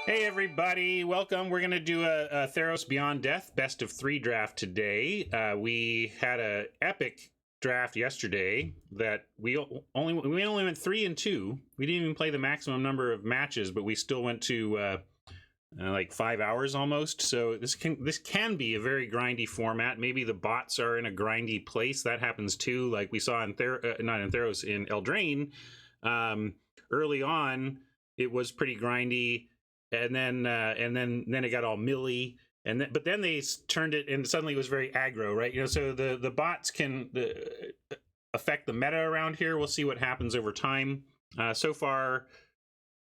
Hey everybody, welcome. We're going to do a Theros Beyond Death best of 3 draft today. We had an epic draft yesterday that we only went 3 and 2. We didn't even play the maximum number of matches, but we still went to like 5 hours almost. So this can be a very grindy format. Maybe the bots are in a grindy place. That happens too, like we saw in not in Theros, in Eldraine. Early on, it was pretty grindy. And then it got all milly, but then they turned it and suddenly it was very aggro, right? You know, so the bots can affect the meta around here. We'll see what happens over time. So far,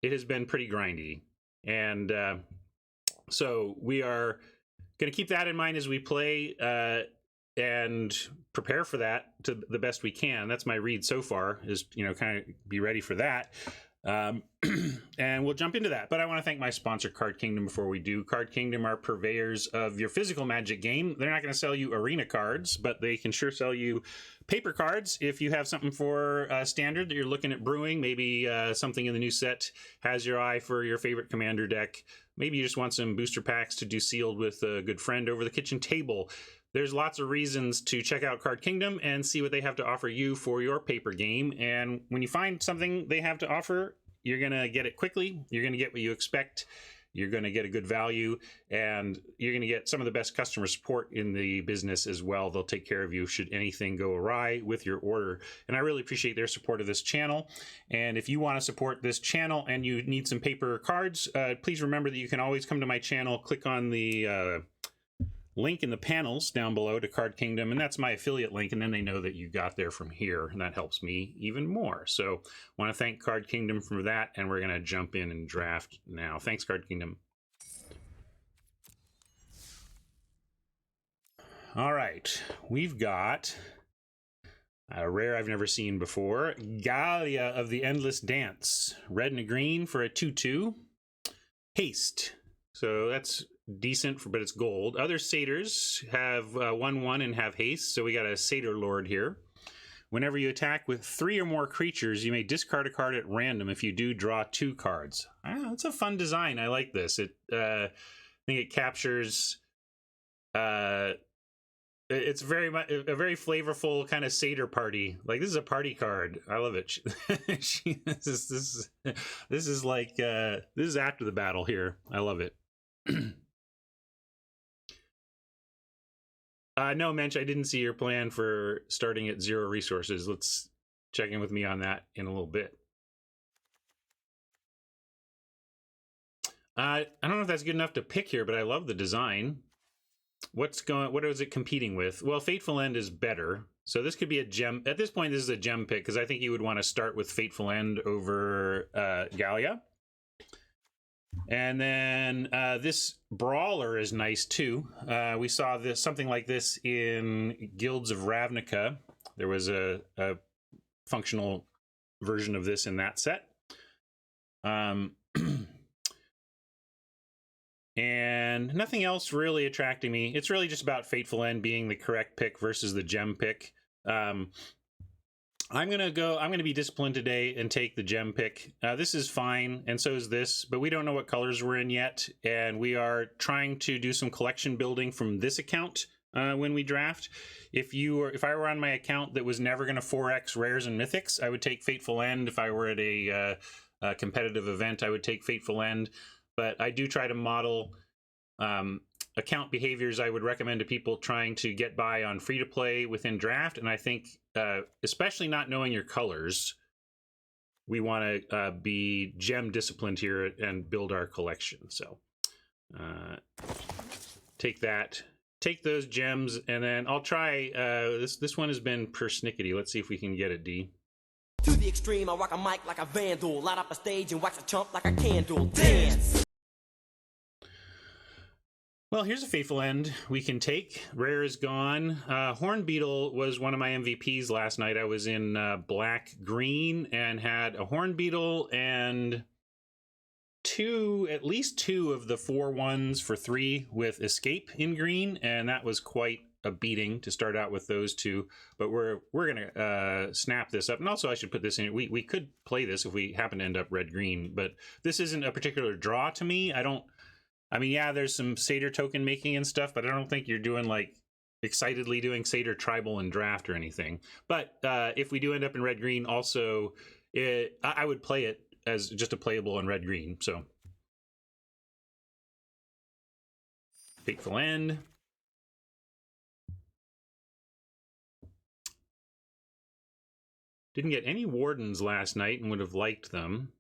it has been pretty grindy, and so we are going to keep that in mind as we play and prepare for that to the best we can. That's my read so far. Is, you know, kind of be ready for that. And we'll jump into that, but I want to thank my sponsor Card Kingdom before we do. Card Kingdom are purveyors of your physical Magic game. They're not going to sell you arena cards, but they can sure sell you paper cards. If you have something for standard that you're looking at brewing, maybe something in the new set has your eye for your favorite commander deck. Maybe you just want some booster packs to do sealed with a good friend over the kitchen table. There's lots of reasons to check out Card Kingdom and see what they have to offer you for your paper game. And when you find something they have to offer, you're going to get it quickly. You're going to get what you expect. You're going to get a good value, and you're going to get some of the best customer support in the business as well. They'll take care of you should anything go awry with your order. And I really appreciate their support of this channel. And if you want to support this channel and you need some paper cards, please remember that you can always come to my channel, click on the link in the panels down below to Card Kingdom, and that's my affiliate link, and then they know that you got there from here, and that helps me even more. So I want to thank Card Kingdom for that, and we're going to jump in and draft now. Thanks, Card Kingdom. All right, we've got a rare I've never seen before, Gallia of the Endless Dance. Red and a green for a 2/2. Haste. So that's decent, but it's gold. Other satyrs have 1/1 and have haste, so we got a satyr lord here. Whenever you attack with 3 or more creatures, you may discard a card at random. If you do, draw 2 cards. That's a fun design. I like this. I think it captures. It's very much a very flavorful kind of satyr party. Like, this is a party card. I love it. This is like this is after the battle here. I love it. No, Mensch, I didn't see your plan for starting at 0 resources. Let's check in with me on that in a little bit. I don't know if that's good enough to pick here, but I love the design. What is it competing with? Well, Fateful End is better. So this could be a gem. At this point, this is a gem pick, because I think you would want to start with Fateful End over Gallia. And then this Brawler is nice too. We saw something like this in Guilds of Ravnica. There was a functional version of this in that set. And nothing else really attracting me. It's really just about Fateful End being the correct pick versus the gem pick. I'm going to be disciplined today and take the gem pick. This is fine, and so is this, but we don't know what colors we're in yet, and we are trying to do some collection building from this account when we draft. If I were on my account that was never going to 4x rares and mythics, I would take Fateful End. If I were at a competitive event, I would take Fateful End. But I do try to model account behaviors I would recommend to people trying to get by on free-to-play within draft, and I think especially not knowing your colors, we want to be gem disciplined here and build our collection. So take those gems, and then I'll try this one has been persnickety. Let's see if we can get it, D. To the extreme, I rock a mic like a vandal, light up a stage and wax a chump like a candle. Dance! Well, here's a Fateful End we can take. Rare is gone. Horn Beetle was one of my MVPs last night. I was in black-green and had a Horn Beetle and at least two of the 4/1s for 3 with Escape in green, and that was quite a beating to start out with those two, but we're gonna snap this up. And also, I should put this in. We could play this if we happen to end up red green, but this isn't a particular draw to me. I mean, yeah, there's some Satyr token making and stuff, but I don't think you're doing like excitedly doing Satyr tribal and draft or anything. But if we do end up in red green, also, I would play it as just a playable in red green. So fateful end. Didn't get any wardens last night and would have liked them.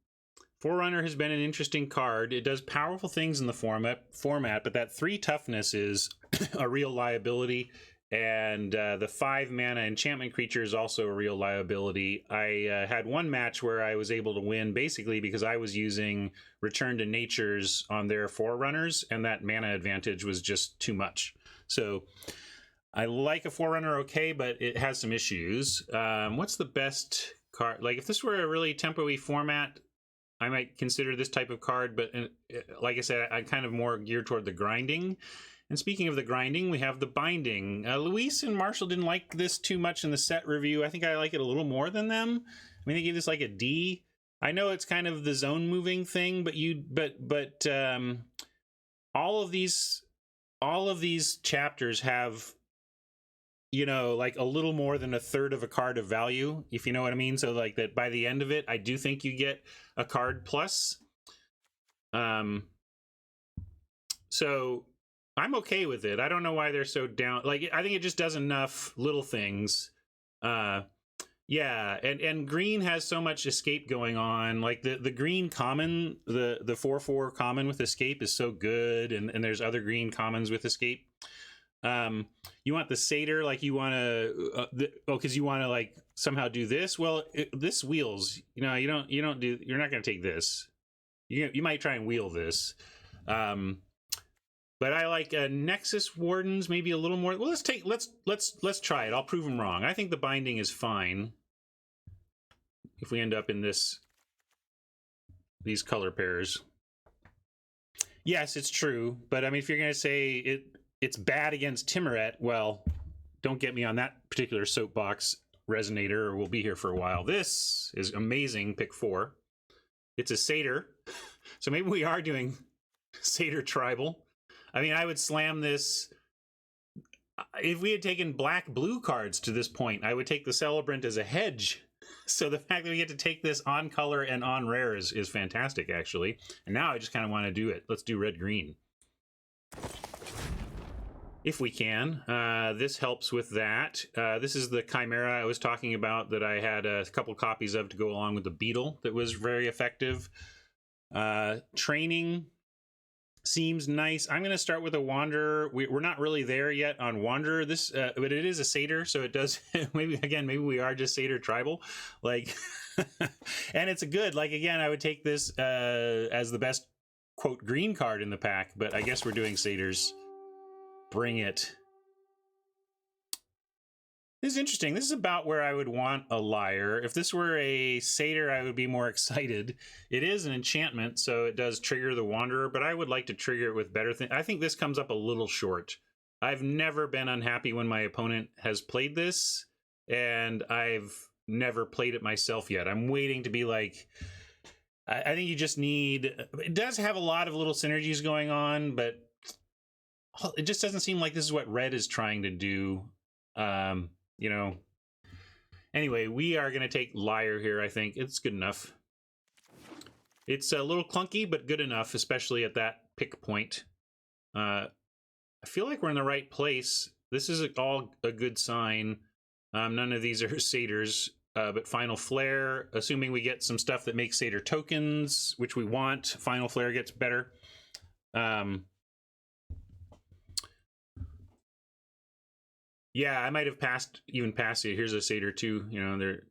Forerunner has been an interesting card. It does powerful things in the format, but that 3 toughness is a real liability, and the 5 mana enchantment creature is also a real liability. I had one match where I was able to win basically because I was using Return to Natures on their Forerunners, and that mana advantage was just too much. So I like a Forerunner okay, but it has some issues. What's the best card? Like, if this were a really tempo-y format, I might consider this type of card, but like I said, I'm kind of more geared toward the grinding. And speaking of the grinding, we have the binding. Luis and Marshall didn't like this too much in the set review. I think I like it a little more than them. I mean, they gave this like a D. I know it's kind of the zone moving thing, but all of these chapters have, you know, like a little more than a third of a card of value, if you know what I mean. So like that by the end of it, I do think you get a card plus. So I'm okay with it. I don't know why they're so down. Like, I think it just does enough little things. Yeah, and green has so much escape going on. Like the green common, the 4/4 common with escape is so good, and there's other green commons with escape. You want the Satyr, like you want to because you want to like somehow do this. Well, this wheels, you know, you're not going to take this. You might try and wheel this. But I like Nexus Wardens maybe a little more. Well, let's try it. I'll prove them wrong. I think the binding is fine if we end up in these color pairs. Yes, it's true, but I mean, if you're going to say it's bad against Timuret, well, don't get me on that particular soapbox, Resonator, or we'll be here for a while. This is amazing, pick 4. It's a Satyr, so maybe we are doing Satyr Tribal. I mean, I would slam this. If we had taken black-blue cards to this point, I would take the Celebrant as a hedge. So the fact that we get to take this on color and on rare is fantastic, actually. And now I just kind of want to do it. Let's do red-green. If we can. This helps with that. This is the Chimera I was talking about that I had a couple copies of to go along with the Beetle that was very effective. Training seems nice. I'm going to start with a Wanderer. We're not really there yet on Wanderer. This, but it is a Satyr, so it does. maybe we are just Satyr tribal, like, and it's a good. Like again, I would take this as the best quote green card in the pack, but I guess we're doing Satyrs. Bring it. This is interesting. This is about where I would want a Liar. If this were a Satyr, I would be more excited. It is an enchantment, so it does trigger the Wanderer, but I would like to trigger it with better things. I think this comes up a little short. I've never been unhappy when my opponent has played this, and I've never played it myself yet. I'm waiting to be like... I think you just need... It does have a lot of little synergies going on, but it just doesn't seem like this is what Red is trying to do. You know, anyway, we are going to take Liar here. I think it's good enough. It's a little clunky, but good enough, especially at that pick point. I feel like we're in the right place. This is all a good sign. None of these are Satyrs, but Final Flare, assuming we get some stuff that makes Satyr tokens, which we want, Final Flare gets better. Yeah, I might have even passed it. Here's a Satyr too, you know, they're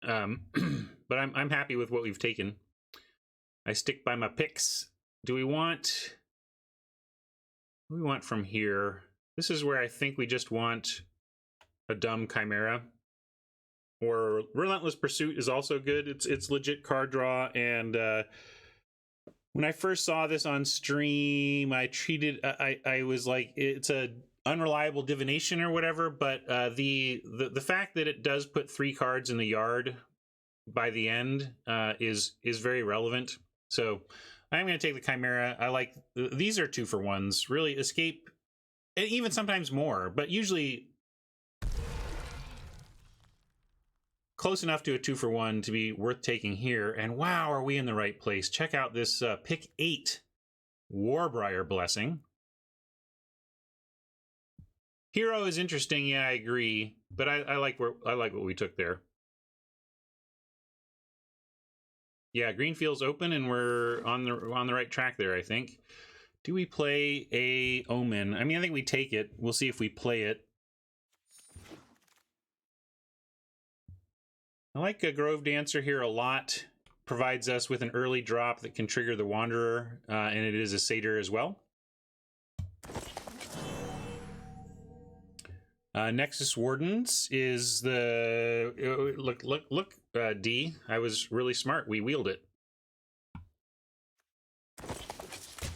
but I'm happy with what we've taken. I stick by my picks. What do we want from here? This is where I think we just want a dumb Chimera. Or Relentless Pursuit is also good. It's legit card draw, and when I first saw this on stream, I was like, it's a unreliable divination or whatever, but the fact that it does put 3 cards in the yard by the end is very relevant. So I'm going to take the Chimera. I like these are 2-for-1s. Really, escape, and even sometimes more, but usually close enough to a 2-for-1 to be worth taking here. And wow, are we in the right place? Check out this pick 8 Warbriar Blessing. Hero is interesting, yeah, I agree, but I like what we took there. Yeah, green feels open, and we're on the right track there, I think. Do we play a Omen? I mean, I think we take it. We'll see if we play it. I like a Grove Dancer here a lot. Provides us with an early drop that can trigger the Wanderer, and it is a Satyr as well. Nexus Wardens is the look D. I was really smart. We wheeled it.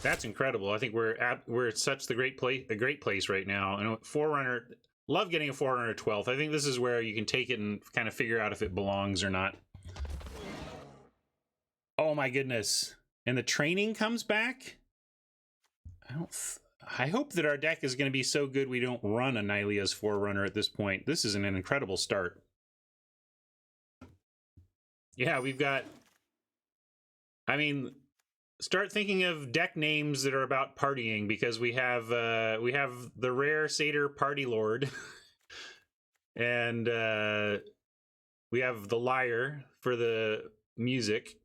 That's incredible. I think we're at such a great place right now. And Forerunner, love getting a Forerunner 12th. I think this is where you can take it and kind of figure out if it belongs or not. Oh my goodness! And the training comes back. I hope that our deck is going to be so good we don't run a Nylea's Forerunner at this point. This is an incredible start. Yeah, we've got... I mean, start thinking of deck names that are about partying, because we have the rare Satyr Party Lord, and we have the Lyre for the music.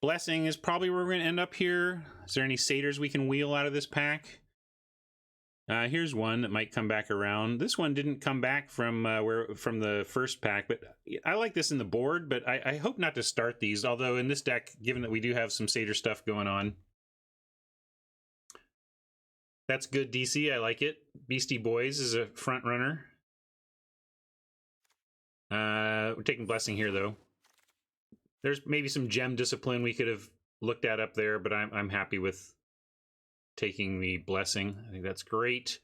Blessing is probably where we're going to end up here. Is there any Satyrs we can wheel out of this pack? Here's one that might come back around. This one didn't come back from the first pack, but I like this in the board, but I hope not to start these, although in this deck, given that we do have some Satyr stuff going on. That's good, DC. I like it. Beastie Boys is a front runner. We're taking Blessing here, though. There's maybe some Gem Discipline we could have looked at up there, but I'm happy with taking the Blessing. I think that's great.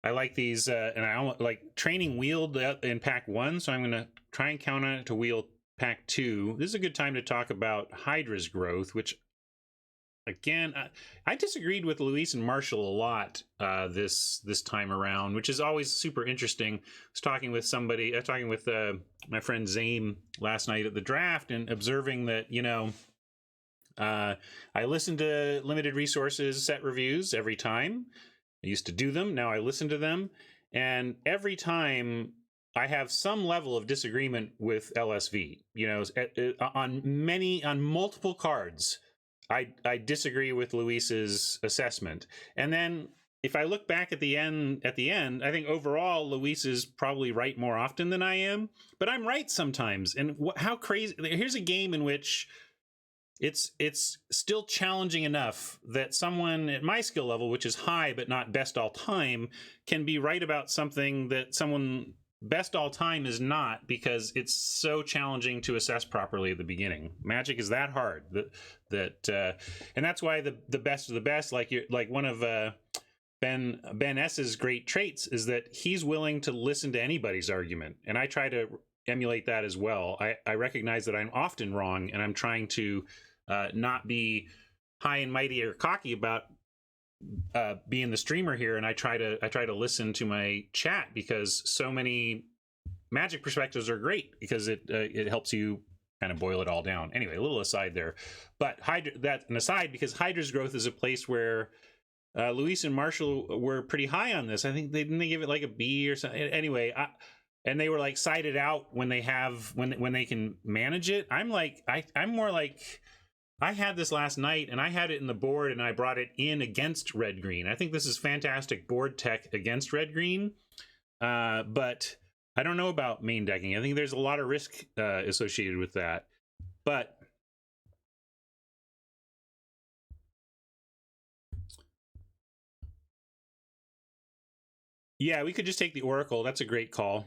I like these, and I almost like training wheeled in pack 1, so I'm going to try and count on it to wheel pack 2. This is a good time to talk about Hydra's growth, which, again, I disagreed with Luis and Marshall a lot this time around, which is always super interesting. I was talking with somebody, talking with my friend Zame last night at the draft, and observing that, you know, I listen to Limited Resources set reviews every time. I used to do them. Now I listen to them. And every time I have some level of disagreement with LSV, you know, on multiple cards, I disagree with Luis's assessment. And then if I look back at the end, I think overall Luis is probably right more often than I am, but I'm right sometimes. And how crazy. Here's a game in which it's still challenging enough that someone at my skill level, which is high but not best all time, can be right about something that someone best all time is not, because it's so challenging to assess properly at the beginning. Magic is that hard and that's why the best of the best, like one of Ben S's great traits is that he's willing to listen to anybody's argument, and I try to emulate that as well. I recognize that I'm often wrong, and I'm trying to not be high and mighty or cocky about being the streamer here, and I try to listen to my chat, because so many Magic perspectives are great, because it helps you kind of boil it all down. Anyway, a little aside there, but that's an aside, because Hydra's growth is a place where Luis and Marshall were pretty high on this. I think they give it like a B or something. Anyway, and they were like sided out when they can manage it. I'm more like, I had this last night, and I had it in the board, and I brought it in against red-green. I think this is fantastic board tech against red-green, but I don't know about main decking. I think there's a lot of risk associated with that. But yeah, we could just take the Oracle. That's a great call.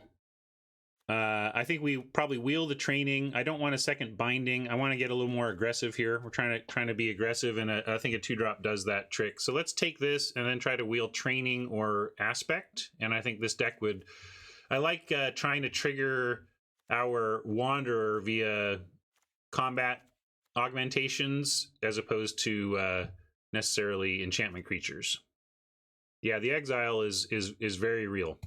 I think we probably wheel the training. I don't want a second binding. I want to get a little more aggressive here. We're trying to be aggressive, and I think a 2-drop does that trick. So let's take this and then try to wheel training or aspect. And I think this deck would. I like trying to trigger our Wanderer via combat augmentations as opposed to necessarily enchantment creatures. Yeah, the exile is very real.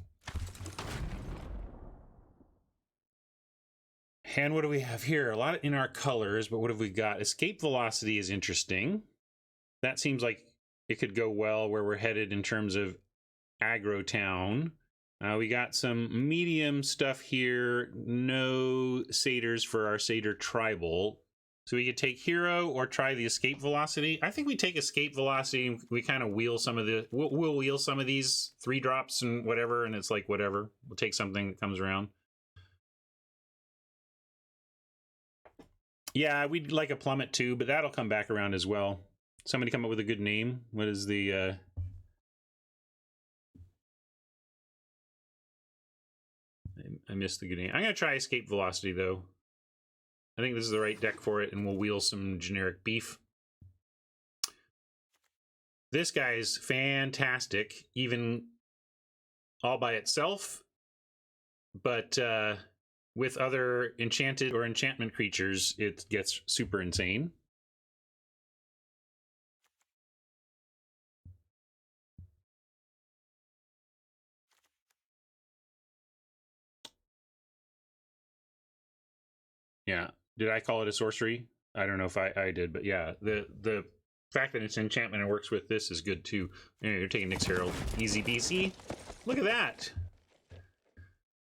And what do we have here? A lot in our colors, but what have we got? Escape velocity is interesting. That seems like it could go well where we're headed in terms of aggro town. We got some medium stuff here. No satyrs for our satyr tribal. So we could take hero or try the escape velocity. I think we take escape velocity and we kind of wheel some of the... We'll wheel some of these 3-drops and whatever, and it's like whatever. We'll take something that comes around. Yeah, we'd like a plummet too, but that'll come back around as well. Somebody come up with a good name. What is the... I missed the good name. I'm going to try escape velocity, though. I think this is the right deck for it, and we'll wheel some generic beef. This guy's fantastic, even all by itself, but with other enchanted or enchantment creatures, it gets super insane. Yeah. Did I call it a sorcery? I don't know if I did, but yeah, the fact that it's enchantment and works with this is good too. Anyway, you're taking Nyx Herald. Easy BC. Look at that.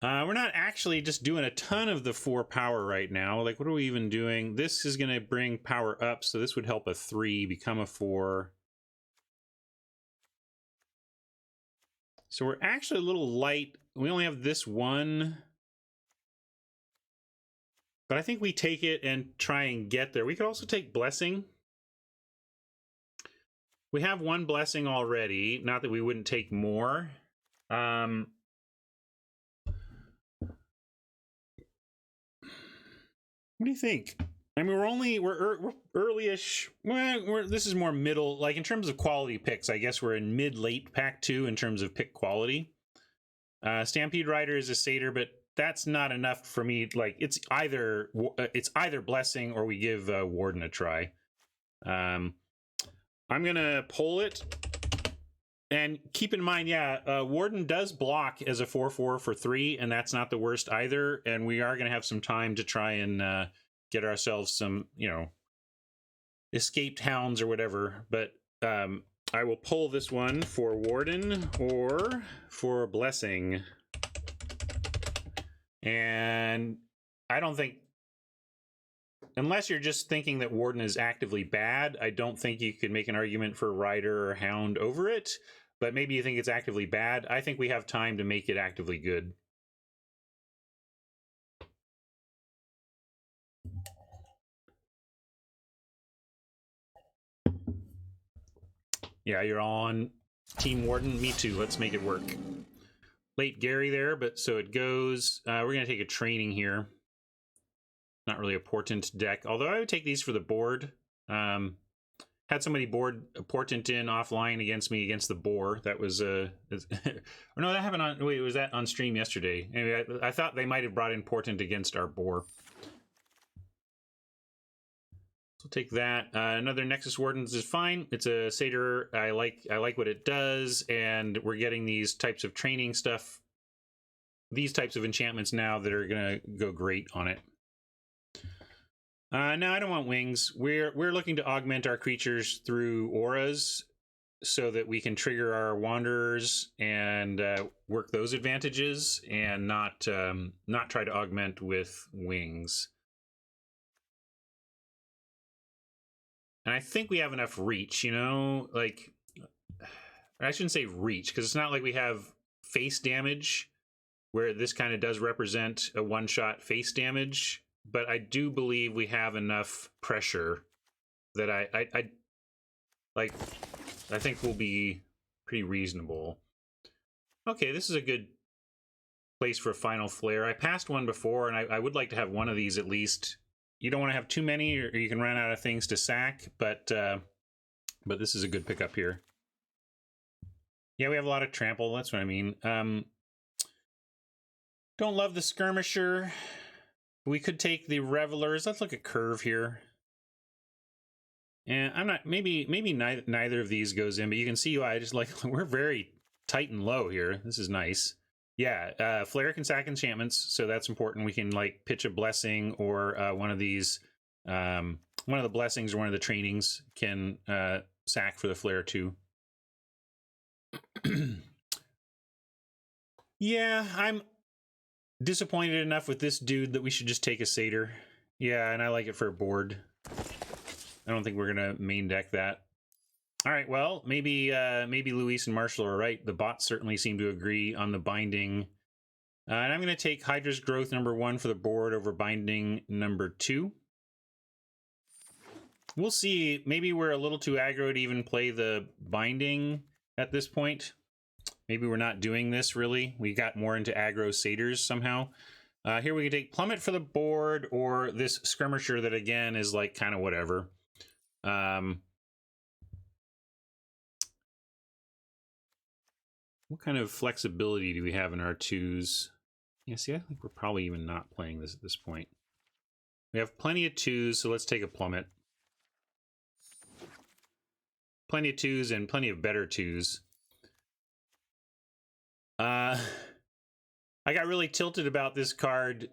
We're not actually just doing a ton of the 4 power right now. Like, what are we even doing? This is going to bring power up, so this would help a 3 become a 4. So we're actually a little light. We only have this one. But I think we take it and try and get there. We could also take Blessing. We have 1 Blessing already. Not that we wouldn't take more. What do you think? I mean, we're early-ish. Well, this is more middle. Like, in terms of quality picks, I guess we're in mid-late pack 2 in terms of pick quality. Stampede Rider is a satyr, but that's not enough for me. Like, it's either Blessing or we give Warden a try. I'm gonna pull it, and keep in mind, yeah, Warden does block as a 4/4 for 3, and that's not the worst either. And we are gonna have some time to try and get ourselves some, you know, escaped hounds or whatever. But I will pull this one for Warden or for Blessing. And I don't think, unless you're just thinking that Warden is actively bad, I don't think you could make an argument for Rider or Hound over it. But maybe you think it's actively bad. I think we have time to make it actively good. Yeah, you're on Team Warden. Me too. Let's make it work. Late Gary there, but so it goes. We're going to take a training here. Not really a portent deck, although I would take these for the board. Had somebody board a portent in offline against me against the boar. That was or no, that happened on. Wait, was that on stream yesterday? Anyway, I thought they might have brought in portent against our boar. So take that. Another Nexus Wardens is fine. It's a satyr. I like what it does, and we're getting these types of training stuff, these types of enchantments now that are gonna go great on it. No, I don't want wings. We're looking to augment our creatures through auras so that we can trigger our wanderers and work those advantages, and not try to augment with wings. And I think we have enough reach, you know, like, I shouldn't say reach, because it's not like we have face damage, where this kind of does represent a one-shot face damage, but I do believe we have enough pressure that I think will be pretty reasonable. Okay, this is a good place for a Final Flare. I passed one before, and I would like to have one of these at least. You don't want to have too many, or you can run out of things to sack, but this is a good pickup here. Yeah, we have a lot of trample, that's what I mean. Don't love the Skirmisher. We could take the Revelers. Let's look at Curve here. And I'm not, maybe neither of these goes in, but you can see why I just like, we're very tight and low here. This is nice. Yeah, Flare can sack enchantments, so that's important. We can like pitch a blessing, or one of these, one of the blessings or one of the trainings can sack for the Flare too. Yeah, I'm disappointed enough with this dude that we should just take a Satyr. Yeah, and I like it for a board. I don't think we're gonna main deck that. All right, well, maybe Luis and Marshall are right. The bots certainly seem to agree on the binding. And I'm going to take Hydra's Growth #1 for the board over binding #2. We'll see. Maybe we're a little too aggro to even play the binding at this point. Maybe we're not doing this, really. We got more into aggro Satyrs somehow. Here we can take Plummet for the board, or this Skirmisher that, again, is like kind of whatever. What kind of flexibility do we have in our twos? Yeah, see, I think we're probably even not playing this at this point. We have plenty of twos, so let's take a Plummet. Plenty of twos and plenty of better twos. I got really tilted about this card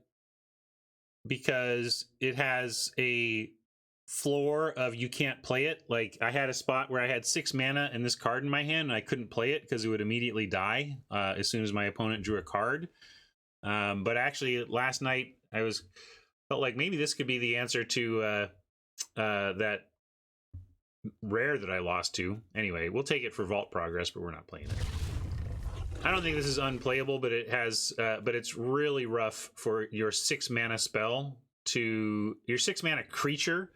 because it has a floor of you can't play it. Like, I had a spot where I had 6 mana and this card in my hand, and I couldn't play it because it would immediately die as soon as my opponent drew a card. But actually, last night I felt like maybe this could be the answer to that rare that I lost to. Anyway, we'll take it for Vault Progress, but we're not playing it. I don't think this is unplayable, but it has, but it's really rough for your 6 mana spell to your 6 mana creature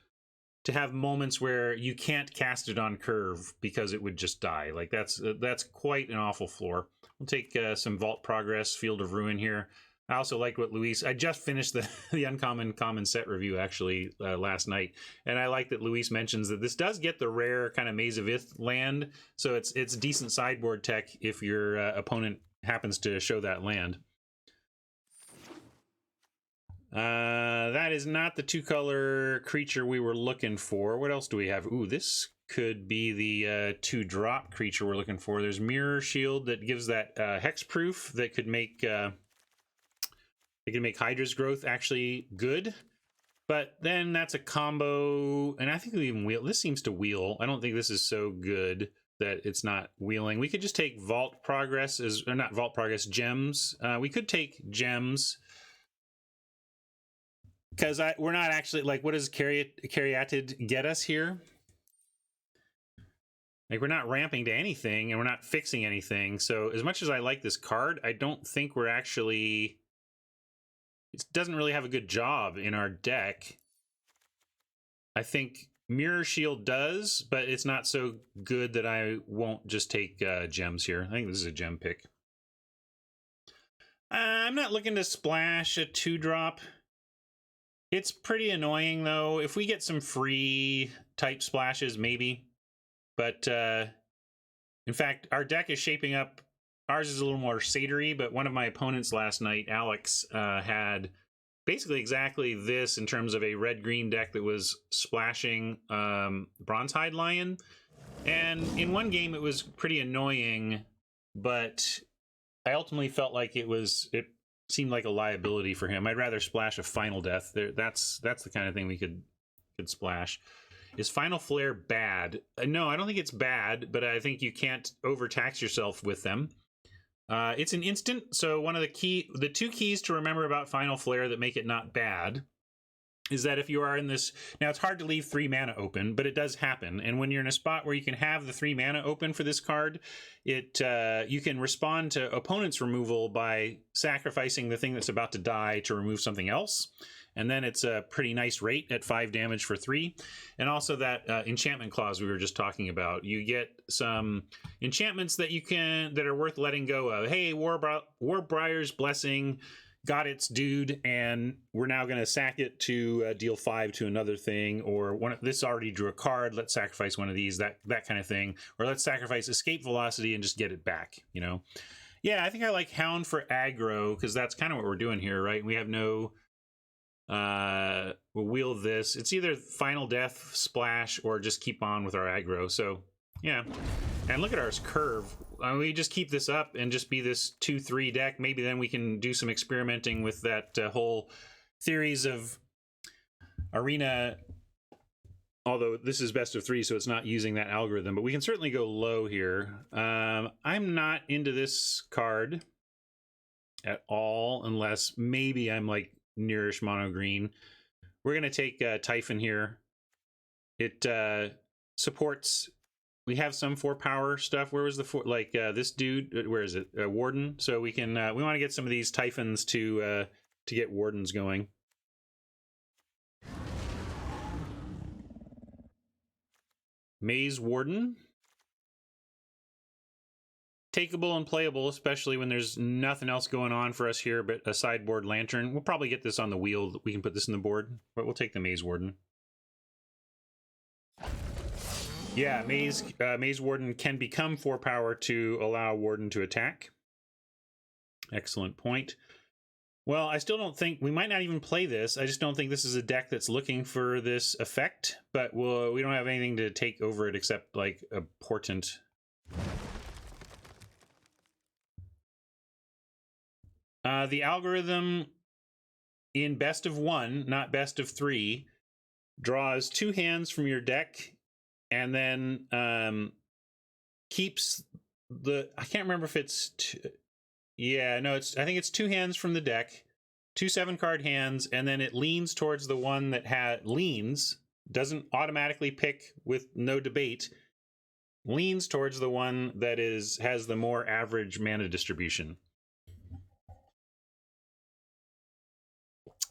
to have moments where you can't cast it on curve because it would just die. Like, that's quite an awful floor. We'll take some Vault Progress, Field of Ruin here. I also liked what Luis, I just finished the Uncommon Common set review actually last night, and I like that Luis mentions that this does get the rare kind of Maze of Ith land, so it's decent sideboard tech if your opponent happens to show that land. That is not the 2-color creature we were looking for. What else do we have? Ooh, this could be the 2-drop creature we're looking for. There's Mirror Shield that gives that hexproof that could make Hydra's Growth actually good. But then that's a combo, and I think we even wheel. This seems to wheel. I don't think this is so good that it's not wheeling. We could just take Vault Progress, or not Vault Progress, Gems. We could take Gems. Because we're not actually, like, what does Caryatid get us here? Like, we're not ramping to anything, and we're not fixing anything. So as much as I like this card, I don't think we're actually... It doesn't really have a good job in our deck. I think Mirror Shield does, but it's not so good that I won't just take Gems here. I think this is a gem pick. I'm not looking to splash a 2-drop. It's pretty annoying, though. If we get some free type splashes, maybe. But, in fact, our deck is shaping up. Ours is a little more Satyr-y, but one of my opponents last night, Alex, had basically exactly this in terms of a red-green deck that was splashing Bronzehide Lion. And in one game, it was pretty annoying, but I ultimately felt like it seemed like a liability for him. I'd rather splash a Final Death. That's the kind of thing we could splash. Is Final Flare bad? No, I don't think it's bad, but I think you can't overtax yourself with them. It's an instant, so one of the 2 keys to remember about Final Flare that make it not bad is that if you are in this... Now, it's hard to leave 3 mana open, but it does happen. And when you're in a spot where you can have the 3 mana open for this card, you can respond to opponent's removal by sacrificing the thing that's about to die to remove something else. and then it's a pretty nice rate at 5 damage for 3. And also that enchantment clause we were just talking about. You get some enchantments that are worth letting go of. Hey, Warbriar's Blessing got its dude, and we're now going to sack it to deal 5 to another thing, or this already drew a card, let's sacrifice one of these, that kind of thing, or let's sacrifice escape velocity and just get it back, you know. Yeah, I think I like Hound for aggro, because that's kind of what we're doing here, right? We have no... we'll wheel this. It's either Final Death, Splash, or just keep on with our aggro. So, yeah. And look at our curve. We just keep this up and just be this 2-3 deck. Maybe then we can do some experimenting with that whole theories of Arena... Although this is best of 3, so it's not using that algorithm, but we can certainly go low here. I'm not into this card at all, unless maybe I'm like nearish mono green. We're going to take Typhon here. It supports... We have some 4 power stuff. Where was the 4? Like this dude, where is it? Warden. So we can we want to get some of these Typhons to get Wardens going. Maze Warden. Takeable and playable, especially when there's nothing else going on for us here but a sideboard Lantern. We'll probably get this on the wheel. We can put this in the board, but we'll take the Maze Warden. Yeah, Maze Warden can become 4 power to allow Warden to attack. Excellent point. Well, I still don't think... We might not even play this. I just don't think this is a deck that's looking for this effect, but we don't have anything to take over it except, like, a Portent. The algorithm in best of 1, not best of 3, draws 2 hands from your deck and then keeps the... I can't remember if it's... Yeah, no, I think it's 2 hands from the deck, 2 7-card hands, and then it leans towards the one that leans, doesn't automatically pick with no debate, leans towards the one that has the more average mana distribution.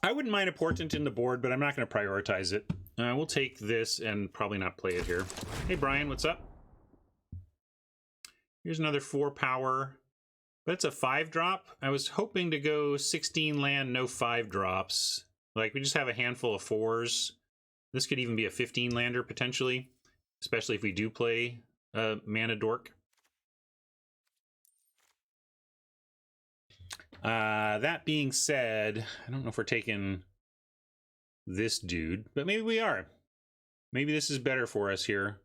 I wouldn't mind a Portent in the board, but I'm not going to prioritize it. We'll take this and probably not play it here. Hey, Brian, what's up? Here's another 4 power. But it's a 5-drop. I was hoping to go 16 land, no 5-drops. Like, we just have a handful of 4s. This could even be a 15-lander, potentially. Especially if we do play Mana Dork. That being said, I don't know if we're taking this dude, but maybe we are. Maybe this is better for us here.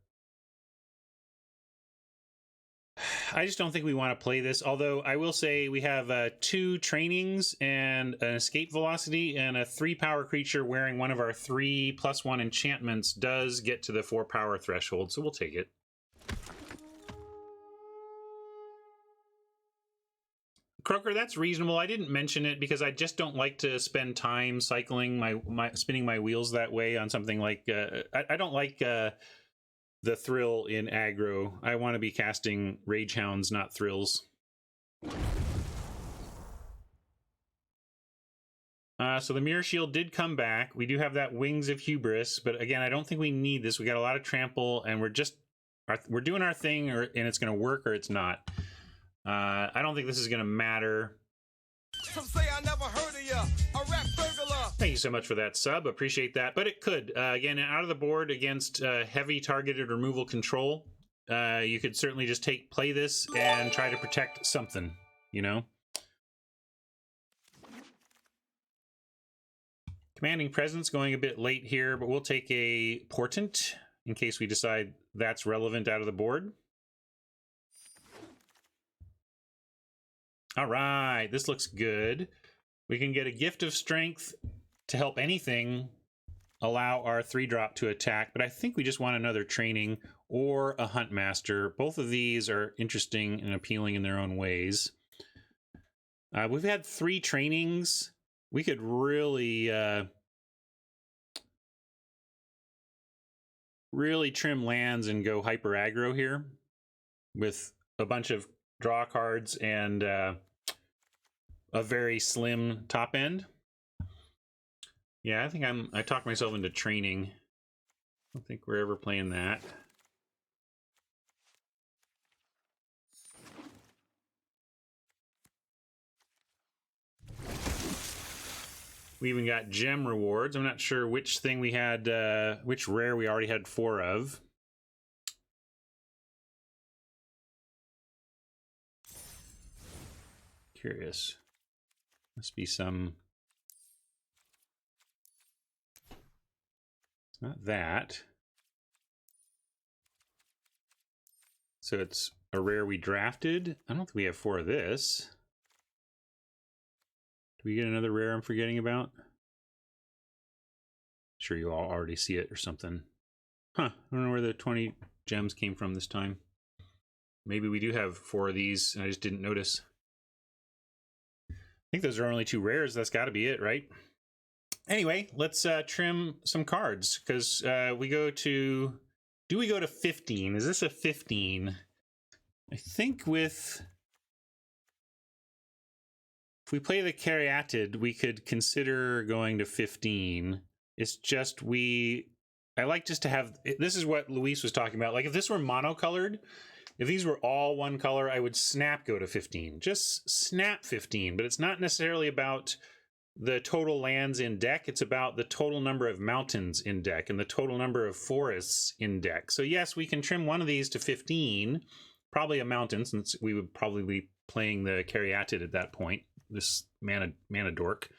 I just don't think we want to play this, although I will say we have 2 trainings and an escape velocity, and a 3-power creature wearing one of our 3+1 enchantments does get to the 4-power threshold, so we'll take it. Croaker, that's reasonable. I didn't mention it because I just don't like to spend time cycling spinning my wheels that way on something like... I don't like... the thrill in aggro. I want to be casting Rage Hounds, not thrills. So the Mirror Shield did come back. We do have that Wings of Hubris, but again, I don't think we need this. We got a lot of trample, and we're doing our thing, and it's going to work or it's not. I don't think this is going to matter. Some say I never heard of ya, a rap burglar. Thank you so much for that sub. Appreciate that. But it could. Again, out of the board against heavy targeted removal control, you could certainly just play this and try to protect something, you know? Commanding Presence going a bit late here, but we'll take a Portent in case we decide that's relevant out of the board. All right, this looks good. We can get a Gift of Strength to help anything allow our 3-drop to attack, but I think we just want another training or a Hunt Master. Both of these are interesting and appealing in their own ways. We've had 3 trainings. We could really trim lands and go hyper aggro here with a bunch of draw cards and a very slim top end. Yeah, I think I talked myself into training. I don't think we're ever playing that. We even got gem rewards. I'm not sure which thing we had, which rare we already had 4 of. Curious. Must be some... It's not that. So it's a rare we drafted. I don't think we have 4 of this. Do we get another rare I'm forgetting about? Sure you all already see it or something. Huh, I don't know where the 20 gems came from this time. Maybe we do have 4 of these and I just didn't notice. I think those are only 2 rares. That's got to be it, right? Anyway, let's trim some cards because we go to... Do we go to 15? Is this a 15? I think with... If we play the Caryatid, we could consider going to 15. It's just I like just to have... This is what Luis was talking about. Like if this were monocolored, if these were all one color, I would snap go to 15. Just snap 15, but it's not necessarily about the total lands in deck. It's about the total number of mountains in deck and the total number of forests in deck. So yes, we can trim one of these to 15, probably a mountain, since we would probably be playing the Caryatid at that point, this mana dork.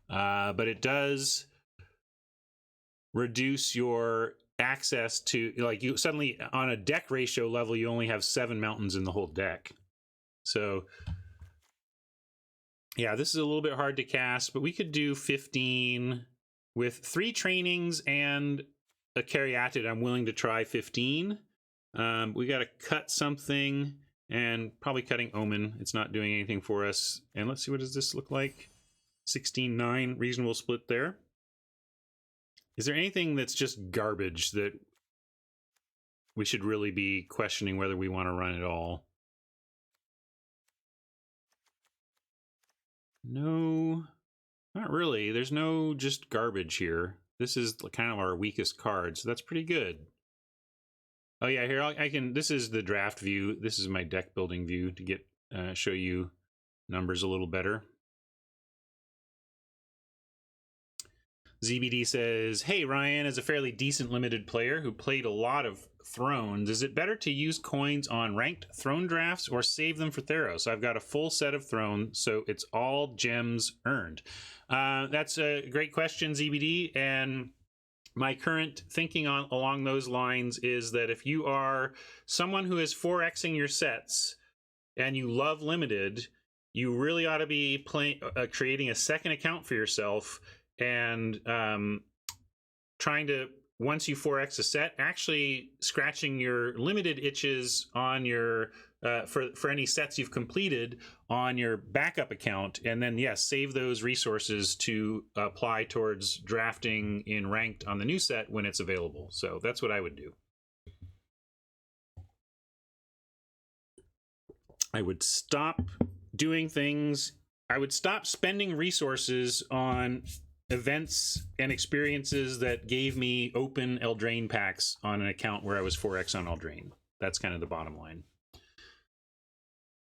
But it does reduce your access to, like, you suddenly on a deck ratio level, you only have 7 mountains in the whole deck. So yeah, this is a little bit hard to cast, but we could do 15 with 3 trainings and a Caryatid. I'm willing to try 15. We got to cut something, and probably cutting Omen. It's not doing anything for us. And let's see, what does this look like? 16-9, reasonable split there. Is there anything that's just garbage that we should really be questioning whether we want to run at all? No, not really. There's no just garbage here. This is kind of our weakest card, so that's pretty good. Oh yeah, here I can. This is the draft view. This is my deck building view to get show you numbers a little better. ZBD says, "Hey Ryan, as a fairly decent limited player who played a lot of Thrones, is it better to use coins on ranked throne drafts or save them for Theros? I've got a full set of Throne, so it's all gems earned." That's a great question, ZBD, and my current thinking along those lines is that if you are someone who is 4xing your sets and you love limited, you really ought to be creating a second account for yourself and trying to, once you 4x a set, actually scratching your limited itches on your for any sets you've completed on your backup account, and then yes, save those resources to apply towards drafting in ranked on the new set when it's available. So that's what I would do. I would stop doing things. I would stop spending resources on events and experiences that gave me open Eldraine packs on an account where I was 4x on Eldraine. That's kind of the bottom line.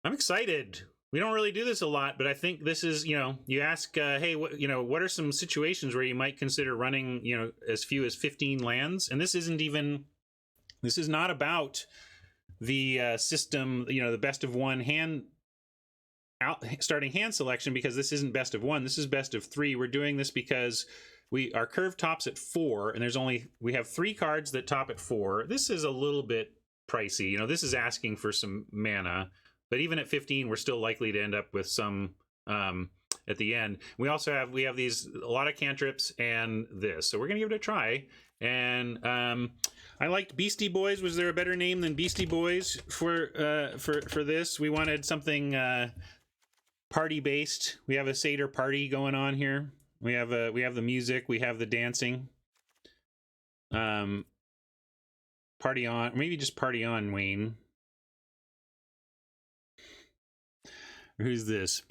I'm excited. We don't really do this a lot, but I think this is, you ask, hey, what are some situations where you might consider running, as few as 15 lands? And this is not about the system, the best of one hand starting hand selection, because this isn't best of 1. This is best of 3. We're doing this because our curve tops at 4, and we have 3 cards that top at 4. This is a little bit pricey. This is asking for some mana, but even at 15, we're still likely to end up with some at the end. We also have a lot of cantrips and this, so we're gonna give it a try. And I liked Beastie Boys. Was there a better name than Beastie Boys for this? We wanted something party based. We have a Seder party going on here. We have the music, we have the dancing. Party on, maybe just party on, Wayne. Who's this?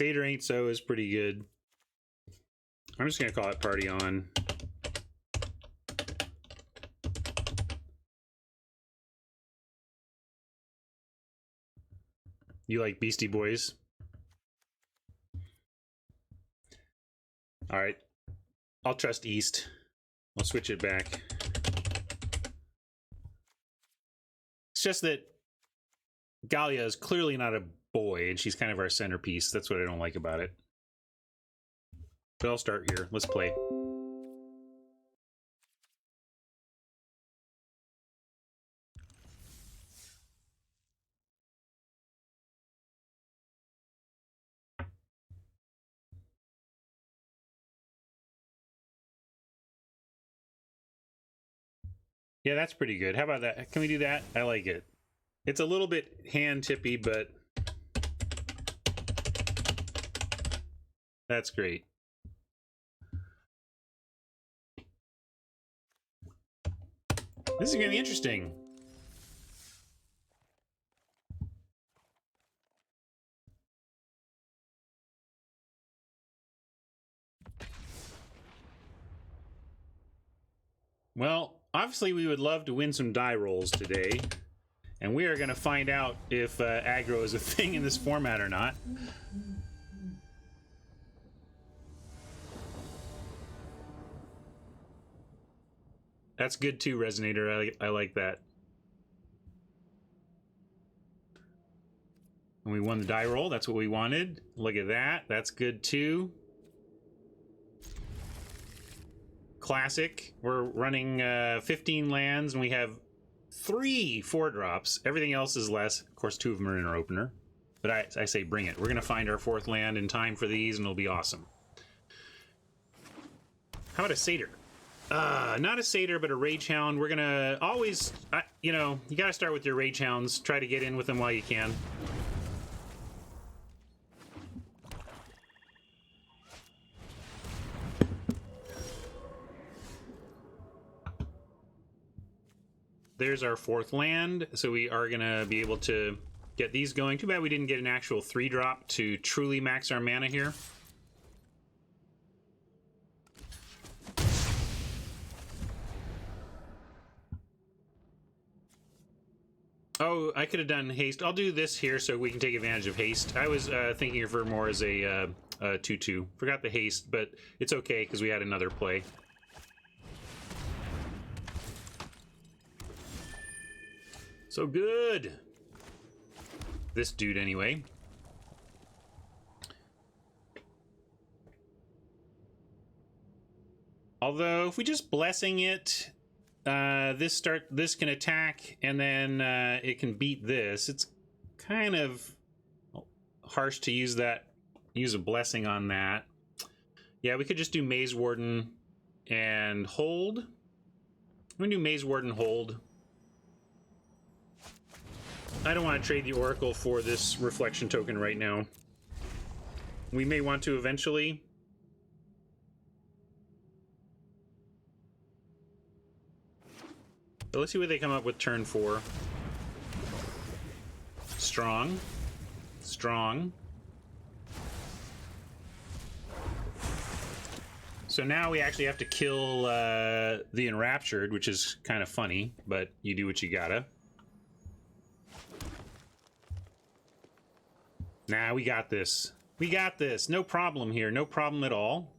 Satyr ain't so is pretty good. I'm just gonna call it party on. You like Beastie Boys? Alright. I'll trust East. I'll switch it back. It's just that Galia is clearly not a boy, and she's kind of our centerpiece. That's what I don't like about it. But I'll start here. Let's play. Yeah, that's pretty good. How about that? Can we do that? I like it. It's a little bit hand-tippy, but that's great. This is going to be interesting. Well, obviously we would love to win some die rolls today, and we are going to find out if aggro is a thing in this format or not. That's good too, Resonator. I like that. And we won the die roll. That's what we wanted. Look at that. That's good too. Classic. We're running 15 lands, and we have 3 4-drops. Everything else is less. Of course, 2 of them are in our opener. But I say bring it. We're going to find our 4th land in time for these, and it'll be awesome. How about a Satyr? Not a Satyr, but a Rage Hound. We're going to always, you know, you got to start with your Rage Hounds. Try to get in with them while you can. There's our 4th land, so we are going to be able to get these going. Too bad we didn't get an actual 3-drop to truly max our mana here. Oh, I could have done haste. I'll do this here so we can take advantage of haste. I was thinking of her more as a 2-2. Forgot the haste, but it's okay because we had another play. So good. This dude, anyway. Although, if we just blessing it, this can attack, and then it can beat this. It's kind of harsh to use a blessing on that. Yeah, we could just do Maze Warden and hold. I'm gonna do Maze Warden hold. I don't want to trade the Oracle for this reflection token right now. We may want to eventually. But let's see what they come up with turn 4. Strong. Strong. So now we actually have to kill the Enraptured, which is kind of funny, but you do what you gotta. Nah, we got this. We got this. No problem here. No problem at all.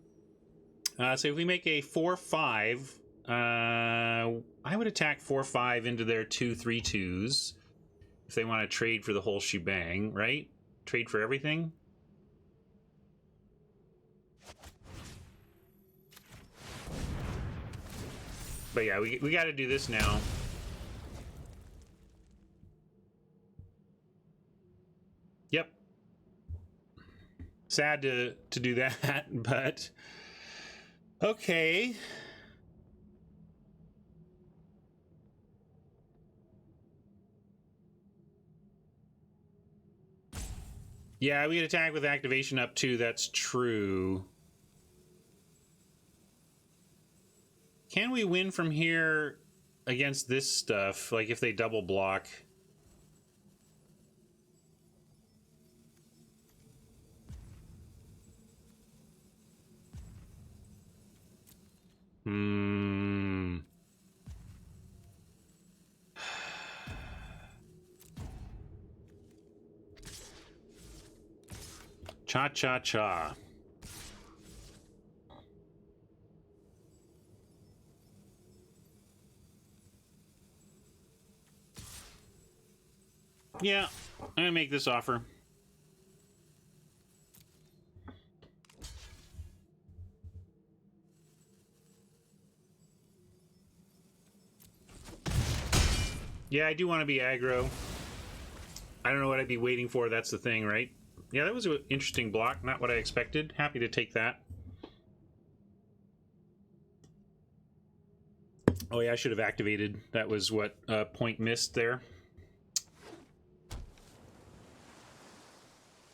So if we make a 4-5, I would attack 4-5 into their 2-3-2s if they want to trade for the whole shebang, right? Trade for everything. But yeah, we got to do this now. Yep. Sad to do that, but okay. Yeah, we can attack with activation up too, that's true. Can we win from here against this stuff? Like if they double block? Cha-cha-cha. Yeah, I'm gonna make this offer. Yeah, I do want to be aggro. I don't know what I'd be waiting for. That's the thing, right? Yeah, that was an interesting block. Not what I expected. Happy to take that. Oh yeah, I should have activated. That was what point missed there.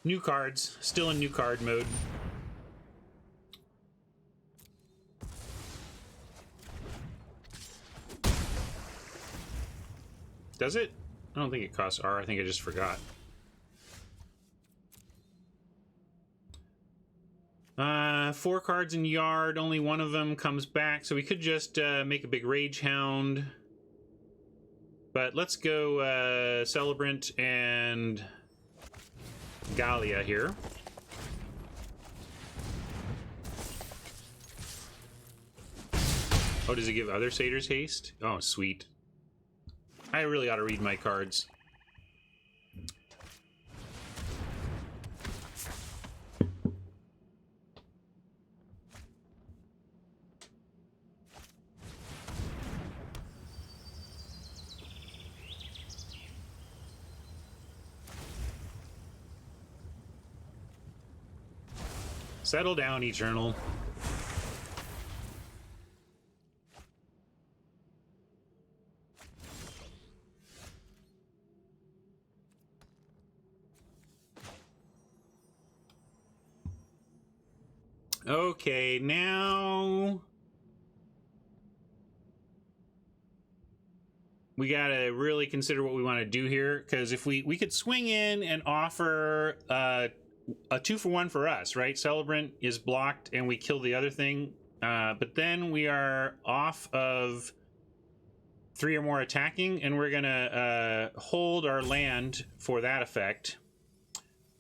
New cards. Still in new card mode. Does it? I don't think it costs R. I think I just forgot. 4 cards in yard. Only one of them comes back. So we could just make a big Rage Hound. But let's go Celebrant and Gallia here. Oh, does it give other satyrs haste? Oh, sweet. I really ought to read my cards. Settle down, Eternal. Okay, now we gotta really consider what we want to do here, because if we could swing in and offer a 2-for-1 for us, right? Celebrant is blocked and we kill the other thing, but then we are off of 3 or more attacking, and we're gonna hold our land for that effect.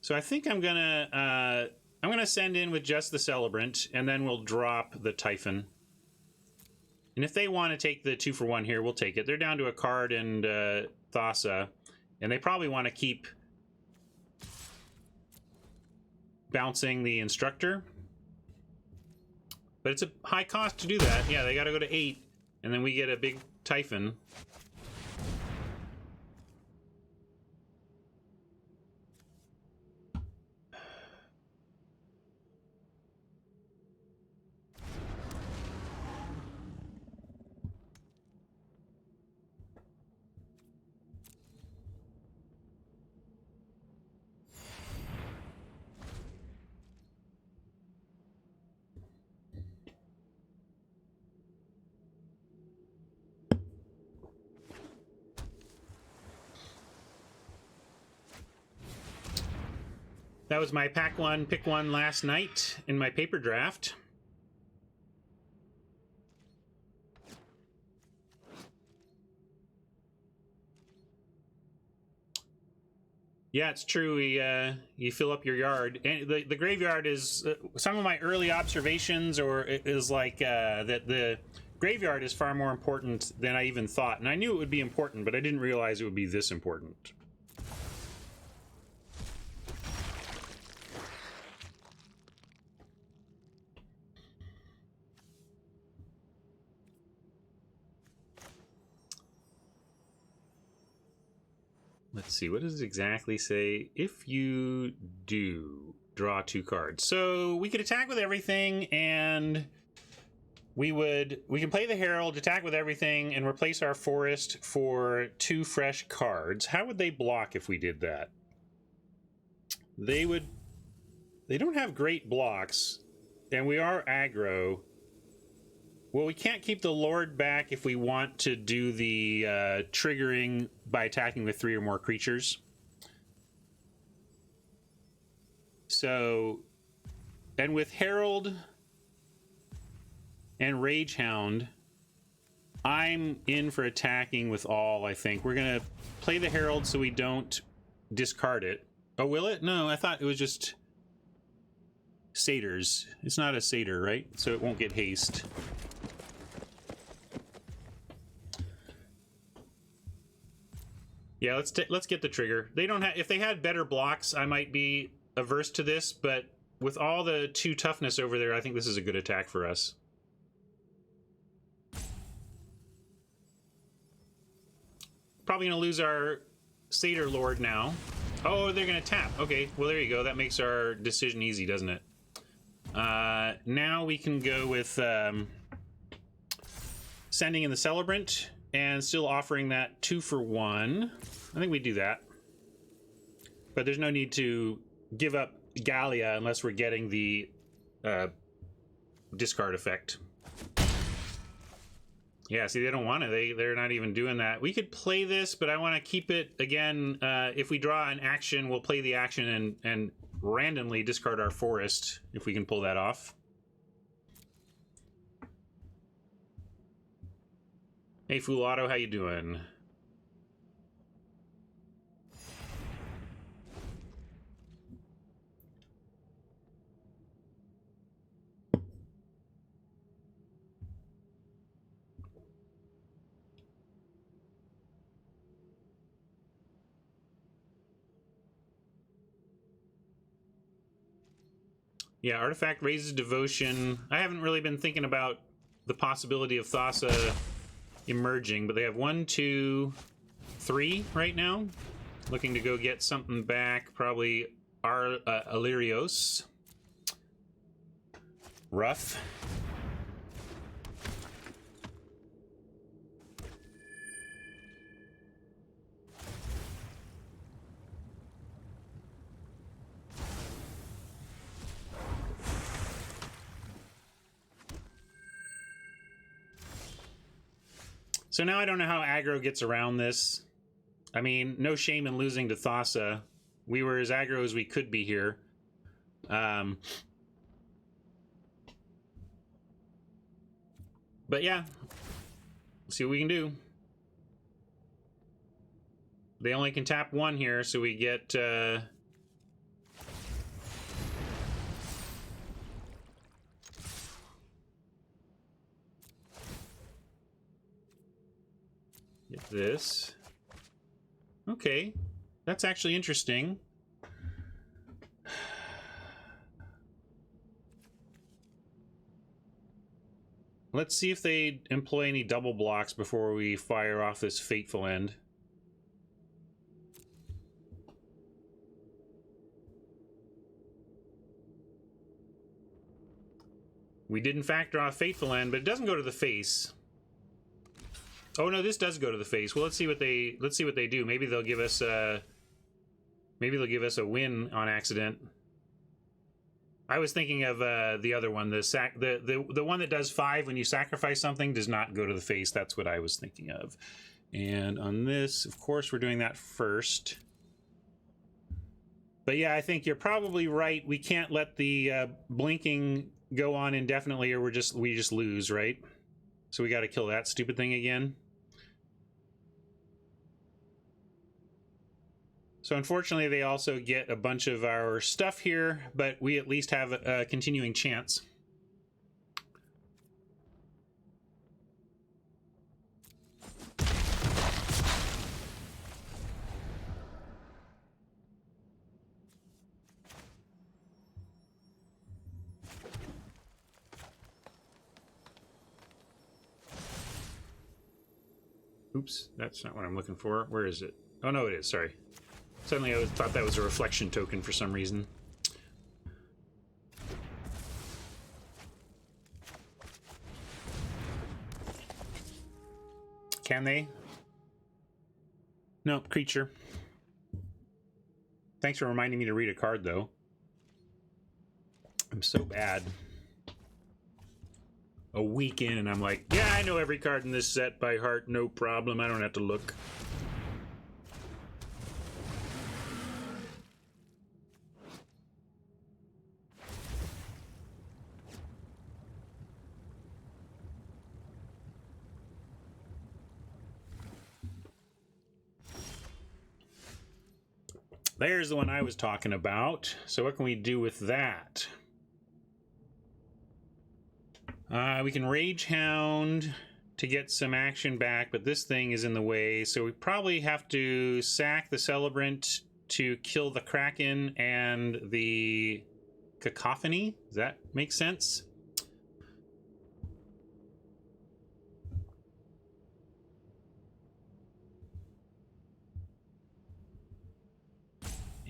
So I think I'm gonna send in with just the Celebrant, and then we'll drop the Typhon. And if they want to take the 2-for-1 here, we'll take it. They're down to a card and Thassa, and they probably want to keep bouncing the Instructor. But it's a high cost to do that. Yeah, they got to go to 8, and then we get a big Typhon. That was my pack one, pick one last night in my paper draft. Yeah, it's true. You fill up your yard, and the graveyard is some of my early observations, or is like that the graveyard is far more important than I even thought, and I knew it would be important, but I didn't realize it would be this important. Let's see, what does it exactly say? If you do draw 2 cards. So we could attack with everything, and we can play the Herald, attack with everything, and replace our forest for 2 fresh cards. How would they block if we did that? They don't have great blocks, and we are aggro. Well, we can't keep the Lord back if we want to do the triggering by attacking with 3 or more creatures. So, and with Herald, and Rage Hound. I'm in for attacking with all, I think. We're going to play the Herald so we don't discard it. Oh, will it? No, I thought it was just satyrs. It's not a satyr, right? So it won't get haste. Yeah, let's get the trigger. They don't have. If they had better blocks, I might be averse to this, but with all the 2 toughness over there, I think this is a good attack for us. Probably gonna lose our Satyr Lord now. Oh, they're gonna tap. Okay, well there you go. That makes our decision easy, doesn't it? Now we can go with sending in the Celebrant and still offering that 2 for 1. I think we do that. But there's no need to give up Gallia unless we're getting the discard effect. Yeah, see, they don't want to. They're not even doing that. We could play this, but I want to keep it, again, if we draw an action, we'll play the action and randomly discard our forest, if we can pull that off. Hey, Fool Auto, how you doing? Yeah, Artifact raises devotion. I haven't really been thinking about the possibility of Thassa emerging, but they have 1, 2, 3 right now. Looking to go get something back, probably Illyrios. Rough. So now I don't know how aggro gets around this. I mean, no shame in losing to Thassa. We were as aggro as we could be here. But yeah, let's see what we can do. They only can tap 1 here, so we get... Get this. Okay, that's actually interesting. Let's see if they employ any double blocks before we fire off this Fateful End. We did in fact draw a Fateful End, but it doesn't go to the face. Oh no, this does go to the face. Well, let's see what they do. Maybe they'll give us a win on accident. I was thinking of the other one, the one that does 5 when you sacrifice something does not go to the face. That's what I was thinking of. And on this, of course, we're doing that first. But yeah, I think you're probably right. We can't let the blinking go on indefinitely, or we just lose, right? So we got to kill that stupid thing again. So unfortunately, they also get a bunch of our stuff here, but we at least have a continuing chance. Oops, that's not what I'm looking for. Where is it? Oh no, it is, sorry. Suddenly I thought that was a reflection token for some reason. Can they? No, creature. Thanks for reminding me to read a card, though. I'm so bad. A week in and I'm like, yeah, I know every card in this set by heart, no problem. I don't have to look. There's the one I was talking about. So what can we do with that? We can Rage Hound to get some action back, but this thing is in the way, so we probably have to sack the Celebrant to kill the Kraken and the Cacophony. Does that make sense?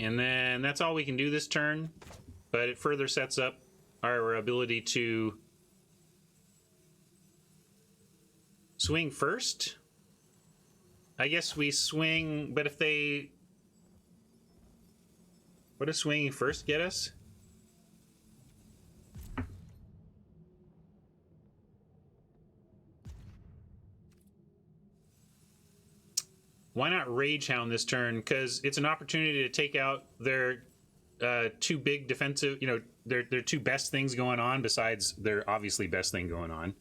And then that's all we can do this turn, but it further sets up our ability to swing first. I guess we swing, but if they... What does swinging first get us? Why not Rage Hound this turn? Because it's an opportunity to take out their two big defensive, you know, their two best things going on besides their obviously best thing going on.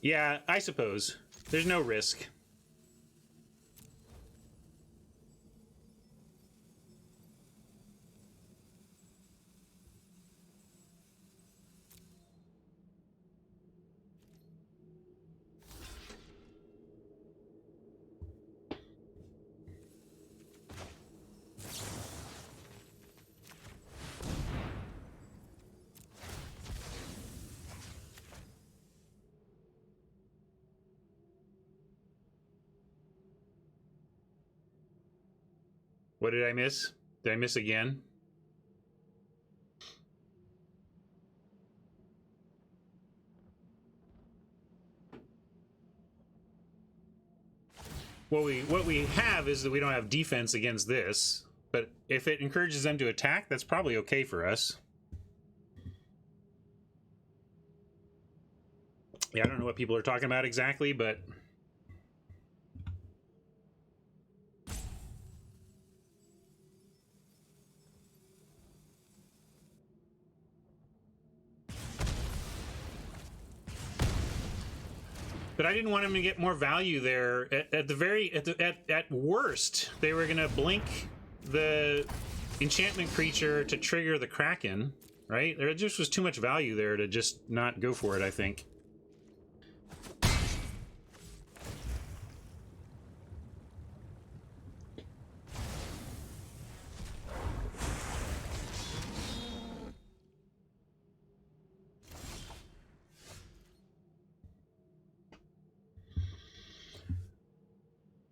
Yeah, I suppose. There's no risk. What did I miss? Did I miss again? What we have is that we don't have defense against this, but if it encourages them to attack, that's probably okay for us. Yeah, I don't know what people are talking about exactly, but... But I didn't want him to get more value there. At worst, they were gonna blink the enchantment creature to trigger the Kraken, right? There just was too much value there to just not go for it, I think.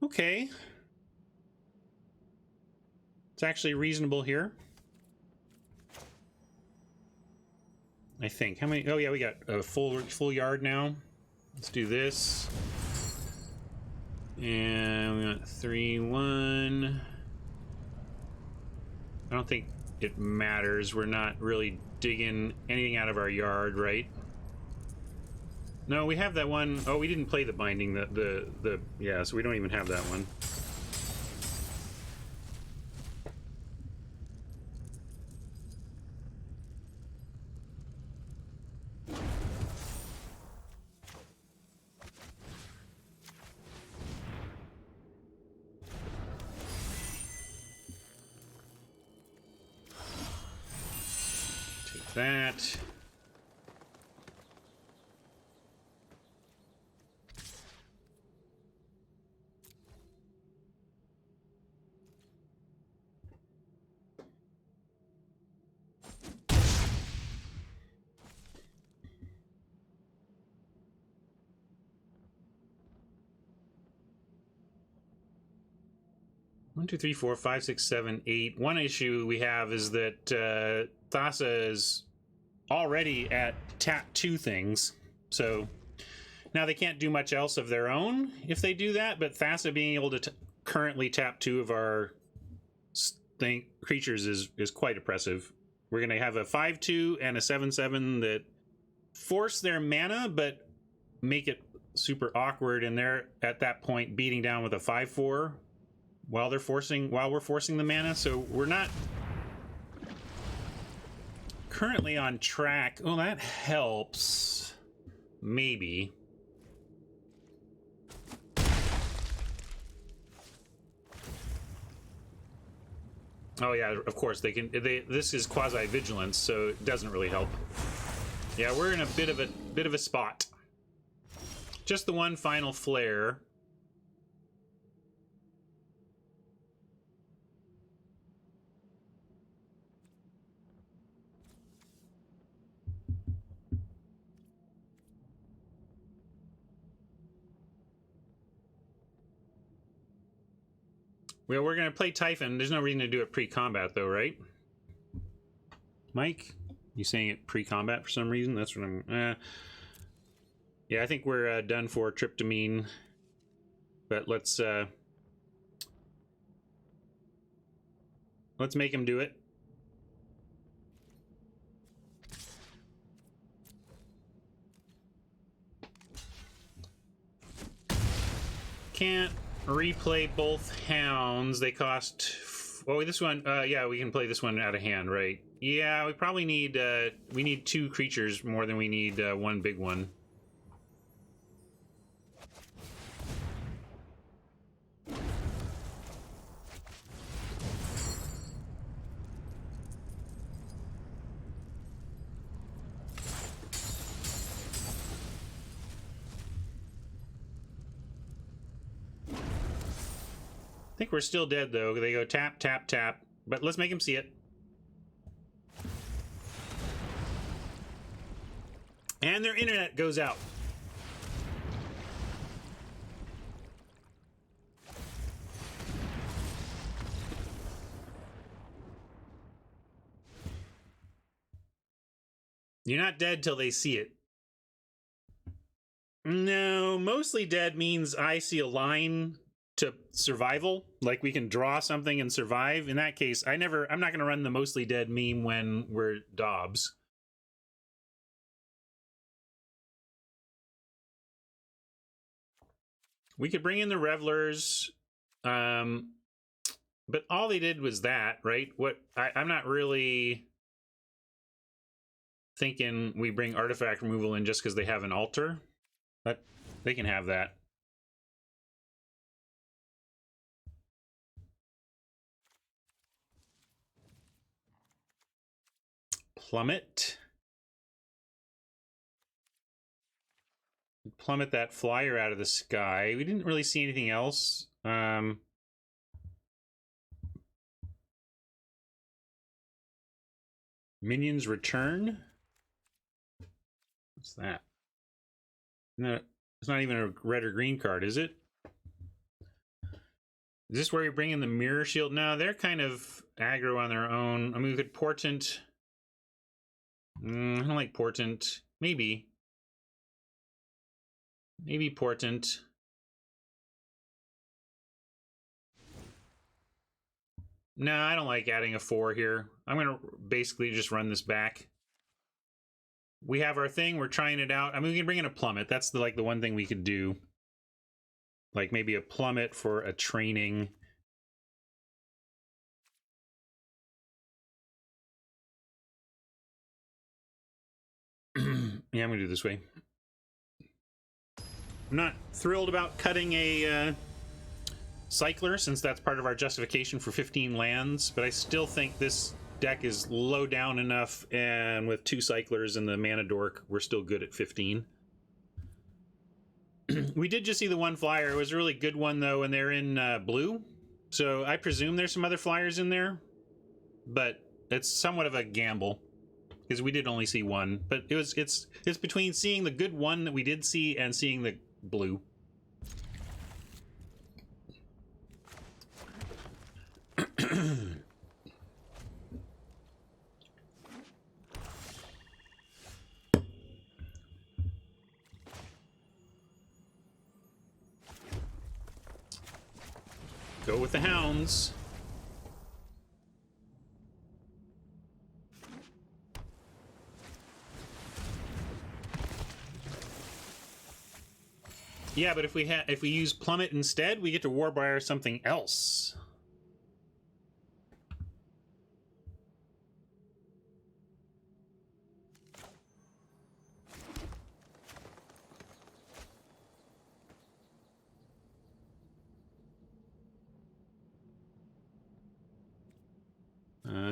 Okay. It's actually reasonable here. I think. How many? Oh yeah, we got a full yard now. Let's do this. And we got 3-1. I don't think it matters. We're not really digging anything out of our yard, right? No, we have that one. Oh, we didn't play the binding. Yeah, so we don't even have that one. Take that. One, two, three, four, five, six, seven, eight. One issue we have is that Thassa is already at tap 2 things. So now they can't do much else of their own if they do that, but Thassa being able to currently tap 2 of our creatures is quite oppressive. We're going to have a 5-2 and a 7-7 that force their mana, but make it super awkward, and they're at that point beating down with a 5-4 while we're forcing the mana. So we're not currently on track. Oh, that helps. Maybe. Oh yeah, of course they can. This is quasi vigilance, so it doesn't really help. Yeah, we're in a bit of a spot. Just the one final flare. Well, we're going to play Typhon. There's no reason to do it pre-combat, though, right? Mike? You saying it pre-combat for some reason? That's what I'm... yeah, I think we're done for tryptamine. But let's make him do it. Can't replay both hounds. They cost... Oh, this one... yeah, we can play this one out of hand, right? Yeah, we probably need... we need 2 creatures more than we need 1 big one. I think we're still dead, though. They go tap, tap, tap. But let's make him see it. And their internet goes out. You're not dead till they see it. No, mostly dead means I see a line to survival, like we can draw something and survive. In that case, I'm not going to run the mostly dead meme when we're Dobbs. We could bring in the Revelers, but all they did was that, right? I'm not really thinking we bring artifact removal in just because they have an altar, but they can have that. Plummet. Plummet that flyer out of the sky. We didn't really see anything else. Minions return. What's that? No, it's not even a red or green card, is it? Is this where we bring in the mirror shield? No, they're kind of aggro on their own. I mean, we could portent. I don't like portent. Maybe portent. No, I don't like adding a 4 here. I'm going to basically just run this back. We have our thing. We're trying it out. I mean, we can bring in a plummet. That's the one thing we could do. Like maybe a plummet for a training. Yeah, I'm going to do it this way. I'm not thrilled about cutting a cycler, since that's part of our justification for 15 lands, but I still think this deck is low down enough, and with 2 cyclers and the mana dork, we're still good at 15. We did just see the 1 flyer. It was a really good one, though, and they're in blue, so I presume there's some other flyers in there, but it's somewhat of a gamble, because we did only see 1, but it's between seeing the good one that we did see and seeing the blue. Go with the hounds. Yeah, but if we use plummet instead, we get to warbire something else.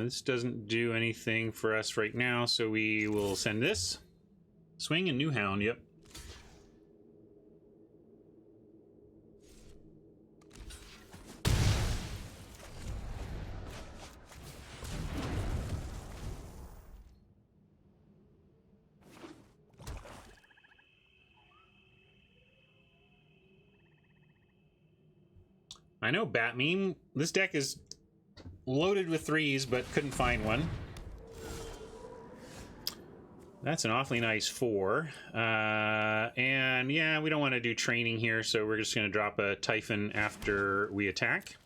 This doesn't do anything for us right now, so we will send this. Swing and New Hound, yep. I know, Batmeme. This deck is loaded with 3s, but couldn't find one. That's an awfully nice 4. And yeah, we don't want to do training here, so we're just going to drop a Typhon after we attack.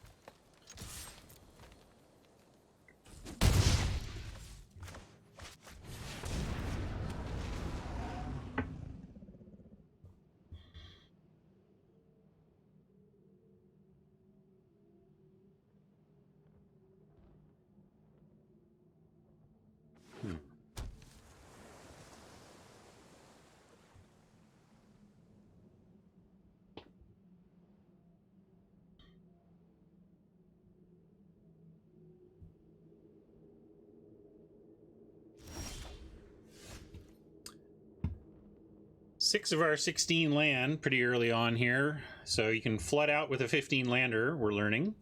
Six of our 16 land pretty early on here, so you can flood out with a 15 lander, we're learning.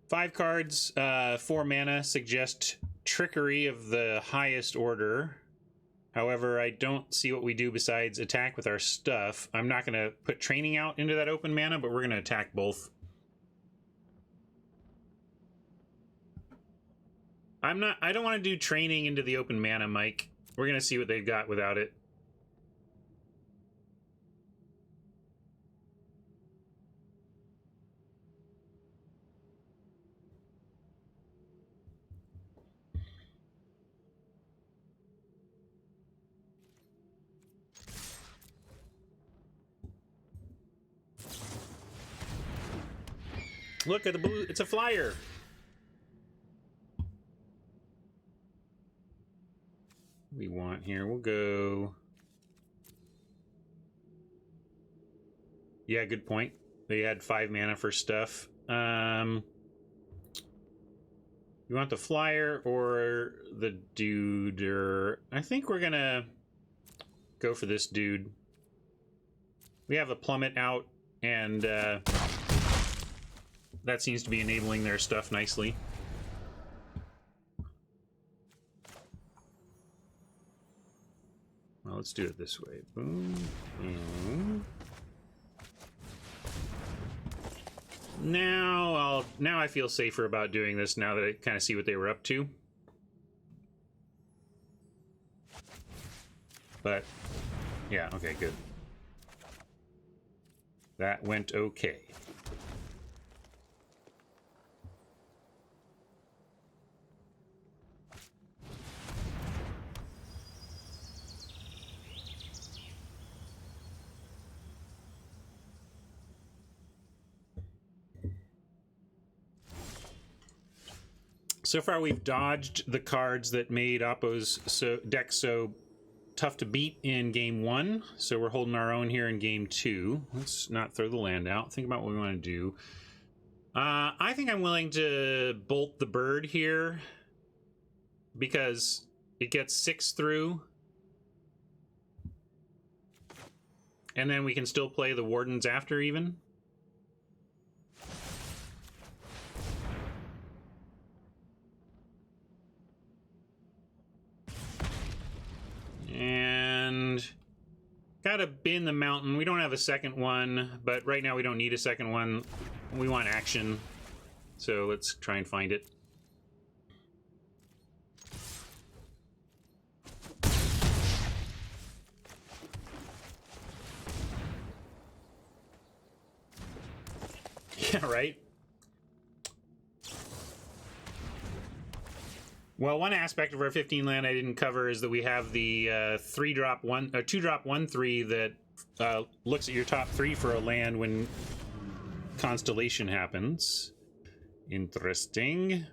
5 cards, 4 mana, suggest trickery of the highest order. However, I don't see what we do besides attack with our stuff. I'm not going to put training out into that open mana, but we're going to attack both. I don't want to do training into the open mana, Mike. We're going to see what they've got without it. Look at the blue, it's a flyer. We want here, we'll go. Yeah, good point. They had 5 mana for stuff. You want the flyer or the dude? Or I think we're gonna go for this dude. We have a plummet out, and that seems to be enabling their stuff nicely. Well, let's do it this way. Boom. Boom. Now I feel safer about doing this now that I kind of see what they were up to. But yeah, okay, good. That went okay. So far, we've dodged the cards that made Oppo's deck so tough to beat in game 1. So we're holding our own here in game 2. Let's not throw the land out. Think about what we want to do. I think I'm willing to bolt the bird here because it gets 6 through. And then we can still play the Wardens after even. And gotta bin the mountain. We don't have a second one, but right now we don't need a second one. We want action, so let's try and find it. Yeah, right? Well, one aspect of our 15 land I didn't cover is that we have the 2-drop 1/3 that looks at your top 3 for a land when Constellation happens. Interesting.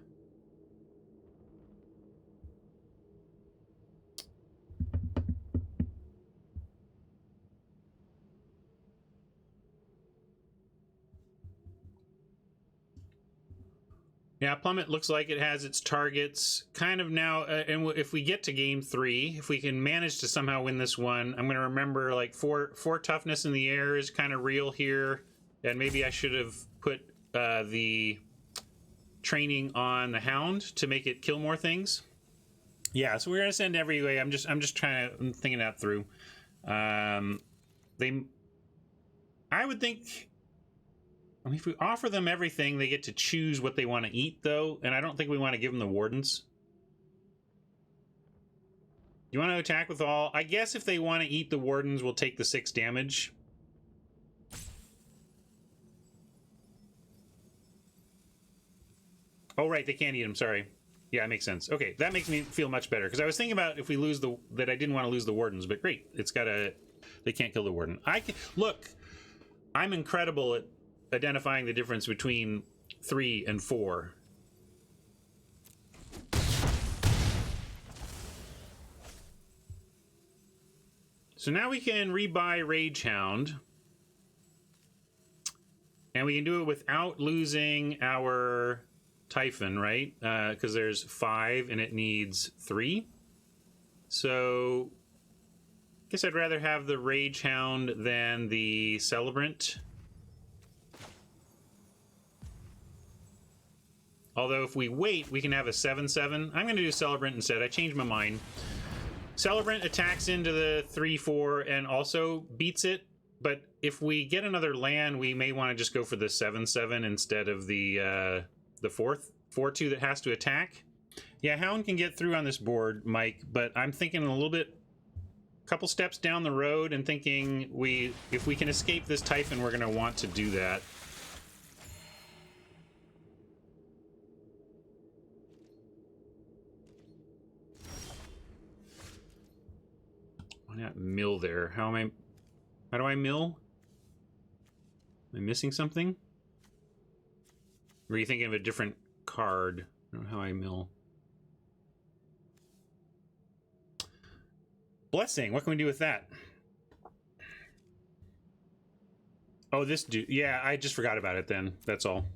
Yeah, Plummet looks like it has its targets kind of now. And if we get to game 3, if we can manage to somehow win this one, I'm going to remember like 4 toughness in the air is kind of real here. And maybe I should have put the training on the Hound to make it kill more things. Yeah, so we're going to send every way. I'm just I'm thinking that through. I would think, I mean, if we offer them everything, they get to choose what they want to eat, though, and I don't think we want to give them the Wardens. You want to attack with all? I guess if they want to eat the Wardens, we'll take the 6 damage. Oh, right, they can't eat them, sorry. Yeah, it makes sense. Okay, that makes me feel much better, because I was thinking about if we lose that I didn't want to lose the Wardens, but great, it's got a... They can't kill the Warden. Look, I'm incredible at identifying the difference between 3 and 4. So now we can rebuy Rage Hound. And we can do it without losing our Typhon, right? Because there's 5 and it needs 3. So I guess I'd rather have the Rage Hound than the Celebrant. Although if we wait, we can have a 7/7. I'm going to do Celebrant instead. I changed my mind. Celebrant attacks into the 3/4 and also beats it. But if we get another land, we may want to just go for the 7/7 instead of the 4/2 that has to attack. Yeah, Hound can get through on this board, Mike. But I'm thinking a little bit, couple steps down the road, and thinking if we can escape this Typhon, we're going to want to do that. Why not mill there? How do I mill? Am I missing something? Or are you thinking of a different card? I don't know how I mill. Blessing, what can we do with that? Oh, this dude. Yeah, I just forgot about it then. That's all.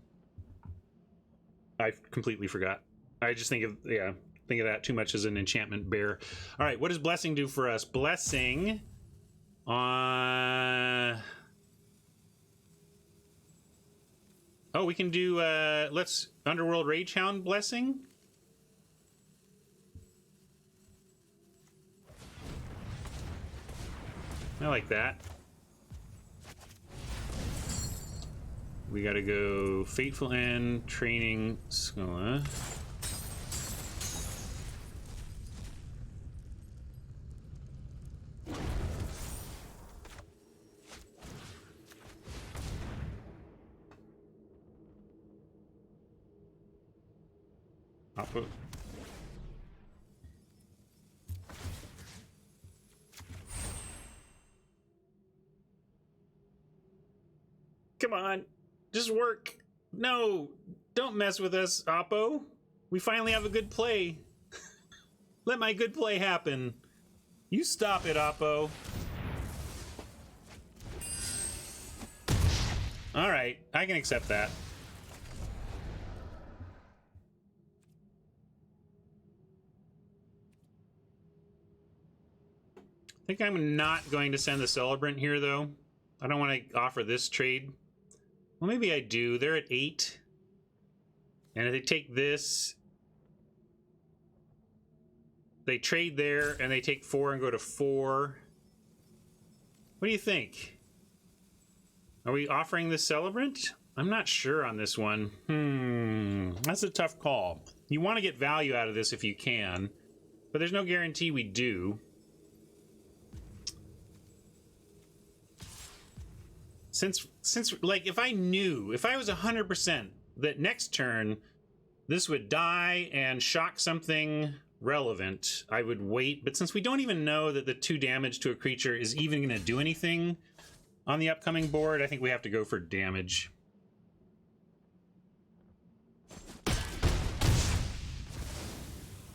I completely forgot. I just think of that too much as an enchantment bear. All right, what does Blessing do for us? Blessing on... Oh, we can do, let's Underworld Rage Hound Blessing. I like that. We gotta go Fateful End, Training, Skola. Output. Come on, just work. No, don't mess with us, Oppo. We finally have a good play. Let my good play happen. You stop it, Oppo. All right, I can accept that. I think I'm not going to send the Celebrant here, though. I don't want to offer this trade. Well, maybe I do. They're at 8. And if they take this, they trade there, and they take 4 and go to 4. What do you think? Are we offering the Celebrant? I'm not sure on this one. That's a tough call. You want to get value out of this if you can, but there's no guarantee we do. Since like, if I was 100% that next turn this would die and shock something relevant, I would wait. But since we don't even know that the 2 damage to a creature is even going to do anything on the upcoming board, I think we have to go for damage.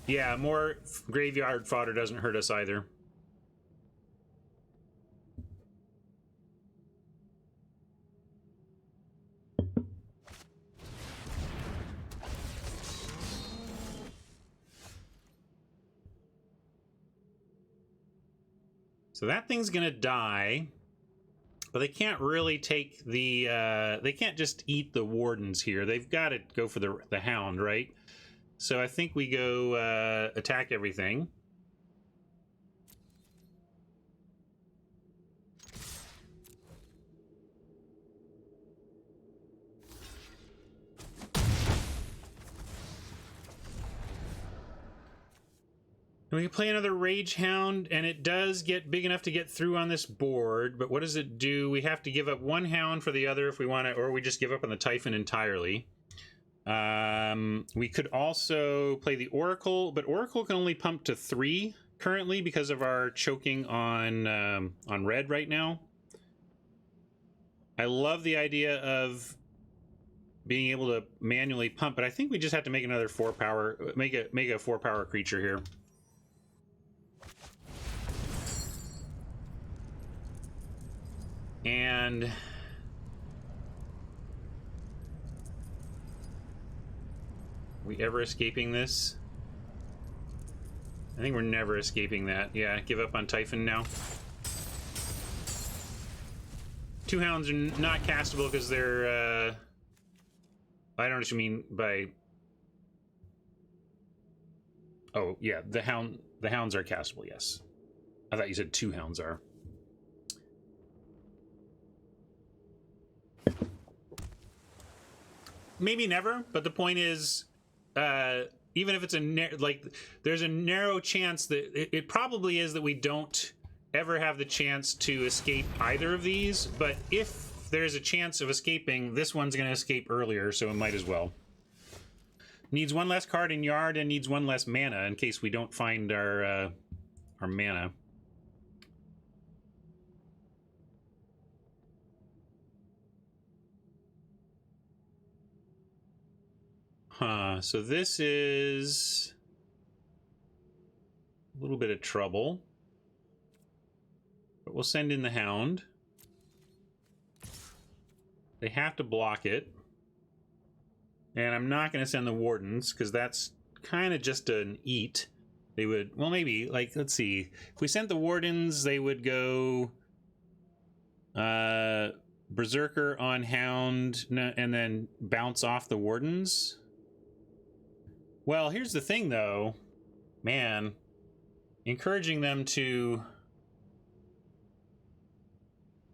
Yeah, more graveyard fodder doesn't hurt us either. So that thing's gonna die, but they can't really take the they can't just eat the wardens here. They've got to go for the hound, right? So I think we go attack everything. And we can play another Rage Hound, and it does get big enough to get through on this board, but what does it do? We have to give up one Hound for the other if we want to, or we just give up on the Typhon entirely. We could also play the Oracle, but Oracle can only pump to 3 currently because of our choking on red right now. I love the idea of being able to manually pump, but I think we just have to make another 4 power, make a 4 power creature here. And we ever escaping this? I think we're never escaping that. Yeah, give up on Typhon now. 2 hounds are not castable because they're I don't know what you mean by... Oh, yeah, the hounds are castable, yes. I thought you said 2 hounds are. Maybe never, but the point is, even if it's there's a narrow chance that it probably is that we don't ever have the chance to escape either of these, but if there's a chance of escaping, this one's going to escape earlier, so it might as well. Needs 1 less card in yard and needs 1 less mana in case we don't find our mana. Huh, so this is a little bit of trouble. But we'll send in the Hound. They have to block it. And I'm not going to send the Wardens, because that's kind of just an eat. They would, well, maybe, like, let's see. If we sent the Wardens, they would go Berserker on Hound, and then bounce off the Wardens. Well, here's the thing, though. Man, encouraging them to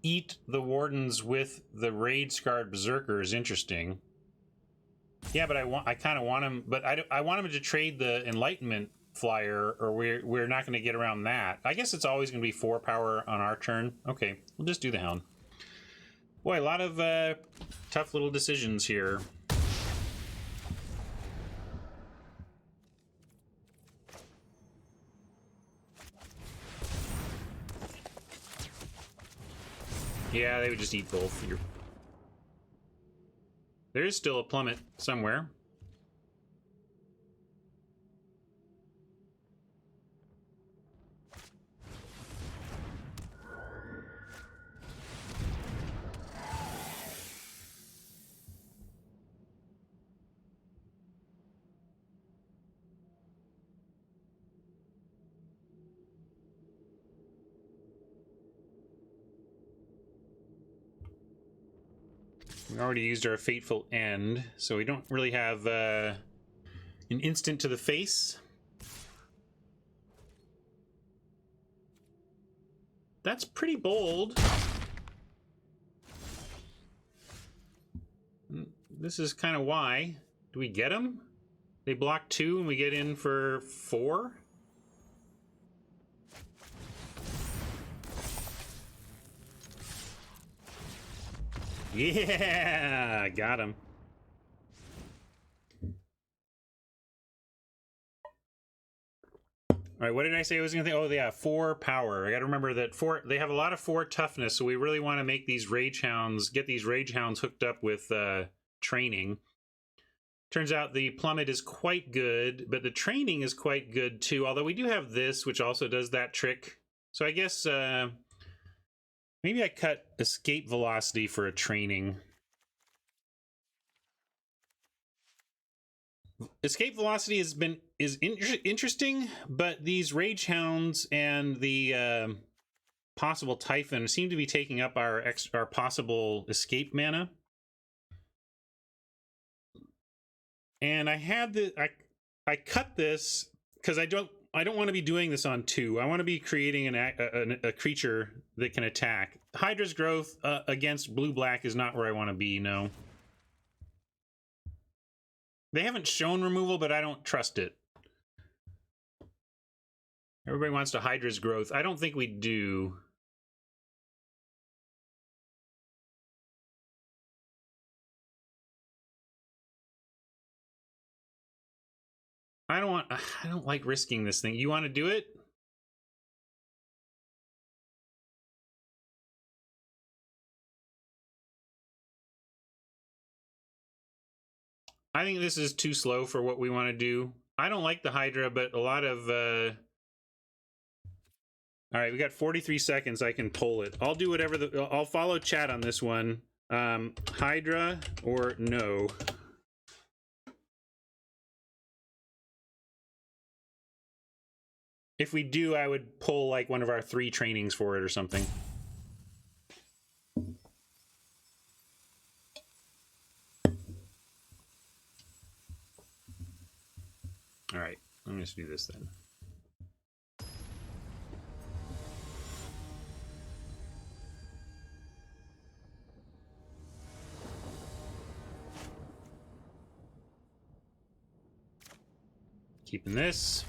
eat the Wardens with the Raid-Scarred Berserker is interesting. Yeah, but I kind of want him, but I want him to trade the Enlightenment flyer, or we're not going to get around that. I guess it's always going to be 4 power on our turn. Okay, we'll just do the Hound. Boy, a lot of tough little decisions here. Yeah, they would just eat both. There is still a plummet somewhere. We already used our Fateful End, so we don't really have an instant to the face. That's pretty bold. This is kind of why. Do we get them? They block 2 and we get in for 4? Yeah, got him. All right, what did I say I was going to think? Oh, yeah, 4 power. I got to remember that 4. They have a lot of 4 toughness, so we really want to make these Rage Hounds, get these Rage Hounds hooked up with training. Turns out the plummet is quite good, but the training is quite good too. Although we do have this, which also does that trick. So I guess maybe I cut escape velocity for a training. Escape velocity is interesting, but these Rage Hounds and the possible Typhon seem to be taking up our possible escape mana. And I had the I cut this because I don't want to be doing this on 2. I want to be creating a creature that can attack. Hydra's Growth against blue-black is not where I want to be, no. They haven't shown removal, but I don't trust it. Everybody wants to Hydra's Growth. I don't think we do. I don't like risking this thing. You want to do it? I think this is too slow for what we want to do. I don't like the Hydra, but a lot of... All right, we got 43 seconds. I can pull it. I'll do whatever I'll follow chat on this one. Hydra or no? If we do, I would pull like one of our 3 trainings for it or something. All right, I'm just do this then. Keeping this.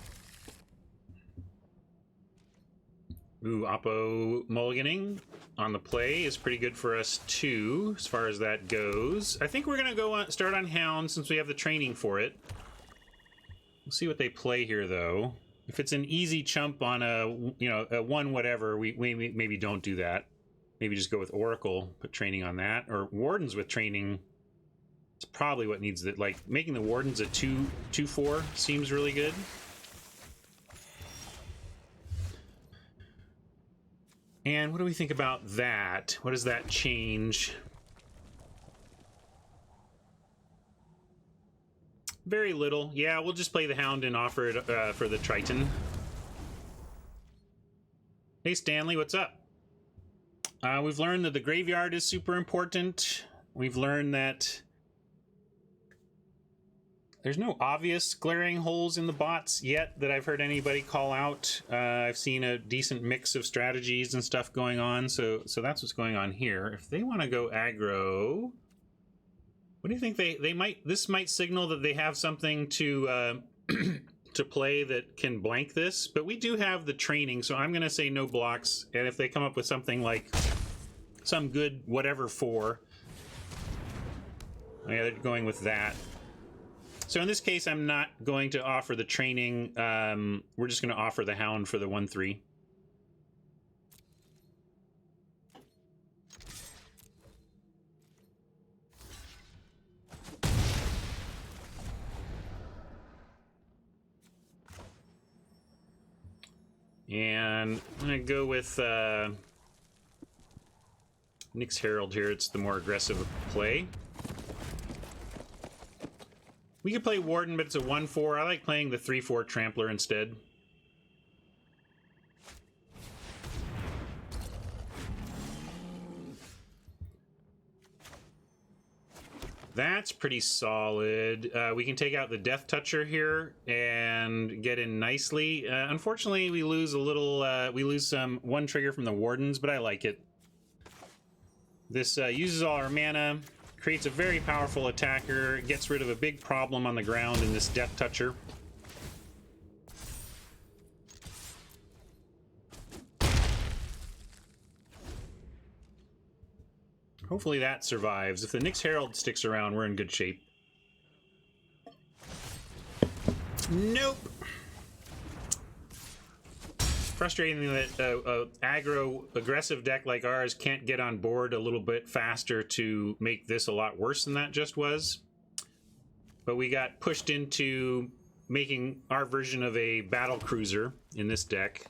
Ooh, Oppo mulliganing on the play is pretty good for us too, as far as that goes. I think we're gonna go on, start on Hound since we have the training for it. We'll see what they play here, though. If it's an easy chump on a, you know, a 1 whatever, we maybe don't do that. Maybe just go with Oracle, put training on that, or Wardens with training. It's probably what needs it. Like making the Wardens a 2/4 seems really good. And what do we think about that? What does that change? Very little. Yeah, we'll just play the Hound and offer it for the Triton. Hey, Stanley, what's up? We've learned that the graveyard is super important. We've learned that there's no obvious glaring holes in the bots yet that I've heard anybody call out. I've seen a decent mix of strategies and stuff going on, so that's what's going on here. If they want to go aggro, what do you think they might? This might signal that they have something to to play that can blank this, but we do have the training, so I'm going to say no blocks. And if they come up with something like some good whatever 4, yeah, they're going with that. So in this case, I'm not going to offer the training. We're just going to offer the Hound for the 1/3. And I'm going to go with Nyx Herald here. It's the more aggressive play. We could play Warden, but it's a 1/4. I like playing the 3/4 Trampler instead. That's pretty solid. We can take out the Death Toucher here and get in nicely. Unfortunately, we lose a little. We lose some 1 trigger from the Wardens, but I like it. This uses all our mana. Creates a very powerful attacker, gets rid of a big problem on the ground in this Death Toucher. Hopefully that survives. If the Nyx Herald sticks around, we're in good shape. Nope. Frustrating that aggro aggressive deck like ours can't get on board a little bit faster to make this a lot worse than that just was. But we got pushed into making our version of a battle cruiser in this deck.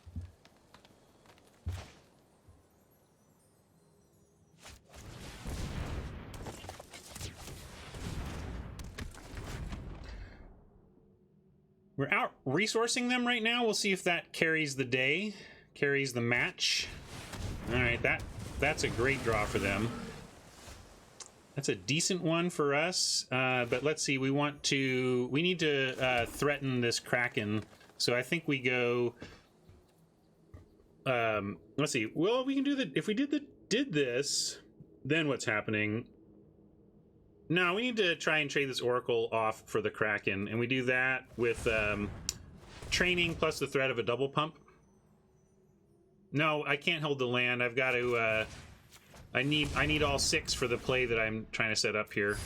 We're out resourcing them right now. We'll see if that carries the day, carries the match. All right, that's a great draw for them. That's a decent one for us, but let's see. We need to threaten this Kraken. So I think we go. Let's see. Well, we can do if we did this, then what's happening? No, we need to try and trade this Oracle off for the Kraken, and we do that with training plus the threat of a double pump. No, I can't hold the land. I've got to. I need all 6 for the play that I'm trying to set up here.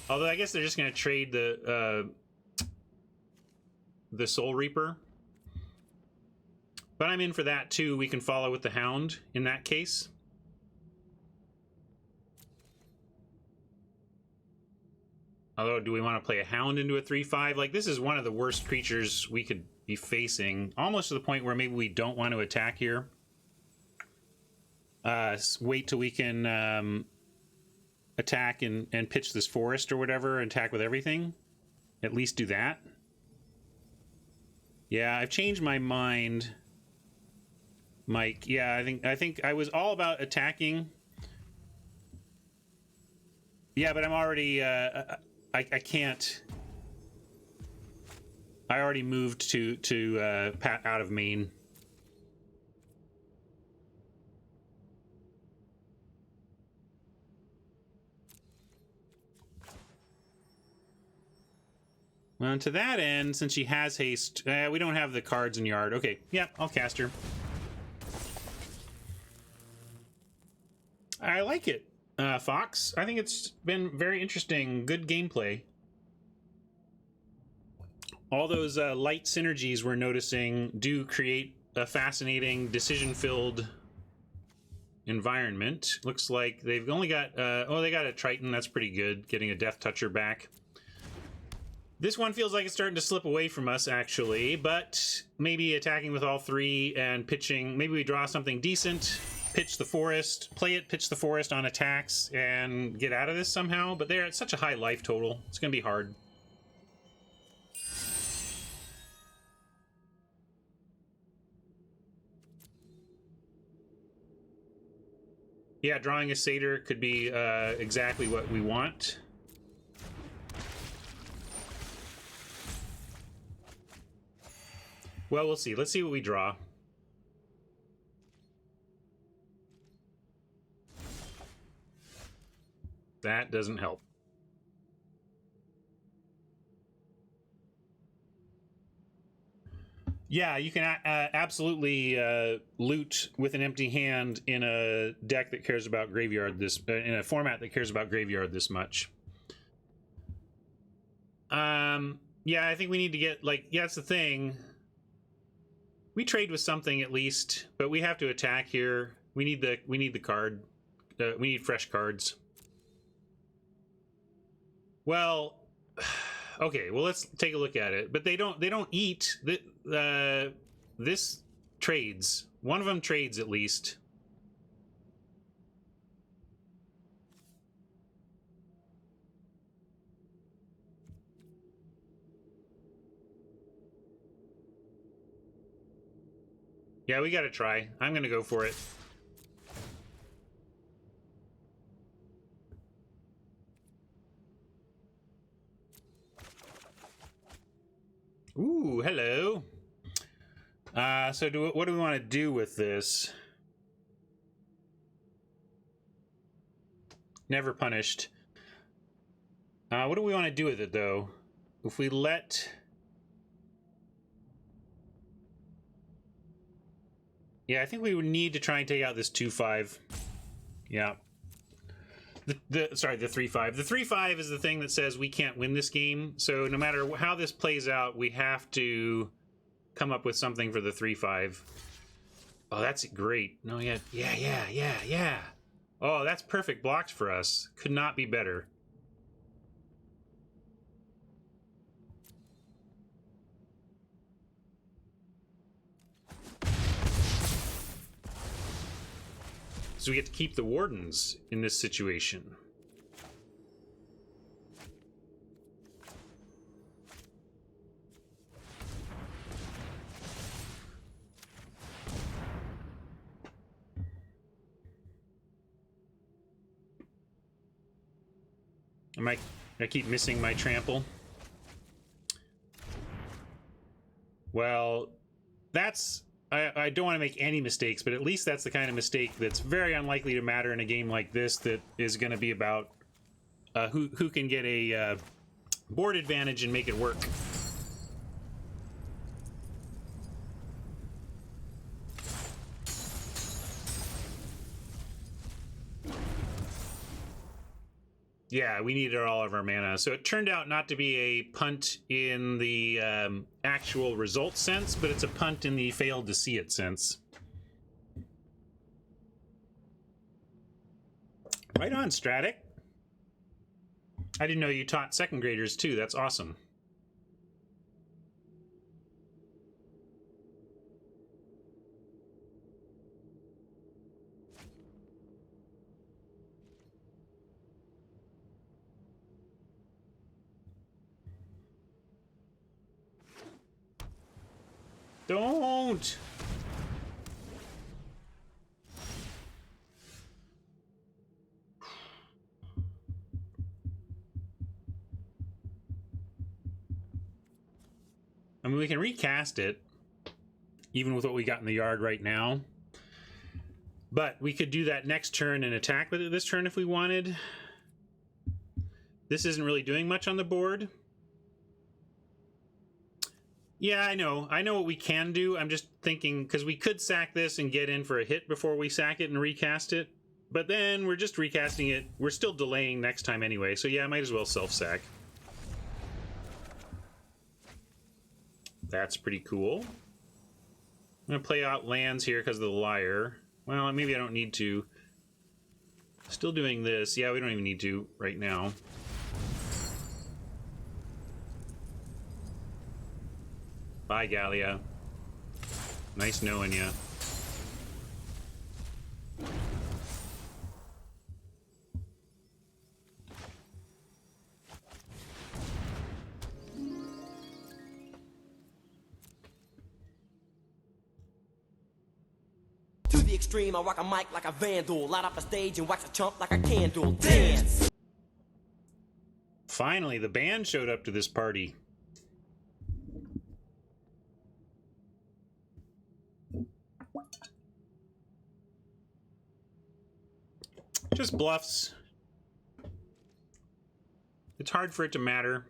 Although I guess they're just going to trade the Soul Reaper. But I'm in for that too. We can follow with the Hound in that case. Although, do we want to play a Hound into a 3/5? Like, this is one of the worst creatures we could be facing. Almost to the point where maybe we don't want to attack here. Wait till we can attack and pitch this forest or whatever, and attack with everything. At least do that. Yeah, I've changed my mind, Mike. Yeah, I think I was all about attacking. Yeah, but I'm already I can't. I already moved to out of main. Well, to that end, since she has haste, we don't have the cards in yard. Okay, yeah, I'll cast her. I like it, Fox. I think it's been very interesting. Good gameplay. All those light synergies we're noticing do create a fascinating, decision-filled environment. Looks like they've only got... they got a Triton. That's pretty good, getting a Death Toucher back. This one feels like it's starting to slip away from us, actually, but maybe attacking with all 3 and pitching... Maybe we draw something decent, pitch the forest, play it, pitch the forest on attacks, and get out of this somehow. But they're at such a high life total. It's going to be hard. Yeah, drawing a Satyr could be exactly what we want. Well, we'll see. Let's see what we draw. That doesn't help. Yeah, you can absolutely loot with an empty hand in a deck that cares about graveyard in a format that cares about graveyard this much. Yeah, I think we need to get that's the thing. We trade with something at least, but we have to attack here. We need the card. We need fresh cards. Well, okay. Well, let's take a look at it. But they don't eat. This trades. One of them trades at least. Yeah, we gotta try. I'm gonna go for it. Ooh, hello. So what do we want to do with this? Never punished. What do we want to do with it, though? If we let... Yeah, I think we would need to try and take out this 2/5. Yeah. Sorry, the 3/5. The 3/5 is the thing that says we can't win this game. So no matter how this plays out, we have to come up with something for the 3/5. Oh, that's great. No, yeah. Oh, that's perfect blocks for us. Could not be better. So we get to keep the Wardens in this situation. I keep missing my trample. Well, that's... I don't want to make any mistakes, but at least that's the kind of mistake that's very unlikely to matter in a game like this that is going to be about who can get a board advantage and make it work. Yeah, we needed all of our mana. So it turned out not to be a punt in the actual result sense, but it's a punt in the failed to see it sense. Right on, Stratic. I didn't know you taught second graders too. That's awesome. Don't! I mean, we can recast it, even with what we got in the yard right now. But we could do that next turn and attack with it this turn if we wanted. This isn't really doing much on the board. Yeah, I know what we can do. I'm just thinking, because we could sack this and get in for a hit before we sack it and recast it. But then we're just recasting it. We're still delaying next time anyway. So yeah, I might as well self-sack. That's pretty cool. I'm going to play out lands here because of the liar. Well, maybe I don't need to. Still doing this. Yeah, we don't even need to right now. Bye, Gallia. Nice knowing you. To the extreme, I rock a mic like a vandal. Light up a stage and wax a chump like a candle. Dance! Finally, the band showed up to this party. Just bluffs. It's hard for it to matter.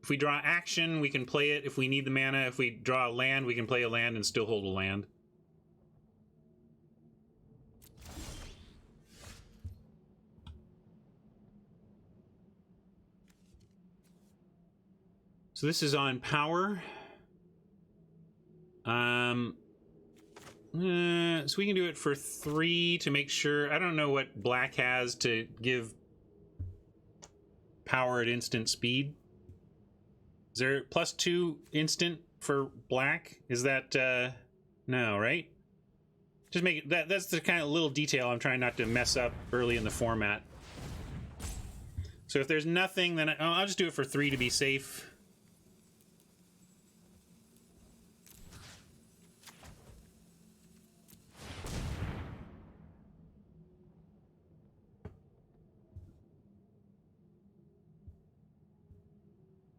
If we draw action, we can play it if we need the mana. If we draw a land, we can play a land and still hold a land. So this is on power. So we can do it for 3 to make sure. I don't know what black has to give power at instant speed. Is there +2 instant for black? Is that no, right? Just make it that's the kind of little detail I'm trying not to mess up early in the format. So if there's nothing, then I'll just do it for 3 to be safe.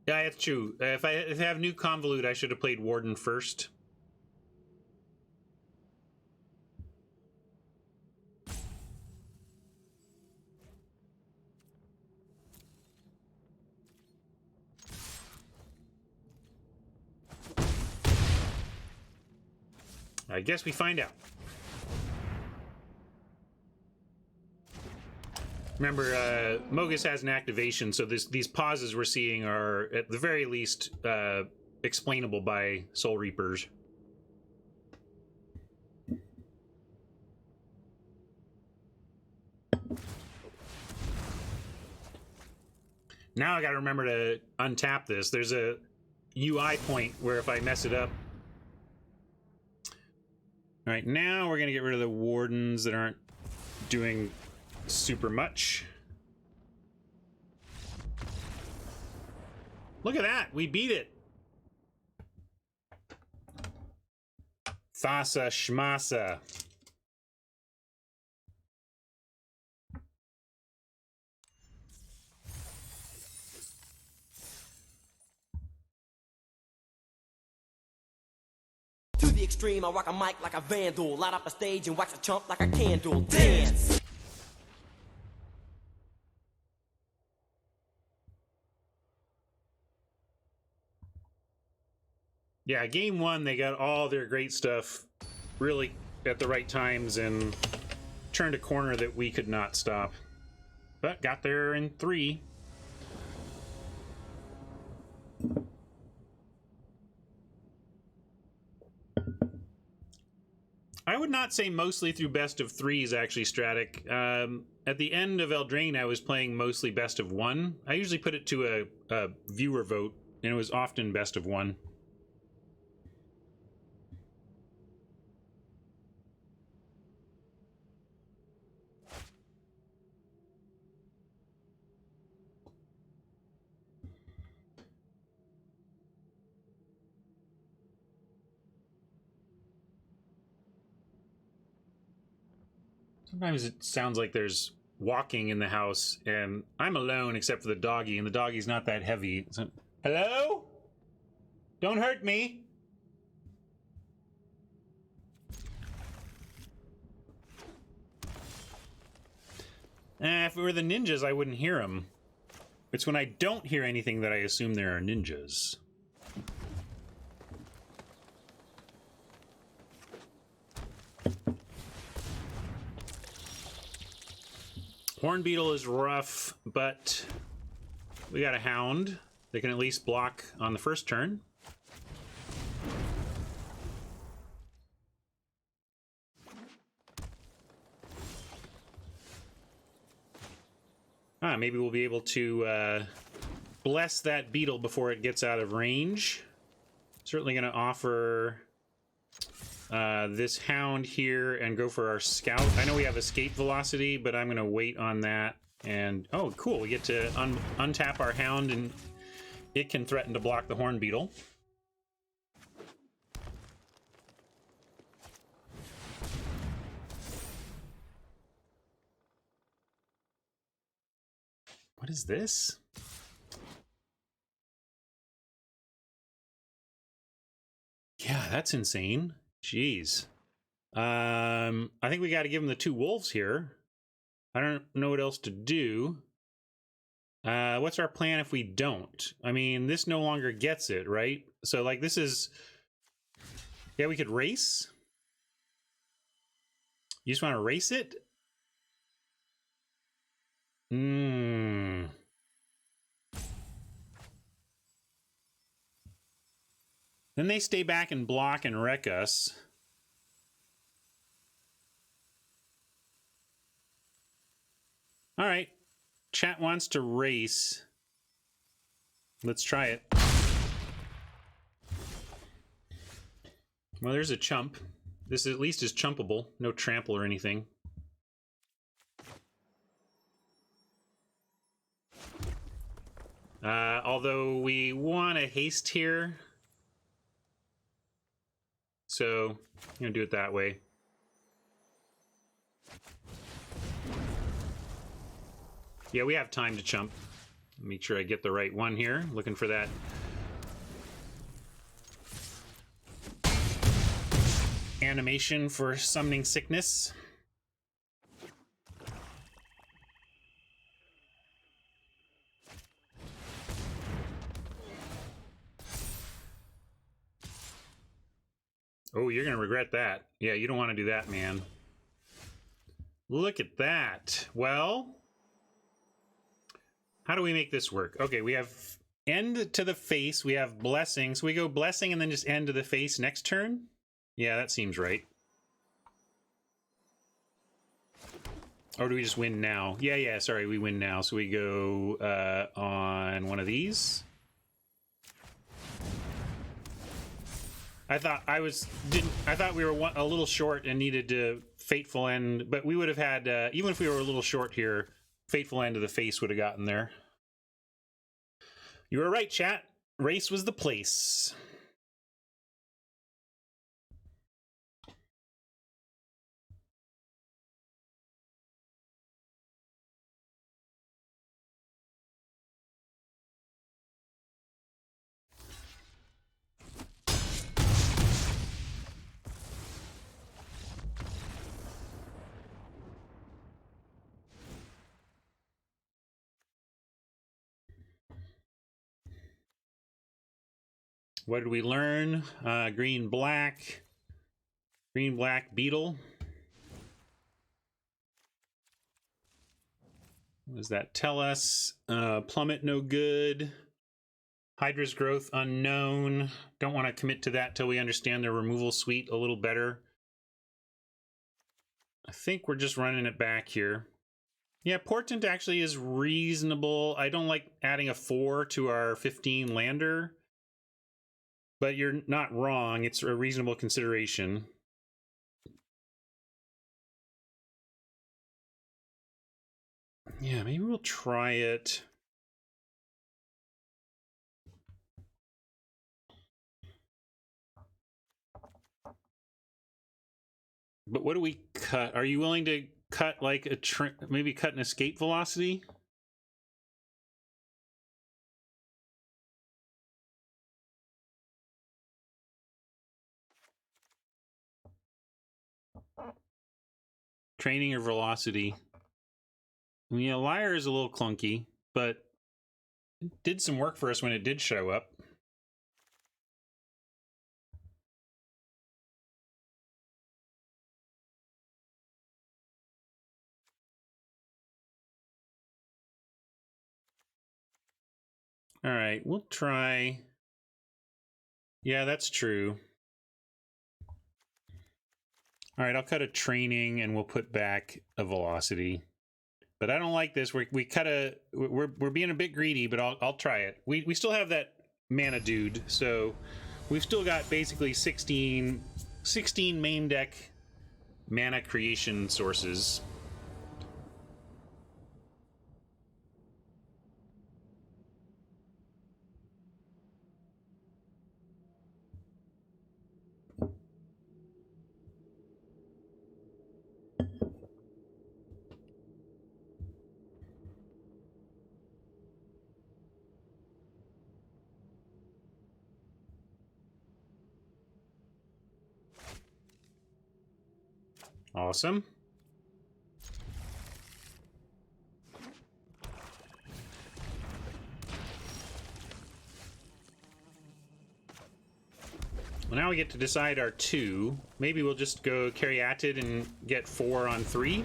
Yeah, it's true. If I have new Convolute, I should have played Warden first. I guess we find out. Remember, Mogus has an activation, so these pauses we're seeing are, at the very least, explainable by Soul Reapers. Now I gotta remember to untap this. There's a UI point where if I mess it up... Alright, now we're gonna get rid of the Wardens that aren't doing super much. Look at that, we beat it. Thassa Schmassa. to the extreme, I rock a mic like a vandal. Light up a stage and wax a chump like a candle. Dance! Yeah, game one, they got all their great stuff really at the right times and turned a corner that we could not stop. But got there in 3. I would not say mostly through best of 3s, actually, Stratic. At the end of Eldraine, I was playing mostly best of 1. I usually put it to a viewer vote, and it was often best of 1. Sometimes it sounds like there's walking in the house, and I'm alone except for the doggy, and the doggy's not that heavy. So, hello? Don't hurt me. If it were the ninjas, I wouldn't hear them. It's when I don't hear anything that I assume there are ninjas. Horn Beetle is rough, but we got a Hound. They can at least block on the first turn. Maybe we'll be able to bless that beetle before it gets out of range. Certainly going to offer this Hound here and go for our Scout. I know we have escape velocity, but I'm going to wait on that. And oh, cool! We get to untap our Hound, and it can threaten to block the Horn Beetle. What is this? Yeah, that's insane. Jeez. I think we got to give him the 2 wolves here. I don't know what else to do. What's our plan if we don't? I mean, this no longer gets it, right? So, like, this is... Yeah, we could race. You just want to race it? Then they stay back and block and wreck us. All right. Chat wants to race. Let's try it. Well, there's a chump. This at least is chumpable. No trample or anything. Although we want to haste here. So I'm going to do it that way. Yeah, we have time to chump. Make sure I get the right one here. Looking for that. Animation for summoning sickness. Oh, you're going to regret that. Yeah, you don't want to do that, man. Look at that. Well, how do we make this work? Okay, we have end to the face. We have blessing. So we go blessing and then just end to the face next turn? Yeah, that seems right. Or do we just win now? Yeah, sorry, we win now. So we go on one of these. I thought we were a little short and needed to Fateful End, but we would have had, even if we were a little short here, Fateful End of the face would have gotten there. You were right, chat. Race was the place. What did we learn? Green, black beetle. What does that tell us? Plummet, no good. Hydra's growth, unknown. Don't want to commit to that till we understand their removal suite a little better. I think we're just running it back here. Yeah, Portent actually is reasonable. I don't like adding a 4 to our 15 lander, but you're not wrong. It's a reasonable consideration. Yeah, maybe we'll try it. But what do we cut? Are you willing to cut like a maybe cut an escape velocity? Training or velocity? I mean, Liar is a little clunky, but it did some work for us when it did show up. All right, we'll try. Yeah, that's true. All right, I'll cut a training and we'll put back a velocity. But I don't like this. We're being a bit greedy, but I'll try it. We still have that mana dude, so we've still got basically 16 main deck mana creation sources. Awesome. Well, now we get to decide our 2. Maybe we'll just go Caryatid and get 4 on 3.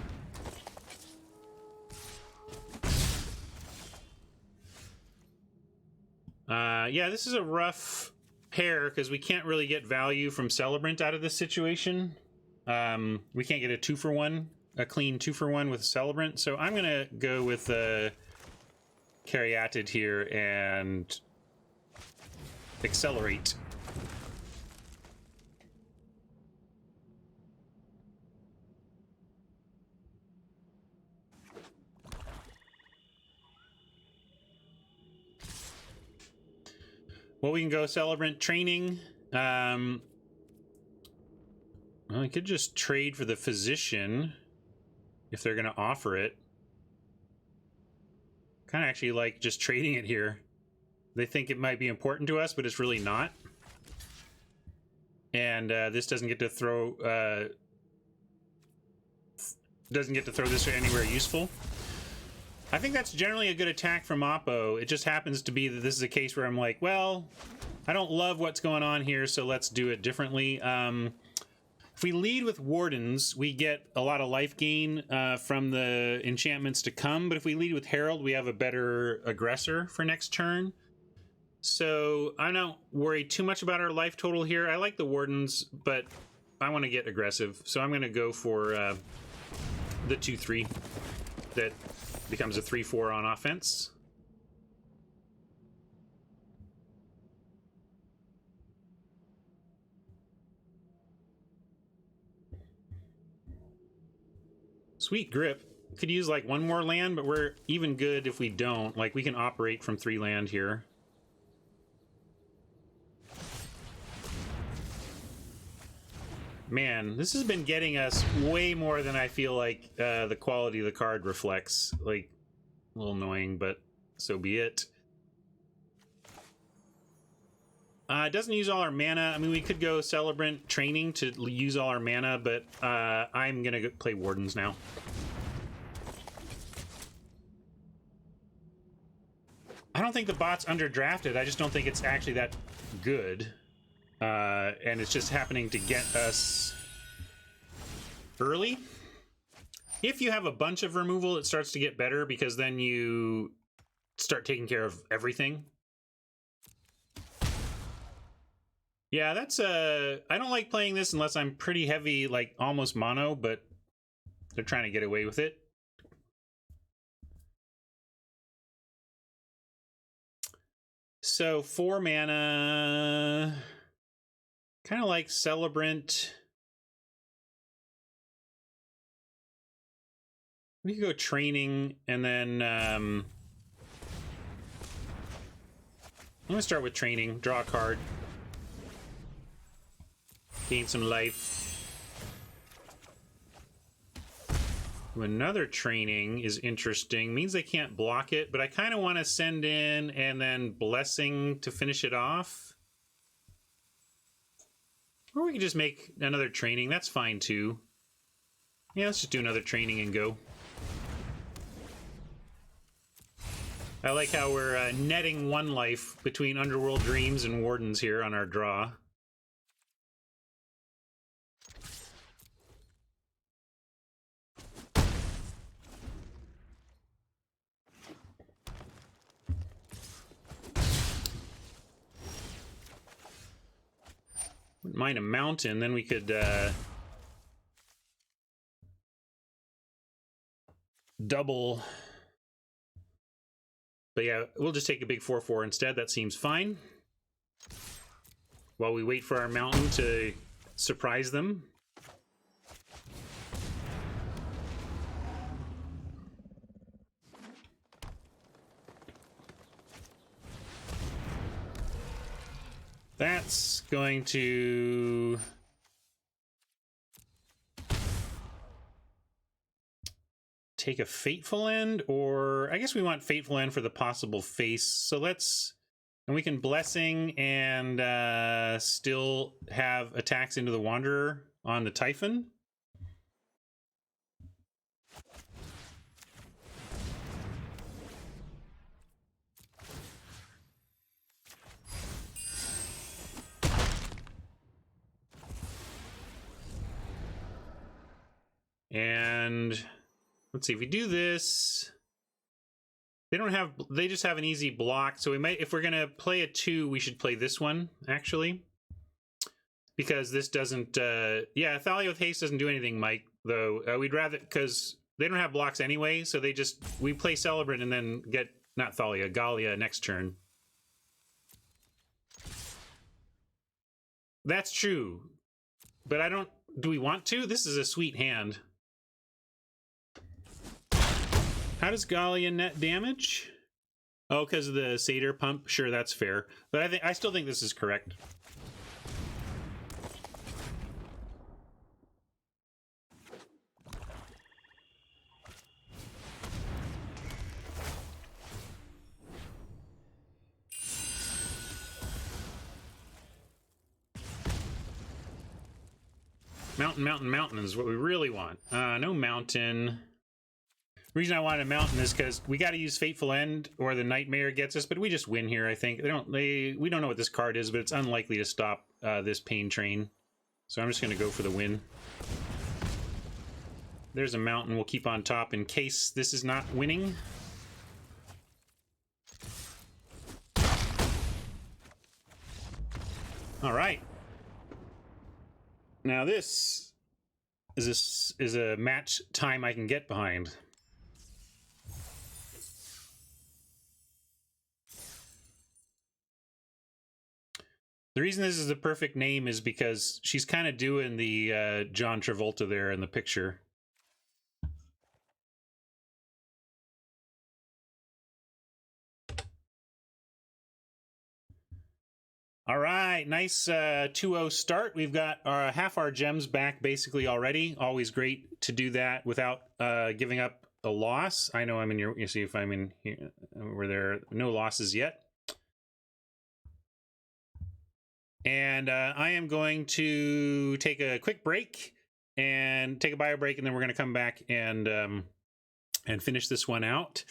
Yeah, this is a rough pair because we can't really get value from Celebrant out of this situation. We can't get a 2-for-1, a clean 2-for-1 with Celebrant. So I'm gonna go with Caryatid here and accelerate. Well, we can go Celebrant training. Well, I could just trade for the Physician if they're going to offer it. Kind of actually like just trading it here. They think it might be important to us, but it's really not. And this doesn't get to throw this anywhere useful. I think that's generally a good attack from Oppo. It just happens to be that this is a case where I'm like, well, I don't love what's going on here, so let's do it differently. If we lead with Wardens, we get a lot of life gain from the enchantments to come, but if we lead with Herald, we have a better aggressor for next turn. So I don't worry too much about our life total here. I like the Wardens, but I want to get aggressive, so I'm going to go for the 2-3 that becomes a 3-4 on offense. Sweet Grip. Could use like one more land, but we're even good if we don't. Like, we can operate from 3 land here. Man, this has been getting us way more than I feel like the quality of the card reflects. Like, a little annoying, but so be it. It doesn't use all our mana. I mean, we could go Celebrant Training to use all our mana, but I'm going to play Wardens now. I don't think the bot's underdrafted. I just don't think it's actually that good. And it's just happening to get us early. If you have a bunch of removal, it starts to get better because then you start taking care of everything. Yeah, that's I don't like playing this unless I'm pretty heavy, like almost mono, but they're trying to get away with it. So 4 mana, kind of like Celebrant. We could go Training, and then I'm gonna start with Training. Draw a card, gain some life. Another Training is interesting. Means they can't block it, but I kind of want to send in and then Blessing to finish it off. Or we could just make another Training. That's fine too. Yeah, let's just do another Training and go. I like how we're netting 1 life between Underworld Dreams and Wardens here on our draw. Wouldn't mind a mountain, then we could double. But yeah, we'll just take a big 4/4 instead. That seems fine. While we wait for our mountain to surprise them. That's going to take a Fateful End, or I guess we want Fateful End for the possible face. So let's, and we can Blessing and still have attacks into the Wanderer on the Typhon. And let's see, if we do this, they just have an easy block. So we might, if we're going to play a 2, we should play this one, actually. Because this doesn't, yeah, Thalia with haste doesn't do anything, Mike, though. We'd rather, because they don't have blocks anyway, so we play Celebrant and then get, not Thalia, Galia next turn. That's true. But I don't, do we want to? This is a sweet hand. How does Galia net damage? Oh, because of the Satyr pump? Sure, that's fair. But I still think this is correct. Mountain, mountain, mountain is what we really want. No mountain. The reason I wanted a mountain is because we got to use Fateful End or the Nightmare gets us, but we just win here, I think. We don't know what this card is, but it's unlikely to stop this Pain Train. So I'm just going to go for the win. There's a mountain we'll keep on top in case this is not winning. All right. Now this is a match time I can get behind. The reason this is the perfect name is because she's kind of doing the John Travolta there in the picture. All right, nice 2-0 start. We've got half our gems back basically already. Always great to do that without giving up a loss. I know I'm in your, you see if I'm in here, where there are no losses yet. And I am going to take a quick break and take a bio break, and then we're going to come back and finish this one out.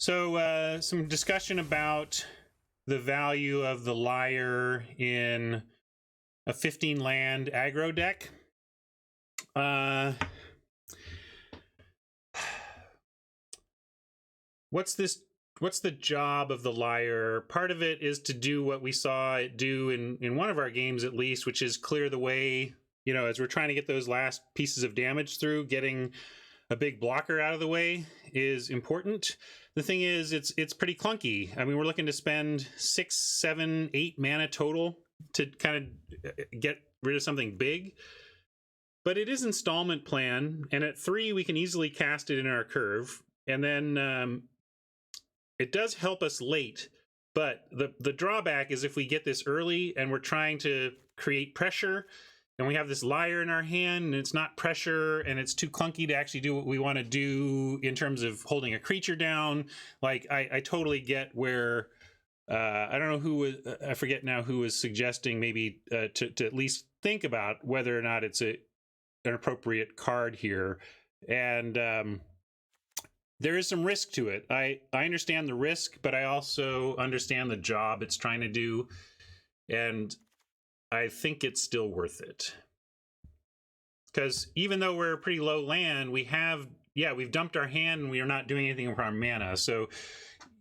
So some discussion about the value of the Liar in a 15 land aggro deck. What's the job of the Liar? Part of it is to do what we saw it do in one of our games at least, which is clear the way, you know, as we're trying to get those last pieces of damage through. Getting a big blocker out of the way is important. The thing is, it's pretty clunky. I mean, we're looking to spend 6, 7, 8 mana total to kind of get rid of something big. But it is installment plan, and at 3 we can easily cast it in our curve, and then it does help us late. But the drawback is if we get this early and we're trying to create pressure, and we have this Liar in our hand, and it's not pressure, and it's too clunky to actually do what we want to do in terms of holding a creature down. Like, I totally get where, I don't know who was, I forget now who was suggesting maybe to at least think about whether or not it's an appropriate card here. And there is some risk to it. I understand the risk, but I also understand the job it's trying to do. And I think it's still worth it. Because even though we're pretty low land, we've dumped our hand and we are not doing anything with our mana. So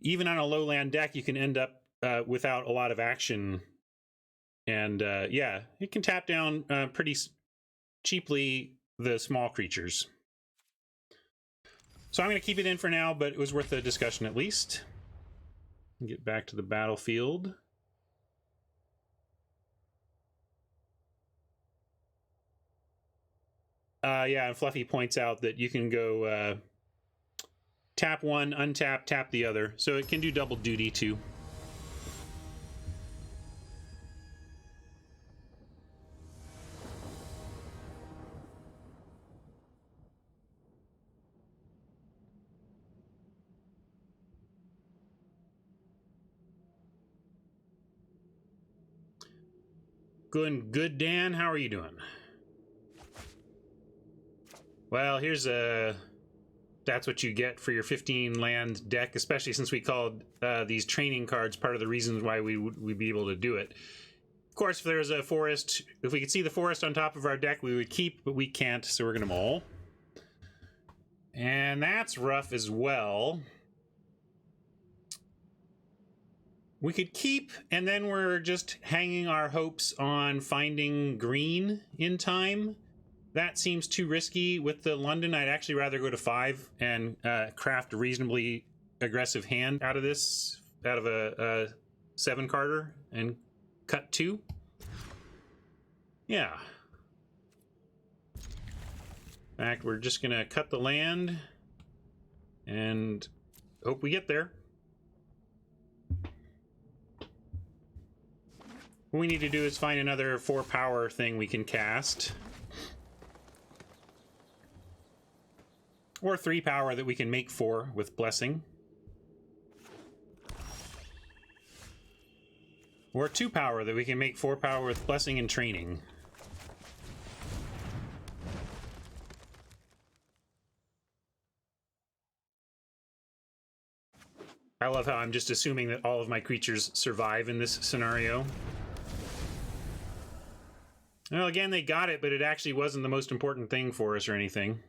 even on a low land deck, you can end up without a lot of action. And it can tap down pretty cheaply the small creatures. So I'm going to keep it in for now, but it was worth a discussion at least. Get back to the battlefield. And Fluffy points out that you can go tap one, untap, tap the other. So it can do double duty too. Good, Dan. How are you doing? Well, here's that's what you get for your 15 land deck, especially since we called these training cards part of the reasons why we'd be able to do it. Of course, if there was a forest, if we could see the forest on top of our deck, we would keep, but we can't, so we're going to mull. And that's rough as well. We could keep, and then we're just hanging our hopes on finding green in time. That seems too risky. With the London, I'd actually rather go to 5 and craft a reasonably aggressive hand out of this, out of a 7-carder, and cut 2. Yeah. In fact, we're just going to cut the land and hope we get there. What we need to do is find another 4-power thing we can cast. Or 3-power that we can make 4 with Blessing. Or 2-power that we can make 4-power with Blessing and Training. I love how I'm just assuming that all of my creatures survive in this scenario. Well, again, they got it, but it actually wasn't the most important thing for us or anything.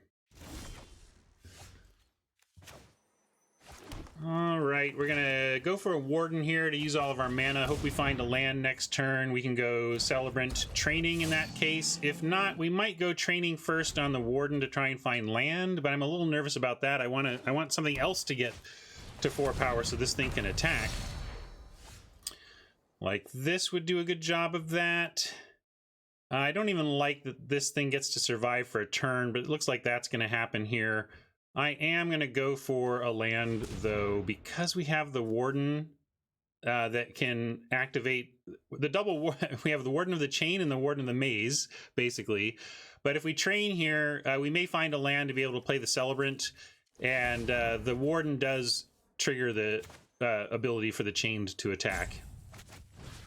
All right, we're gonna go for a Warden here to use all of our mana. Hope we find a land next turn. We can go Celebrant Training in that case. If not, we might go Training first on the Warden to try and find land, but I'm a little nervous about that. I want something else to get to 4-power so this thing can attack. Like this would do a good job of that. I don't even like that this thing gets to survive for a turn, but it looks like that's going to happen here. I am going to go for a land, though, because we have the Warden that can activate the double. We have the Warden of the Chain and the Warden of the Maze, basically. But if we train here, we may find a land to be able to play the Celebrant, and the Warden does trigger the ability for the Chained to attack.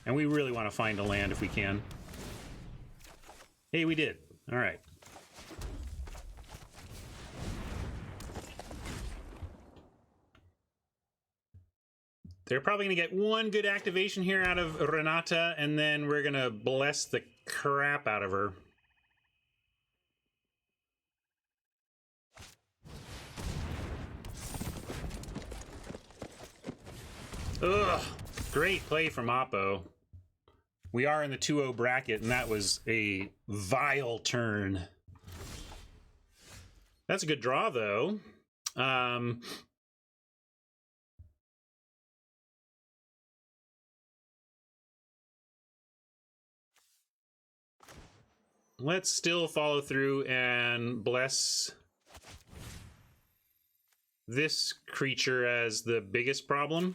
And we really want to find a land if we can. Hey, we did. All right. They're probably going to get one good activation here out of Renata, and then we're going to bless the crap out of her. Ugh, great play from Oppo. We are in the 2-0 bracket, and that was a vile turn. That's a good draw, though. Let's still follow through and bless this creature as the biggest problem.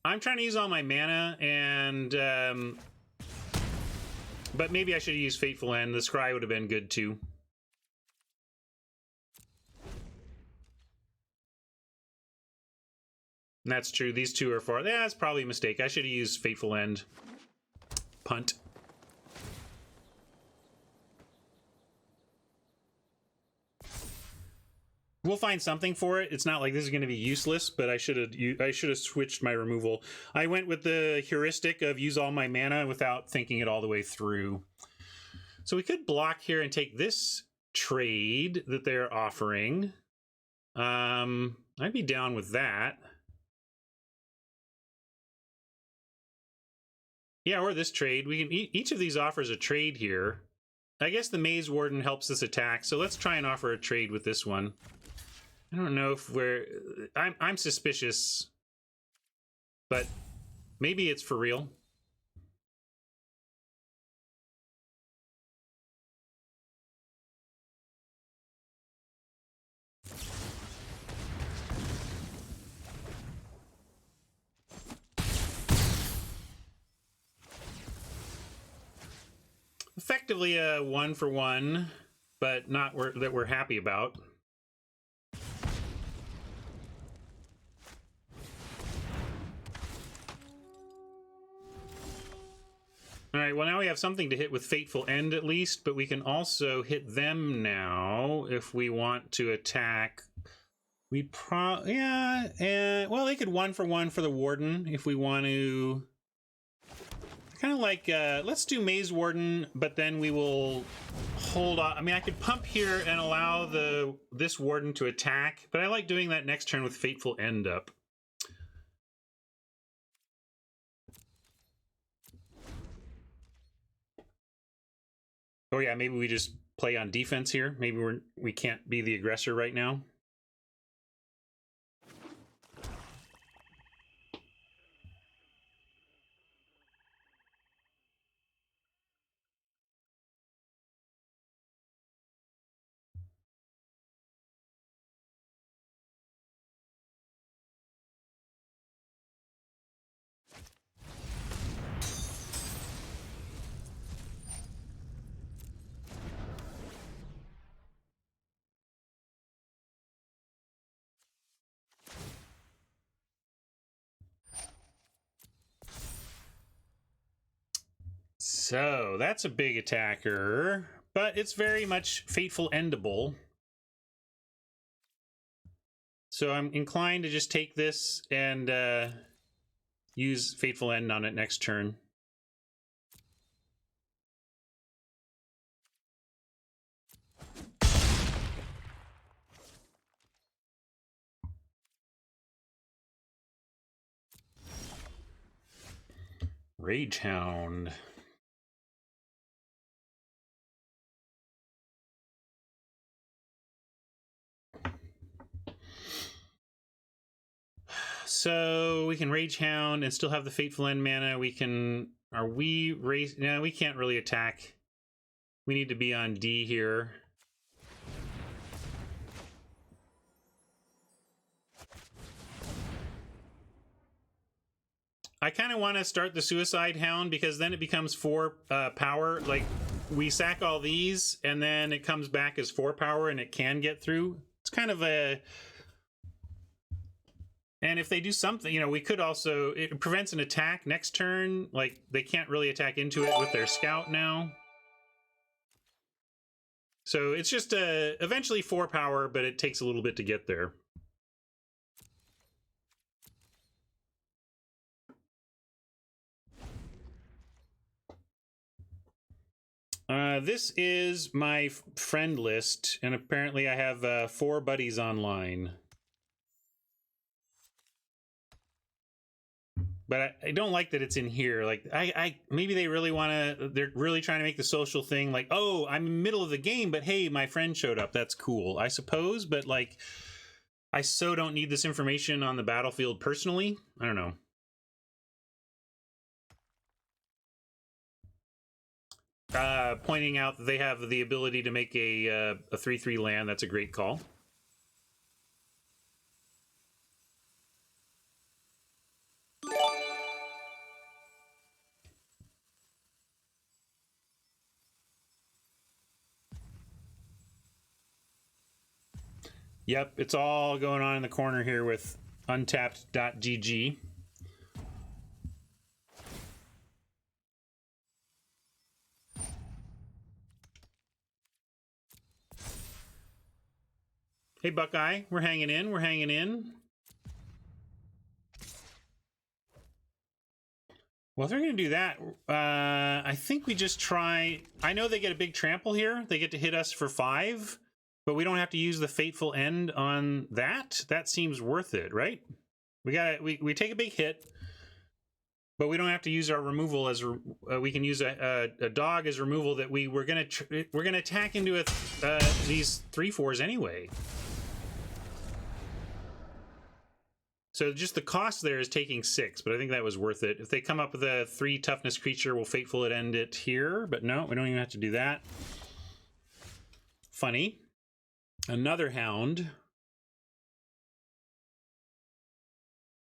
I'm trying to use all my mana, and but maybe I should have used Fateful End. The Scry would have been good too. And that's true. These two are far. Yeah, that's probably a mistake. I should have used Fateful End. Punt. We'll find something for it. It's not like this is going to be useless, but I should have switched my removal. I went with the heuristic of use all my mana without thinking it all the way through. So we could block here and take this trade that they're offering. I'd be down with that. Yeah, or this trade. We can each of these offers a trade here. I guess the Maze Warden helps us attack, so let's try and offer a trade with this one. I don't know if we're... I'm suspicious, but maybe it's for real. Effectively a 1-for-1, but not that we're happy about. All right, well now we have something to hit with Fateful End at least, but we can also hit them now if we want to attack. We well, they could 1-for-1 for the Warden if we want to. Kind of like, let's do Maze Warden, but then we will hold on. I mean, I could pump here and allow this Warden to attack, but I like doing that next turn with Fateful End up. Oh yeah, maybe we just play on defense here. Maybe we can't be the aggressor right now. So that's a big attacker, but it's very much Fateful Endable. So I'm inclined to just take this and use Fateful End on it next turn. Rage Hound. So we can Rage Hound and still have the Fateful End mana. We can... Are we raise? No, we can't really attack. We need to be on D here. I kind of want to start the Suicide Hound because then it becomes 4 power. Like, we sack all these and then it comes back as 4 power and it can get through. It's kind of a... And if they do something, you know, we could also... It prevents an attack next turn. Like, they can't really attack into it with their Scout now. So it's just eventually 4 power, but it takes a little bit to get there. This is my friend list, and apparently I have 4 buddies online. But I don't like that it's in here. Like, I maybe they really want to, they're really trying to make the social thing like, oh, I'm in the middle of the game, but hey, my friend showed up. That's cool, I suppose. But like, I so don't need this information on the battlefield personally. I don't know. Pointing out that they have the ability to make a 3/3 land. That's a great call. Yep, it's all going on in the corner here with untapped.gg. Hey, Buckeye, we're hanging in, we're hanging in. Well, if they're going to do that, I think we just try... I know they get a big trample here. They get to hit us for 5, but we don't have to use the Fateful End on that. That seems worth it, right? We take a big hit, but we don't have to use our removal as... we can use a dog as removal that we're going to attack into these 3/4s anyway. So just the cost there is taking 6, but I think that was worth it. If they come up with a 3 toughness creature, we'll Fateful it end it here. But no, we don't even have to do that. Funny. Another Hound.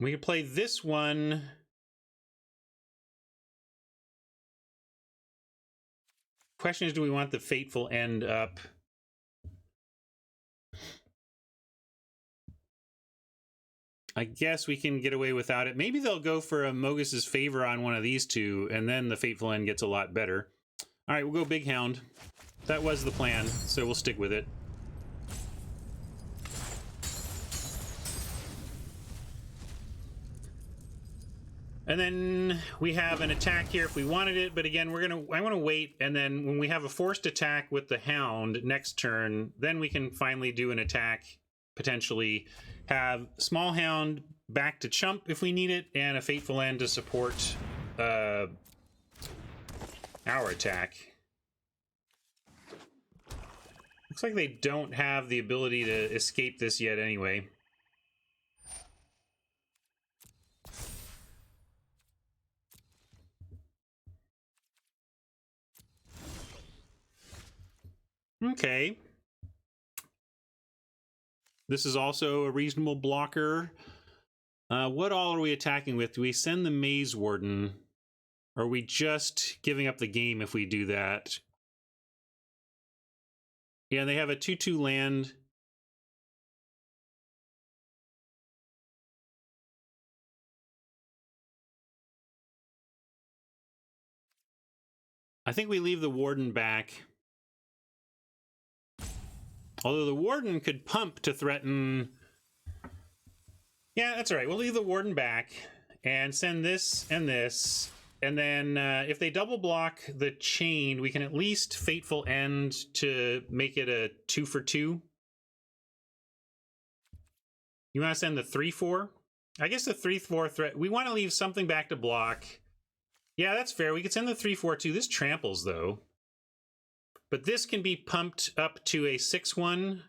We could play this one. Question is, do we want the Fateful end up? I guess we can get away without it. Maybe they'll go for a Mogus's Favor on one of these 2, and then the Fateful End gets a lot better. All right, we'll go Big Hound. That was the plan, so we'll stick with it. And then we have an attack here if we wanted it, but again, I want to wait, and then when we have a forced attack with the Hound next turn, then we can finally do an attack, potentially have Small Hound back to chump if we need it, and a Fateful End to support our attack. Looks like they don't have the ability to escape this yet anyway. Okay. This is also a reasonable blocker. What all are we attacking with? Do we send the Maze Warden? Or are we just giving up the game if we do that? Yeah, they have a 2/2 land. I think we leave the Warden back. Although the Warden could pump to threaten... Yeah, that's all right. We'll leave the Warden back and send this and this. And then if they double block the chain, we can at least Fateful End to make it a 2/2. You want to send the 3/4? I guess the 3/4 threat... We want to leave something back to block. Yeah, that's fair. We could send the 3/4 too. This tramples, though. But this can be pumped up to a 6/1.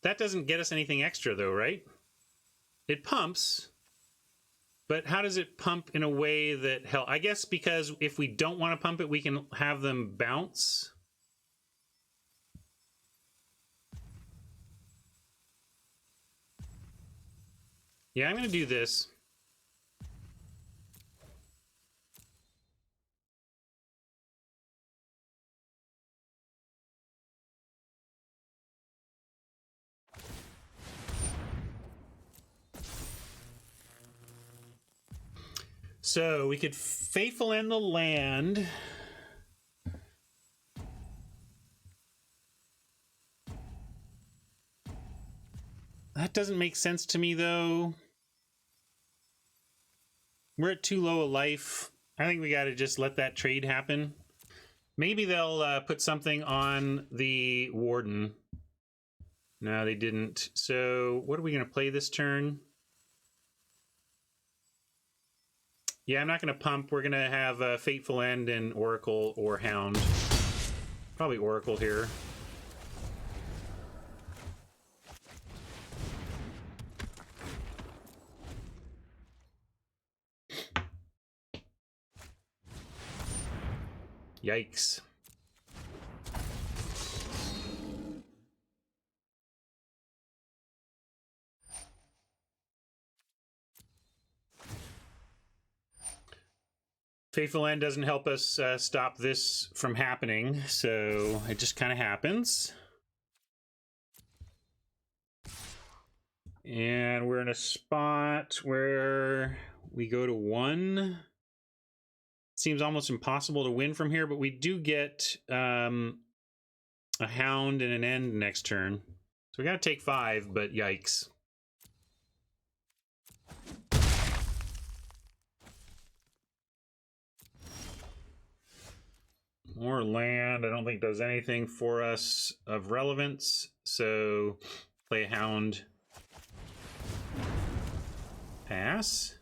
That doesn't get us anything extra, though, right? It pumps. But how does it pump in a way that... Hell, I guess because if we don't want to pump it, we can have them bounce. Yeah, I'm going to do this. So we could Fateful End the land. That doesn't make sense to me, though. We're at too low a life. I think we got to just let that trade happen. Maybe they'll put something on the Warden. No, they didn't. So what are we going to play this turn? Yeah, I'm not going to pump. We're going to have Fateful End and Oracle or Hound. Probably Oracle here. Yikes. Fateful End doesn't help us stop this from happening, so it just kind of happens. And we're in a spot where we go to 1. Seems almost impossible to win from here, but we do get a Hound and an End next turn. So we got to take 5, but yikes. More land, I don't think does anything for us of relevance. So play a Hound. Pass.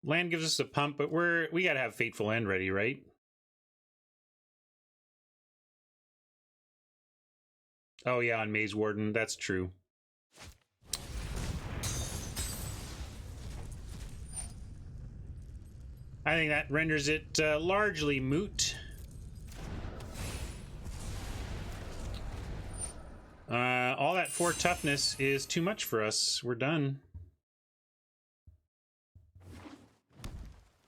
Land gives us a pump, but we gotta have Fateful End ready, right? Oh yeah, on Maze Warden, that's true. I think that renders it largely moot. All that 4 toughness is too much for us. We're done.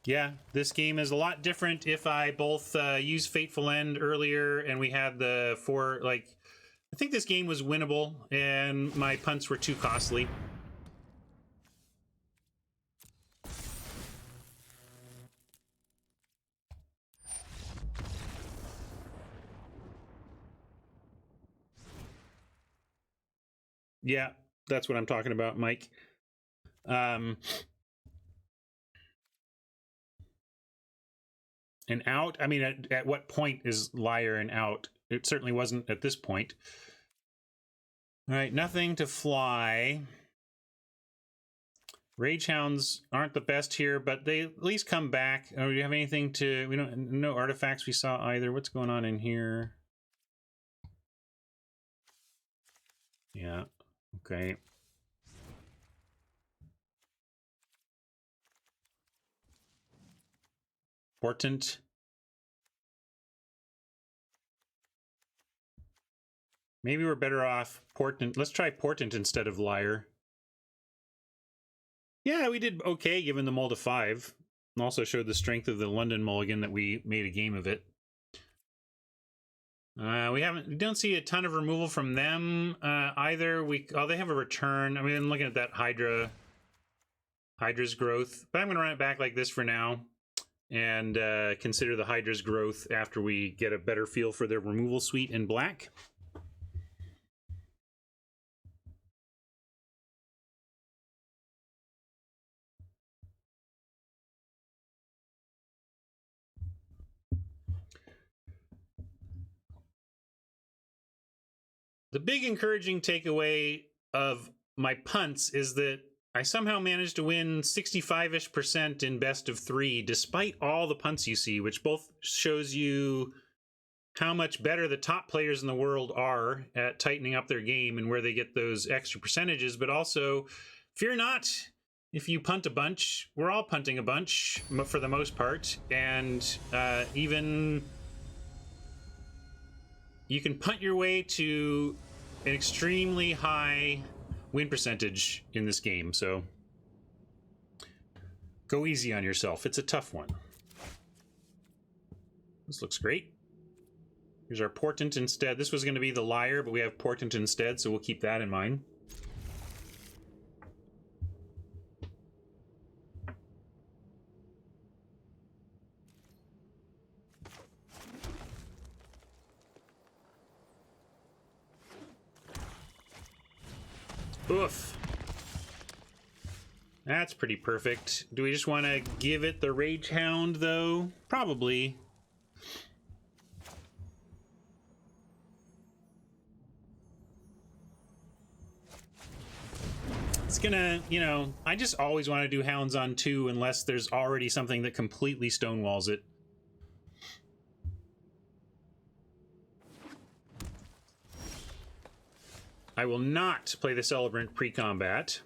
Yeah, this game is a lot different if I both use Fateful End earlier and we had the 4, like, I think this game was winnable and my punts were too costly. Yeah, that's what I'm talking about, Mike. An out? I mean, at what point is Liar an out? It certainly wasn't at this point. All right, nothing to fly. Rage Hounds aren't the best here, but they at least come back. Oh, do you have anything to... We don't... No artifacts we saw either. What's going on in here? Yeah, okay. Portent. Maybe we're better off Portent. Let's try Portent instead of Liar. Yeah, we did okay given the mull to 5. And also showed the strength of the London mulligan that we made a game of it. We don't see a ton of removal from them either. They have a return. I mean, I'm looking at that Hydra's growth, but I'm going to run it back like this for now and consider the Hydra's growth after we get a better feel for their removal suite in black. The big encouraging takeaway of my punts is that I somehow managed to win 65-ish% in best of 3, despite all the punts you see, which both shows you how much better the top players in the world are at tightening up their game and where they get those extra percentages. But also, fear not, if you punt a bunch, we're all punting a bunch for the most part, and even you can punt your way to an extremely high win percentage in this game, so go easy on yourself. It's a tough one. This looks great. Here's our Portent instead. This was going to be the Liar, but we have Portent instead, so we'll keep that in mind. Oof. That's pretty perfect. Do we just want to give it the Rage Hound, though? Probably. It's gonna, you know, I just always want to do Hounds on 2 unless there's already something that completely stonewalls it. I will not play the Celebrant pre-combat.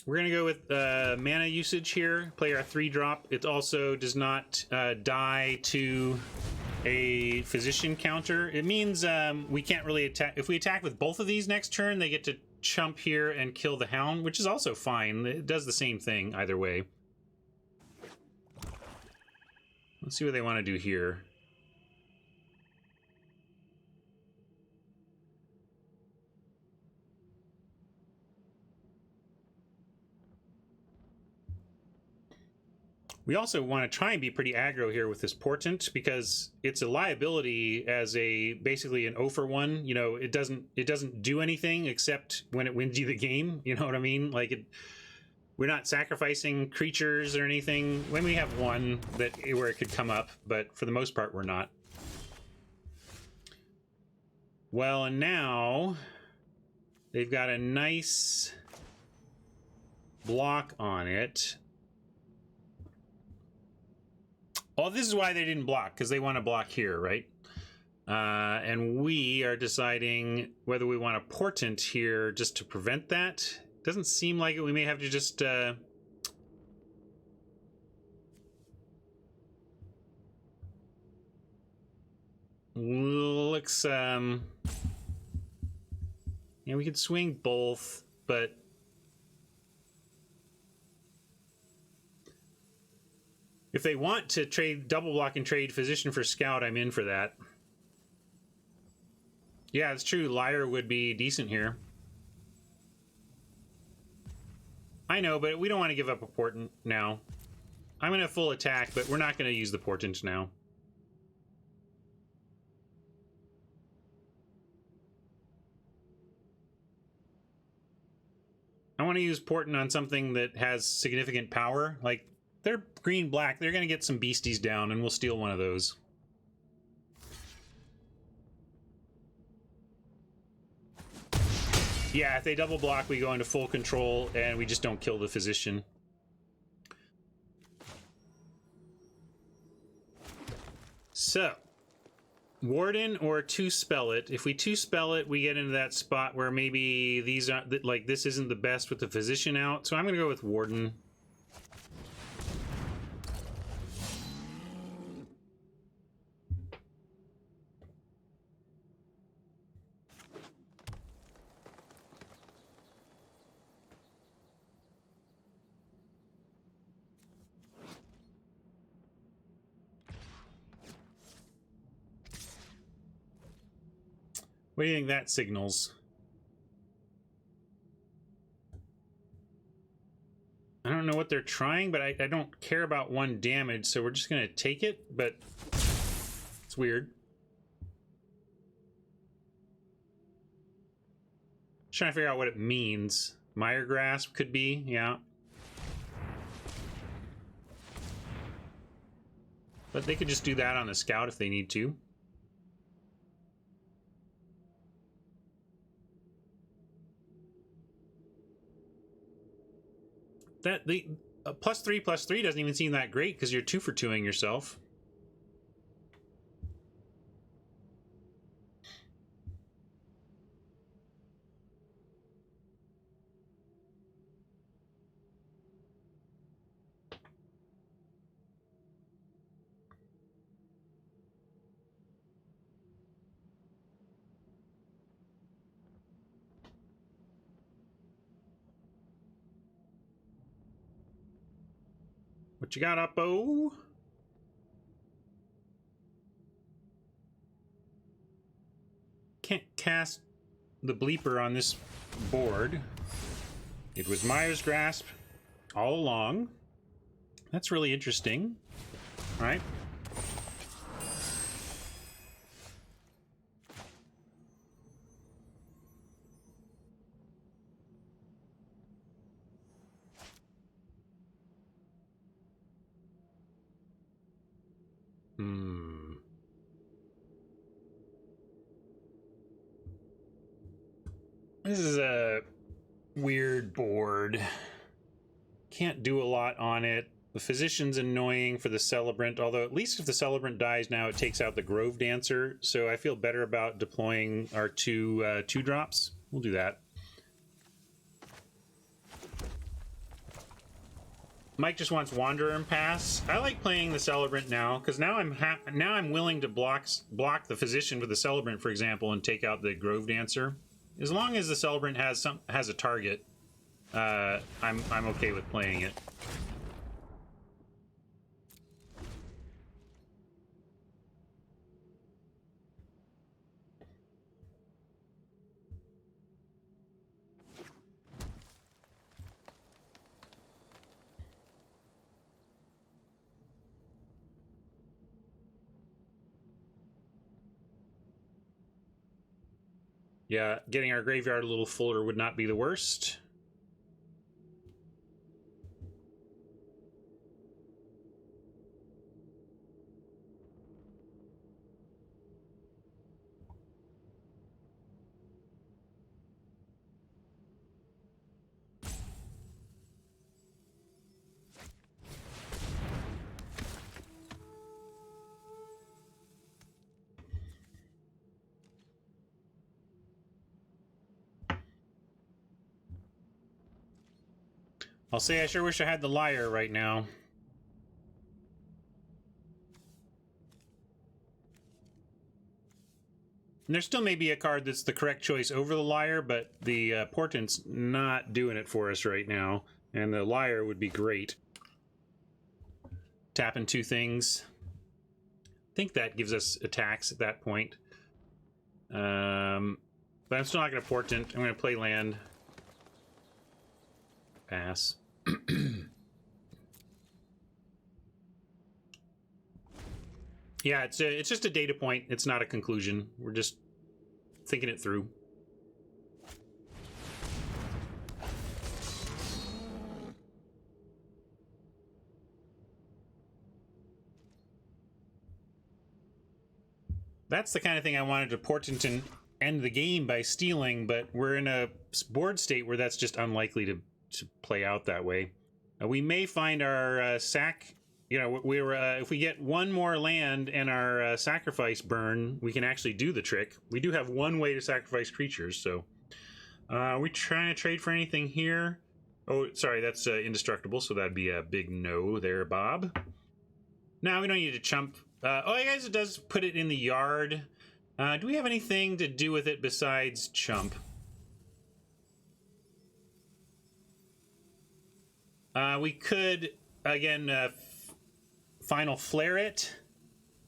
We're going to go with mana usage here. Play our 3-drop. It also does not die to a physician counter. It means we can't really attack. If we attack with both of these next turn, they get to chump here and kill the Hound, which is also fine. It does the same thing either way. Let's see what they want to do here. We also want to try and be pretty aggro here with this Portent because it's a liability as a basically an 0 for 1. You know, it doesn't do anything except when it wins you the game. You know what I mean? Like we're not sacrificing creatures or anything. When we have one where it could come up, but for the most part we're not. Well, and now they've got a nice block on it. Oh, this is why they didn't block, because they want to block here, right? And we are deciding whether we want a Portent here just to prevent that. Doesn't seem like it. We may have to just... looks... Yeah, we could swing both, but... If they want to trade double block and trade Physician for Scout, I'm in for that. Yeah, it's true. Liar would be decent here. I know, but we don't want to give up a Portent now. I'm going to full attack, but we're not going to use the Portent now. I want to use Portent on something that has significant power, like... They're green-black. They're going to get some beasties down, and we'll steal one of those. Yeah, if they double block, we go into full control, and we just don't kill the Physician. So, Warden or 2-spell it. If we 2-spell it, we get into that spot where maybe these are like this isn't the best with the Physician out. So I'm going to go with Warden. What do you think that signals? I don't know what they're trying, but I don't care about 1 damage, so we're just going to take it, but it's weird. Just trying to figure out what it means. Mire Grasp could be, yeah. But they could just do that on the Scout if they need to. That the +3/+3 doesn't even seem that great because you're 2 for 2ing yourself. What you got up, Bo? Can't cast the bleeper on this board. It was Maya's grasp all along. That's really interesting. All right. This is a weird board. Can't do a lot on it. The Physician's annoying for the Celebrant, although at least if the Celebrant dies now, it takes out the Grove Dancer, so I feel better about deploying our two drops. We'll do that. Mike just wants Wanderer and Pass. I like playing the Celebrant now, because now I'm willing to block the Physician with the Celebrant, for example, and take out the Grove Dancer. As long as the Celebrant has a target, I'm okay with playing it. Yeah, getting our graveyard a little fuller would not be the worst. I'll say I sure wish I had the Liar right now. And there still may be a card that's the correct choice over the Liar, but the Portent's not doing it for us right now. And the Liar would be great. Tapping two things. I think that gives us attacks at that point. But I'm still not going to Portent. I'm going to play land. Pass. Yeah, it's just a data point. It's not a conclusion. We're just thinking it through. That's the kind of thing I wanted to portent and end the game by stealing, but we're in a board state where that's just unlikely to play out that way. We may find our sack. You know, if we get one more land and our sacrifice burn, we can actually do the trick. We do have one way to sacrifice creatures, so are we trying to trade for anything here? Oh, sorry, that's indestructible, so that'd be a big no there, Bob. No, we don't need to chump. Oh, I guess it does put it in the yard. Do we have anything to do with it besides chump? We could, again, Final Flare it,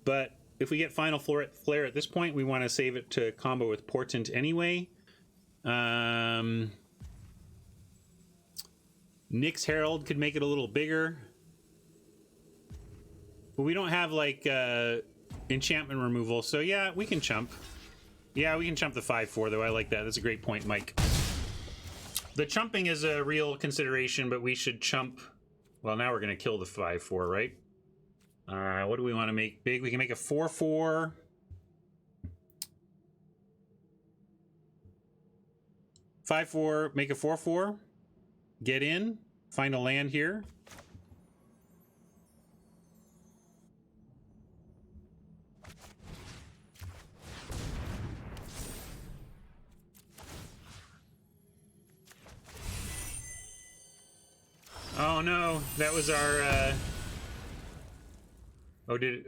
but if we get Final Flare at this point, we want to save it to combo with Portent anyway. Nyx Herald could make it a little bigger. But we don't have, like, enchantment removal, so yeah, we can chump. Yeah, we can chump the 5/4, though. I like that. That's a great point, Mike. The chumping is a real consideration, but we should chump... Well, now we're going to kill the 5/4, right? What do we want to make big? We can make a 4/4. Make a 4/4. Get in. Find a land here. Oh no, that was our oh, did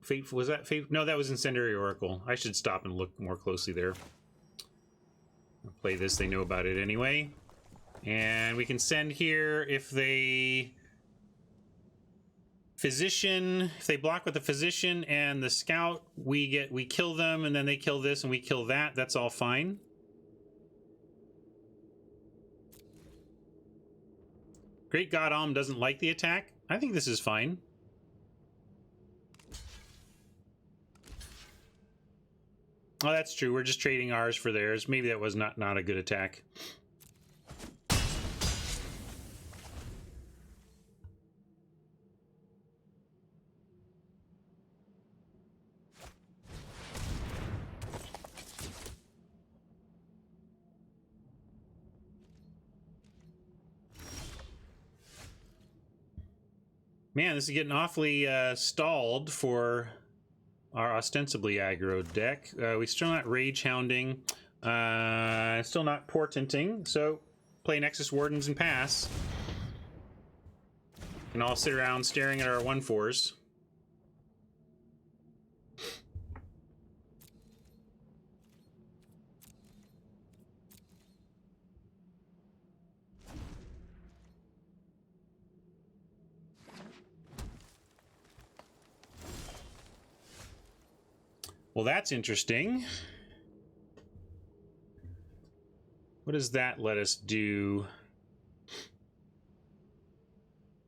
Fate, was that Fate? No, that was Incendiary Oracle. I should stop and look more closely there. I'll play this, they know about it anyway. And we can send here if they Physician, if they block with the Physician and the Scout, we kill them, and then they kill this and we kill that. That's all fine. Great God Alm doesn't like the attack. I think this is fine. Oh, that's true. We're just trading ours for theirs. Maybe that was not a good attack. Man, this is getting awfully stalled for our ostensibly aggro deck. We still not Rage Hounding, still not Portenting, so play Nexus Wardens and pass. And I'll sit around staring at our 1/4s. Well, that's interesting. What does that let us do?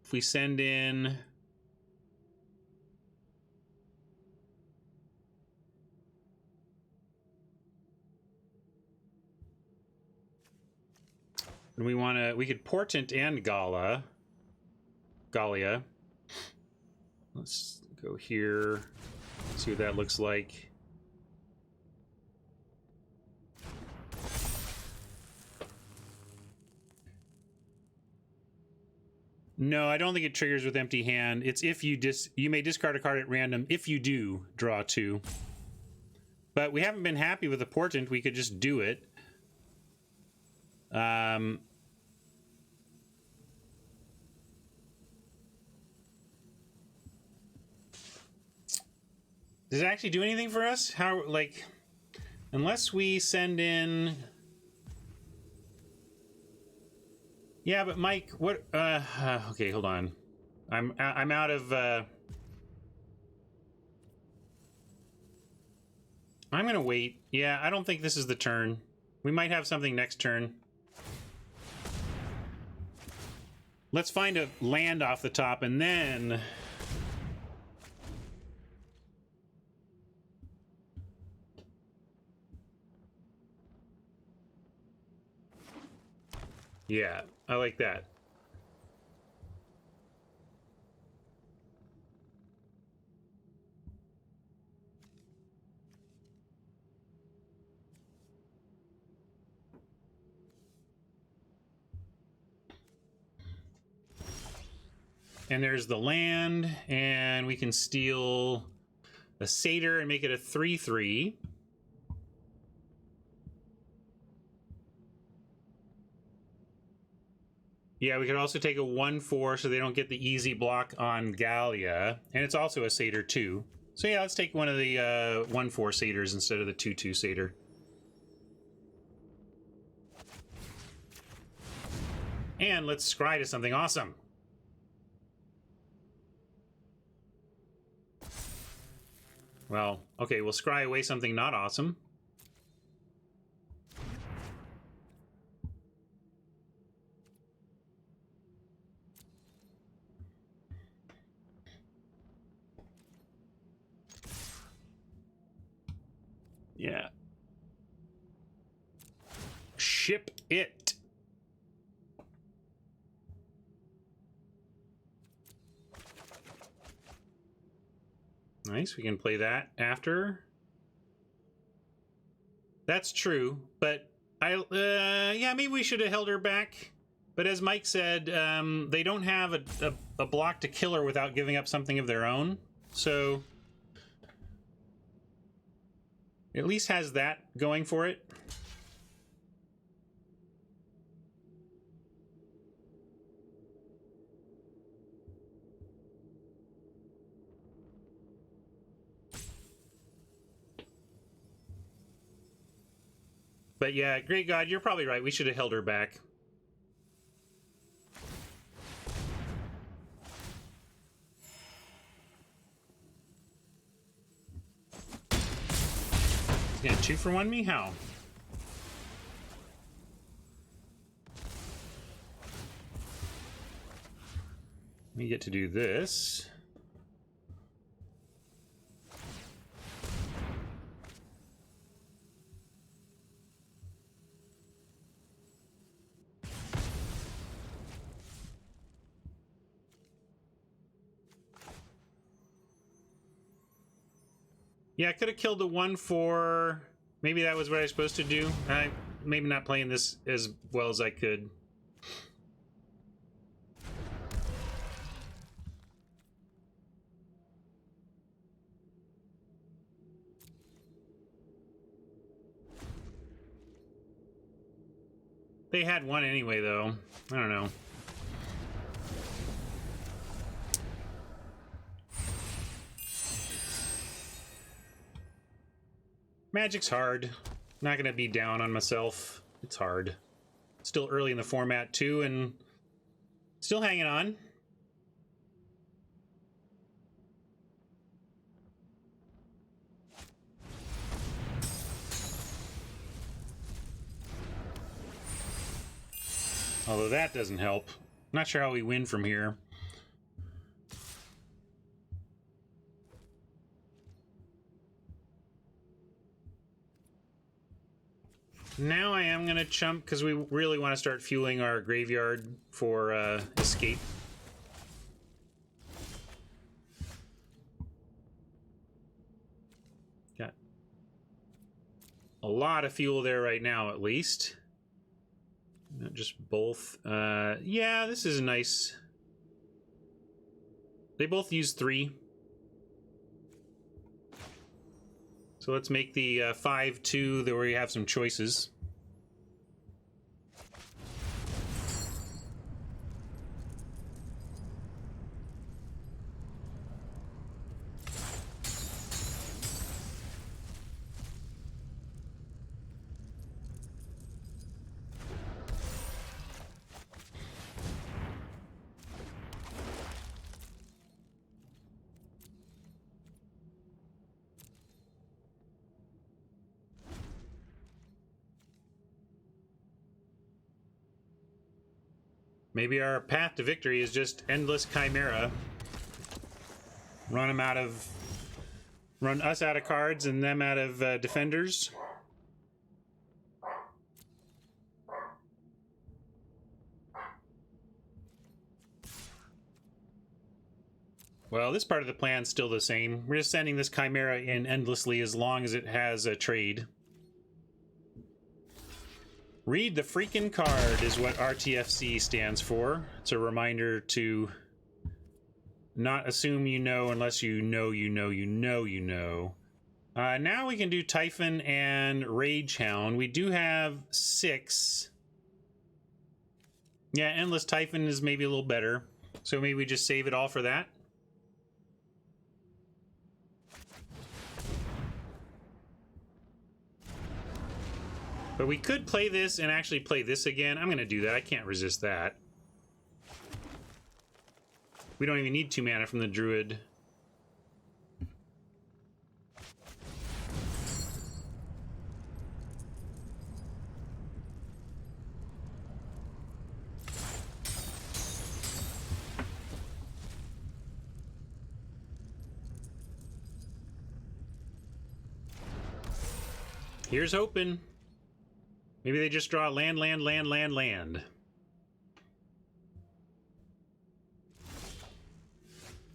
If we send in... and we want to... we could Portent and Galia. Let's go here. See what that looks like. No, I don't think it triggers with empty hand. It's if you you may discard a card at random. If you do, draw 2. But we haven't been happy with the Portent. We could just do it. Does it actually do anything for us? How, like, unless we send in... Yeah, but Mike, what? Okay, hold on. I'm out of. I'm gonna wait. Yeah, I don't think this is the turn. We might have something next turn. Let's find a land off the top and then. Yeah, I like that. And there's the land, and we can steal a Satyr and make it a 3/3. Yeah, we could also take a 1/4 so they don't get the easy block on Galia. And it's also a Satyr too. So yeah, let's take one of the 1/4 Satyrs instead of the 2/2 Satyr. And let's scry to something awesome. Well, okay, we'll scry away something not awesome. Yeah. Ship it. Nice, we can play that after. That's true, but yeah, maybe we should have held her back. But as Mike said, they don't have a block to kill her without giving up something of their own. So at least has that going for it. But yeah, great God, you're probably right. We should have held her back. He's gonna 2-for-1 me? How? we get to do this. Yeah, I could have killed the 1/4. Maybe that was what I was supposed to do. I maybe not playing this as well as I could. They had one anyway, though. I don't know. Magic's hard. Not gonna be down on myself. It's hard. Still early in the format too, and still hanging on. Although that doesn't help. Not sure how we win from here. Now I am going to chump because we really want to start fueling our graveyard for escape. Got a lot of fuel there right now, at least. Not just both. Yeah, this is nice. They both use 3. So let's make the 5-2 where we have some choices. Maybe our path to victory is just endless Chimera. Run us out of cards and them out of defenders. Well, this part of the plan's still the same. We're just sending this Chimera in endlessly as long as it has a trade. Read the freaking card is what RTFC stands for. It's a reminder to not assume you know unless you know you know you know you know. Now we can do Typhon and Rage Hound. We do have 6. Yeah, Endless Typhon is maybe a little better. So maybe we just save it all for that. But we could play this and actually play this again. I'm going to do that. I can't resist that. We don't even need 2 mana from the Druid. Here's hoping. Maybe they just draw land.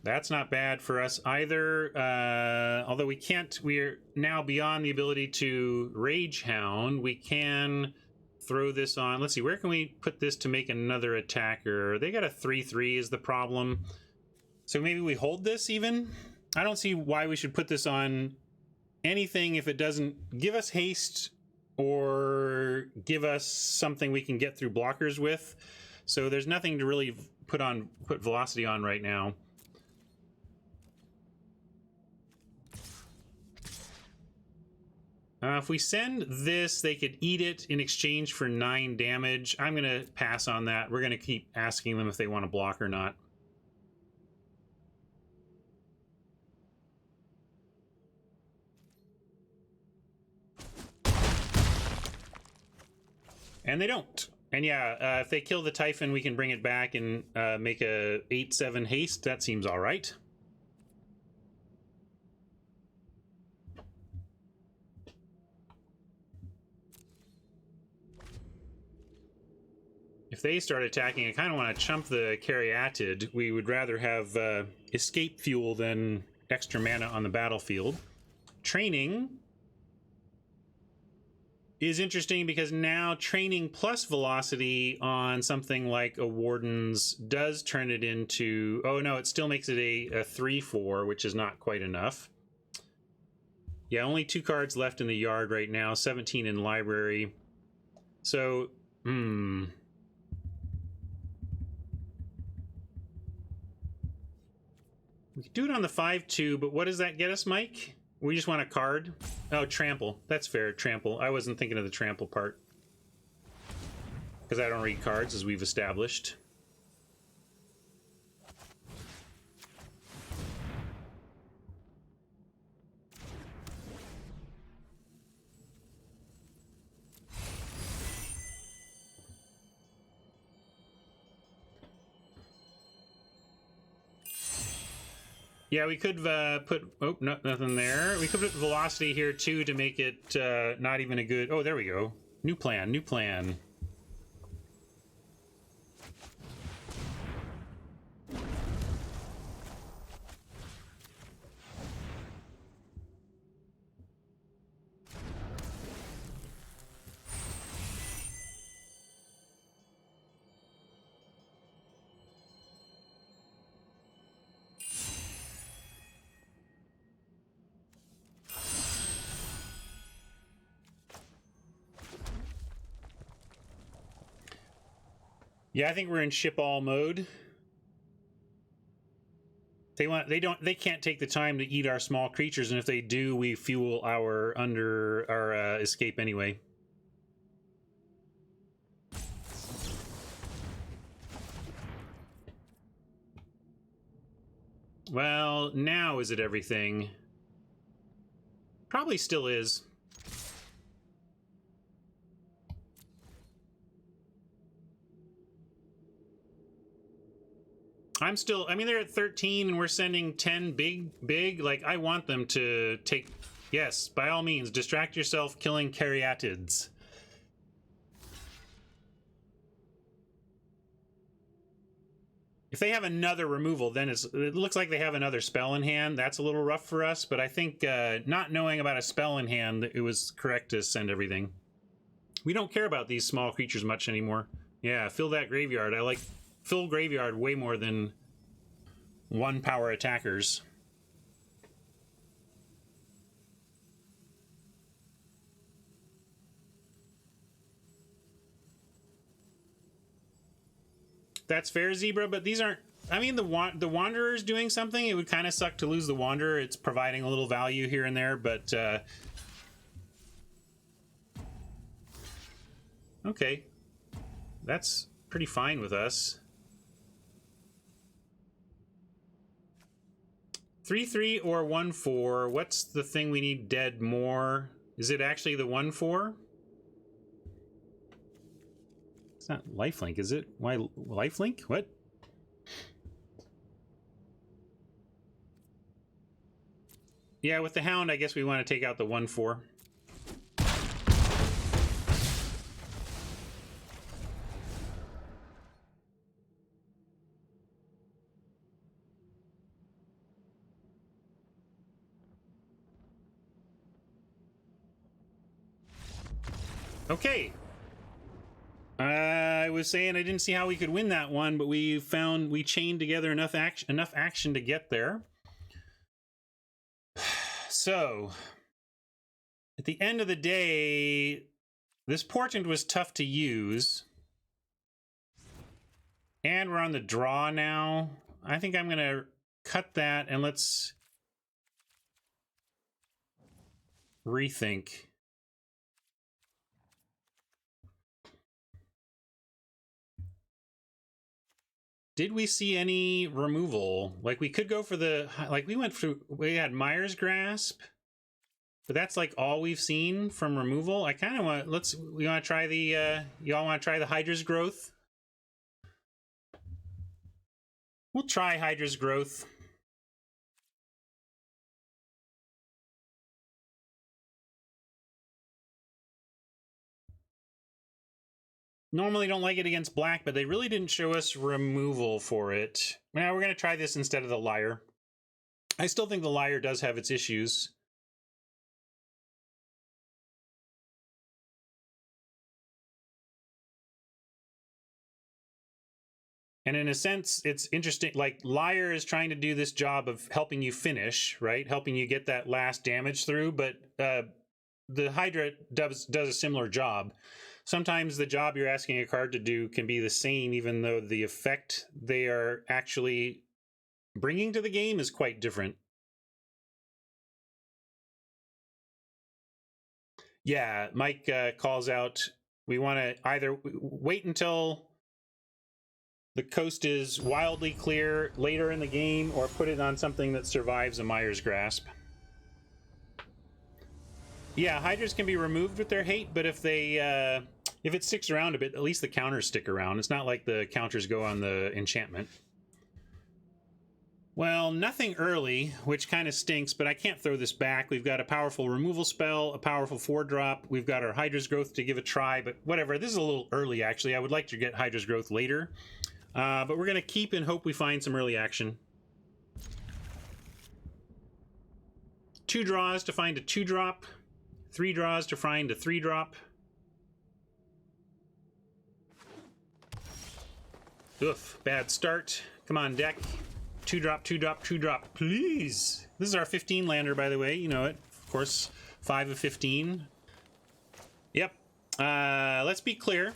That's not bad for us either. Although we're now beyond the ability to Rage Hound. We can throw this on. Let's see, where can we put this to make another attacker? They got a 3/3 is the problem. So maybe we hold this even? I don't see why we should put this on anything if it doesn't give us haste or give us something we can get through blockers with. So there's nothing to really put velocity on right now. If we send this, they could eat it in exchange for 9 damage. I'm going to pass on that. We're going to keep asking them if they want to block or not. And they don't. And yeah, if they kill the Typhon, we can bring it back and make a 8/7 haste. That seems all right. If they start attacking, I kind of want to chump the Caryatid. We would rather have escape fuel than extra mana on the battlefield. Training is interesting because now training plus velocity on something like a Warden's does turn it into... Oh no, it still makes it a 3/4, which is not quite enough. Yeah, only 2 cards left in the yard right now, 17 in library. So, we could do it on the 5/2, but what does that get us, Mike? We just want a card? Oh, trample. That's fair, trample. I wasn't thinking of the trample part. Because I don't read cards, as we've established. Yeah, we could put... Oh, no, nothing there. We could put velocity here, too, to make it not even a good... Oh, there we go. New plan, new plan. Yeah, I think we're in ship all mode. They can't take the time to eat our small creatures, and if they do, we fuel our escape anyway. Well, now is it everything? Probably still is. I mean, they're at 13 and we're sending 10 big. Like, I want them to take... Yes, by all means, distract yourself killing Caryatids. If they have another removal, then it looks like they have another spell in hand. That's a little rough for us, but I think not knowing about a spell in hand, it was correct to send everything. We don't care about these small creatures much anymore. Yeah, fill that graveyard. I like... Fill graveyard way more than 1 power attackers. That's fair, Zebra, but these aren't... I mean, the Wanderer's doing something. It would kind of suck to lose the Wanderer. It's providing a little value here and there, but... Okay. That's pretty fine with us. 3/3 or 1/4. What's the thing we need dead more? Is it actually the 1/4? It's not lifelink, is it? Why lifelink? What? Yeah, with the Hound, I guess we want to take out the 1/4. Okay. I was saying I didn't see how we could win that one, but we chained together enough action to get there. So, at the end of the day, this Portent was tough to use. And we're on the draw now. I think I'm going to cut that and let's rethink. Did we see any removal? Like, we could go for the... Like, we had Mire's Grasp. But that's like all we've seen from removal. I kind of want, we want to try the, y'all want to try the Hydra's Growth? We'll try Hydra's Growth. Normally don't like it against black, but they really didn't show us removal for it. Now we're going to try this instead of the Liar. I still think the Liar does have its issues. And in a sense, it's interesting, like Liar is trying to do this job of helping you finish, right? Helping you get that last damage through, but the Hydra does a similar job. Sometimes the job you're asking a card to do can be the same, even though the effect they are actually bringing to the game is quite different. Yeah, Mike calls out, we want to either wait until the coast is wildly clear later in the game, or put it on something that survives a Mire's Grasp. Yeah, Hydras can be removed with their hate, but if they if it sticks around a bit, at least the counters stick around. It's not like the counters go on the enchantment. Well, nothing early, which kind of stinks, but I can't throw this back. We've got a powerful removal spell, a powerful 4-drop. We've got our Hydra's Growth to give a try, but whatever. This is a little early, actually. I would like to get Hydra's Growth later. But we're going to keep and hope we find some early action. 2 draws to find a 2-drop. 3 draws to find a 3-drop. Oof, bad start. Come on, deck. 2-drop, 2-drop, 2-drop, please. This is our 15 lander, by the way. You know it. Of course, 5 of 15. Yep. Let's be clear.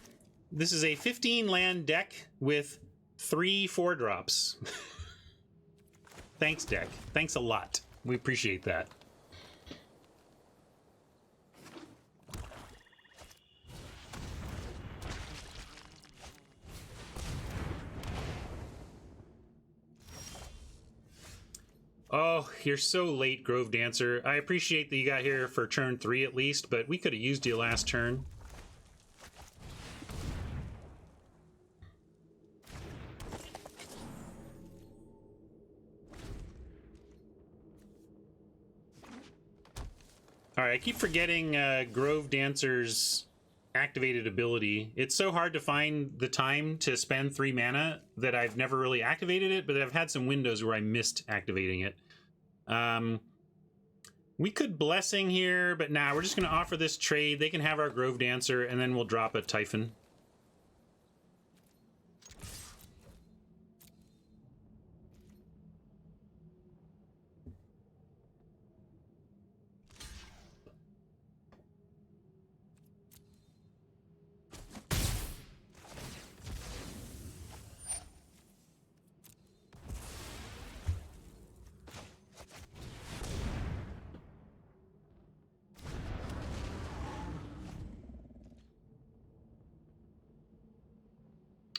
This is a 15 land deck with 3 4-drops. Thanks, deck. Thanks a lot. We appreciate that. Oh, you're so late, Grove Dancer. I appreciate that you got here for turn 3 at least, but we could have used you last turn. Alright, I keep forgetting Grove Dancer's activated ability. It's so hard to find the time to spend 3 mana that I've never really activated it, but I've had some windows where I missed activating it. We could Blessing here, but nah, we're just going to offer this trade. They can have our Grove Dancer, and then we'll drop a Typhon.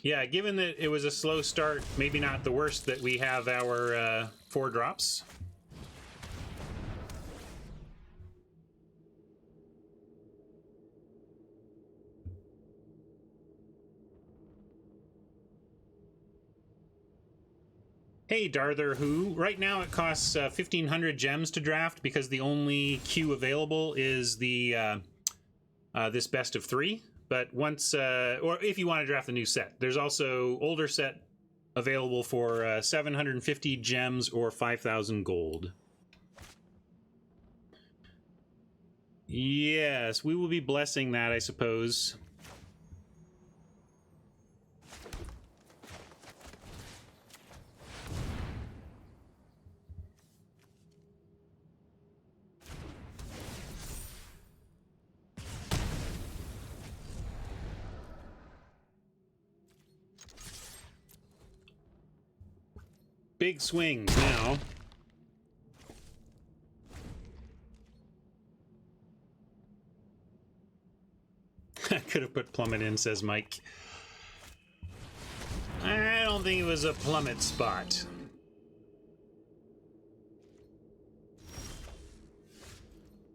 Yeah, given that it was a slow start, maybe not the worst that we have our 4 drops. Hey, Darther Who. Right now it costs 1,500 gems to draft because the only queue available is the this best of 3. But once, or if you want to draft the new set, there's also older set available for 750 gems or 5,000 gold. Yes, we will be blessing that, I suppose. Big swings now. I could have put plummet in, says Mike. I don't think it was a plummet spot.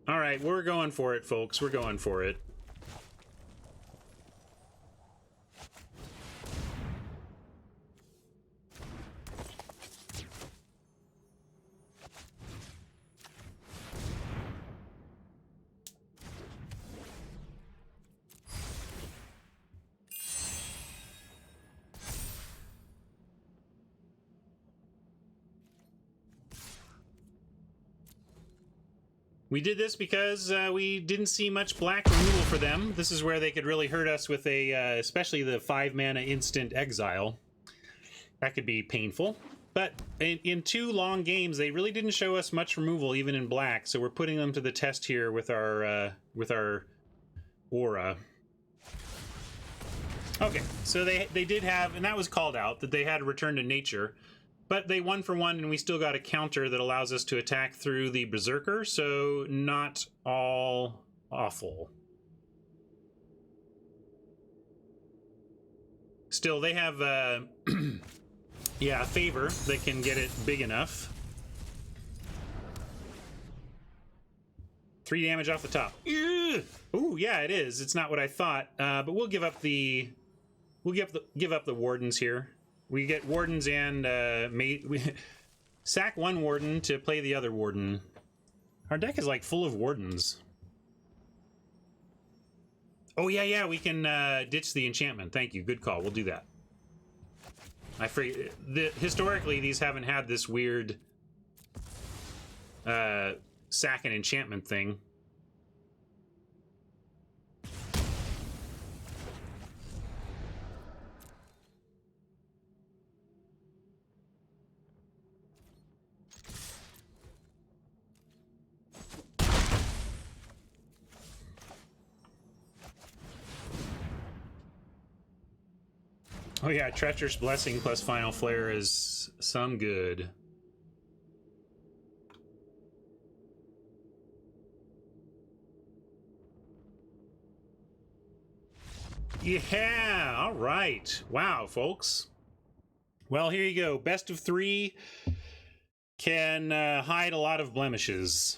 All right, we're going for it, folks. We're going for it. We did this because we didn't see much black removal for them. This is where they could really hurt us with a, especially the 5-mana instant exile. That could be painful. But in 2 long games, they really didn't show us much removal, even in black. So we're putting them to the test here with our aura. Okay, so they did have, and that was called out, that they had a return to nature. But they 1-for-1, and we still got a counter that allows us to attack through the Berserker, so not all awful. Still, they have, yeah, a favor that can get it big enough. 3 damage off the top. Ooh, yeah, it is. It's not what I thought, but we'll give up the wardens here. We get wardens and we sack 1 warden to play the other warden. Our deck is like full of wardens. Oh yeah, we can ditch the enchantment. Thank you, good call. We'll do that. I forget. Historically, these haven't had this weird sack and enchantment thing. Oh yeah, Treacherous Blessing plus Final Flare is some good. Yeah, all right. Wow, folks. Well, here you go. Best of 3 can hide a lot of blemishes.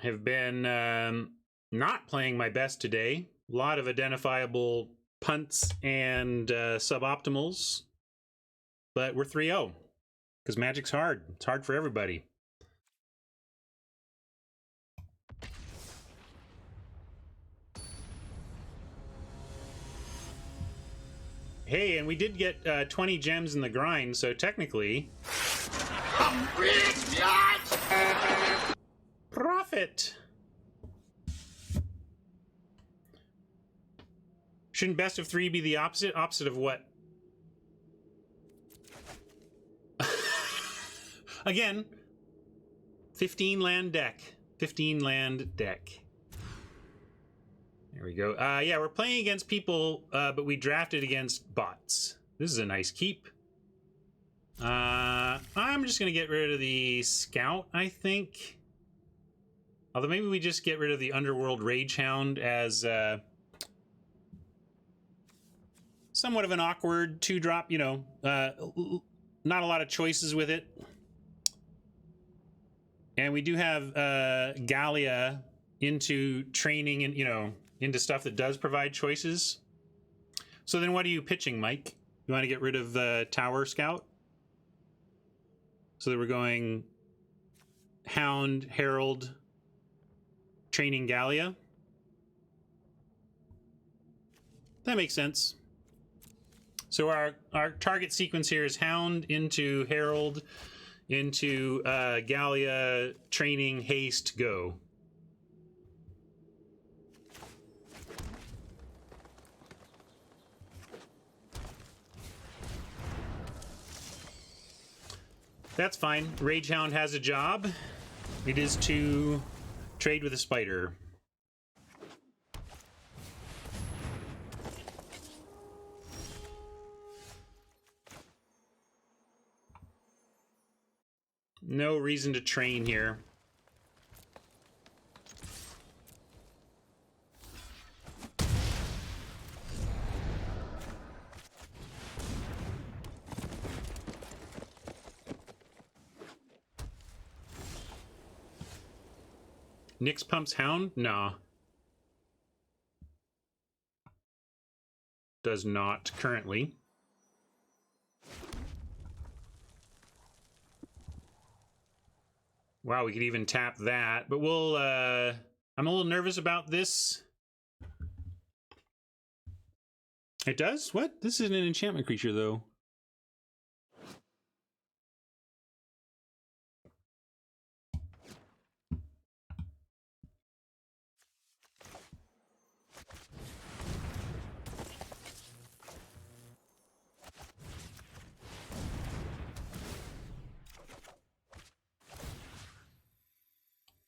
Have been not playing my best today. A lot of identifiable punts and suboptimals. But we're 3-0. Because Magic's hard. It's hard for everybody. Hey, and we did get 20 gems in the grind, so technically... Profit! Shouldn't best of 3 be the opposite? Opposite of what? Again, 15 land deck. 15 land deck. There we go. Yeah, we're playing against people, but we drafted against bots. This is a nice keep. I'm just going to get rid of the Scout, I think. Although maybe we just get rid of the Underworld Ragehound as somewhat of an awkward 2-drop, you know, not a lot of choices with it. And we do have Gallia into training and, you know, into stuff that does provide choices. So then what are you pitching, Mike? You want to get rid of the Tower Scout? So that we're going Hound, Herald, training Gallia. That makes sense. So our target sequence here is Hound into Herald, into Gallia, training, haste, go. That's fine. Ragehound has a job. It is to trade with a spider. No reason to train here. Nyx Pump's Hound? No. Does not currently. Wow, we could even tap that, but we'll, I'm a little nervous about this. It does? What? This isn't an enchantment creature, though.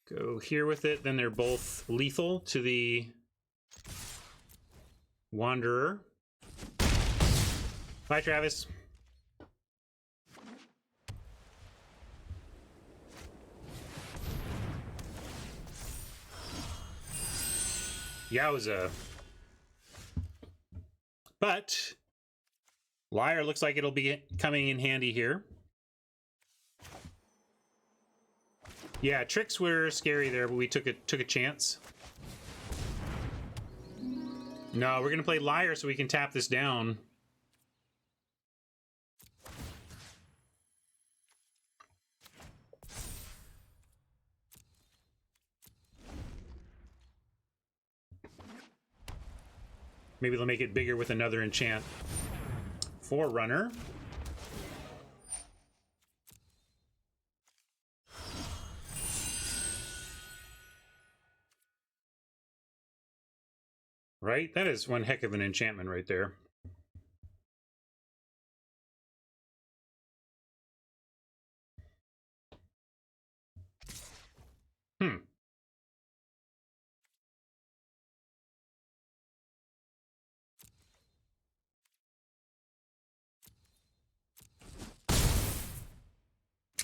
Go here with it, then they're both lethal to the Wanderer. Bye, Travis. Yowza. But Liar looks like it'll be coming in handy here. Yeah, tricks were scary there, but we took a chance. No, we're gonna play Liar so we can tap this down. Maybe they'll make it bigger with another enchant. Forerunner. Right? That is one heck of an enchantment right there.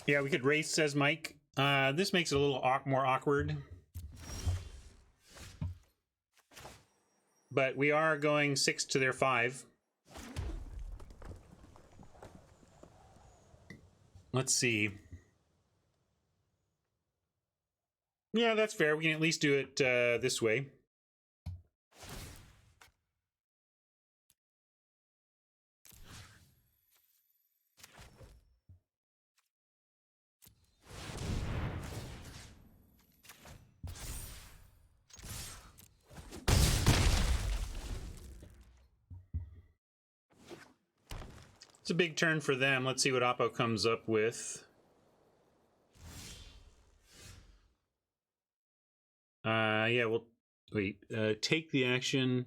Yeah, we could race, says Mike. This makes it a little more awkward. But we are going 6 to their 5. Let's see. Yeah, that's fair. We can at least do it this way. It's a big turn for them. Let's see what Oppo comes up with. Yeah, we'll wait. Take the action.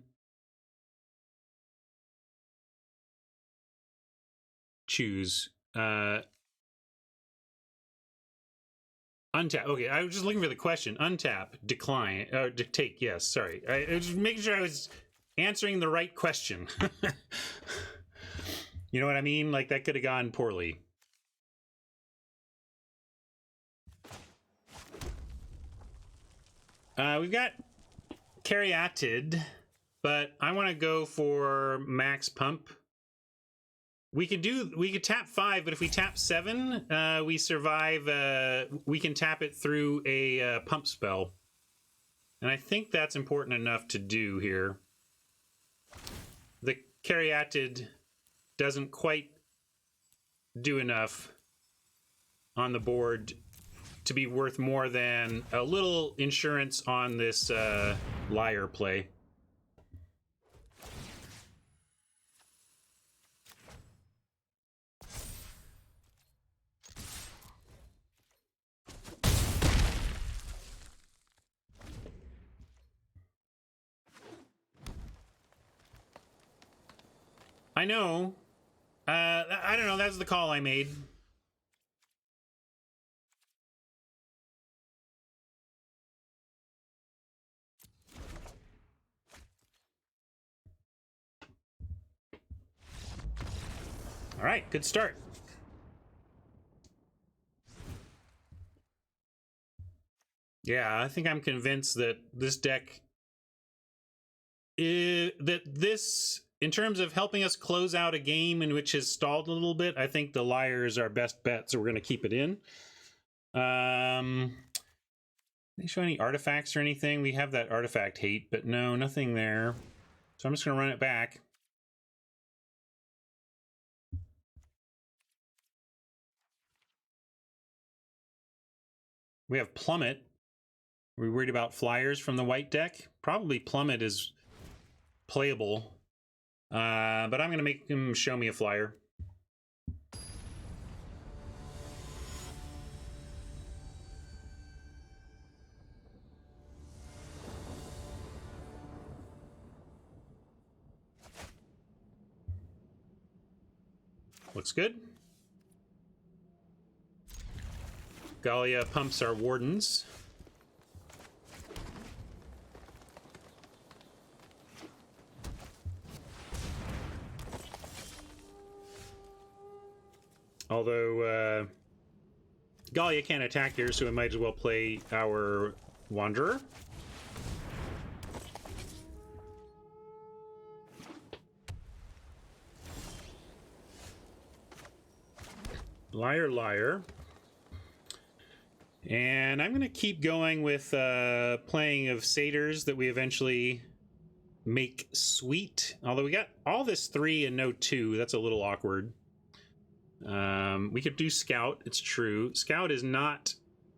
Choose. Untap. Okay, I was just looking for the question. Untap, decline, or take. Yes, sorry. I was just making sure I was answering the right question. You know what I mean? Like, that could have gone poorly. We've got Caryatid, but I want to go for Max Pump. We could tap 5, but if we tap 7, we survive. We can tap it through a pump spell. And I think that's important enough to do here. The Caryatid doesn't quite do enough on the board to be worth more than a little insurance on this Liar play. I know. I don't know. That's the call I made. All right, good start. Yeah, I think I'm convinced that this deck in terms of helping us close out a game in which has stalled a little bit, I think the Liar is our best bet, so we're going to keep it in. They show any artifacts or anything? We have that artifact hate, but no, nothing there. So I'm just going to run it back. We have Plummet. Are we worried about flyers from the white deck? Probably Plummet is playable. But I'm going to make him show me a flyer. Looks good. Gallia pumps our wardens. Although Gallia can't attack here, so we might as well play our Wanderer. Liar, liar. And I'm going to keep going with playing of satyrs that we eventually make sweet. Although we got all this 3 and no 2. That's a little awkward. We could do Scout. It's true. Scout is not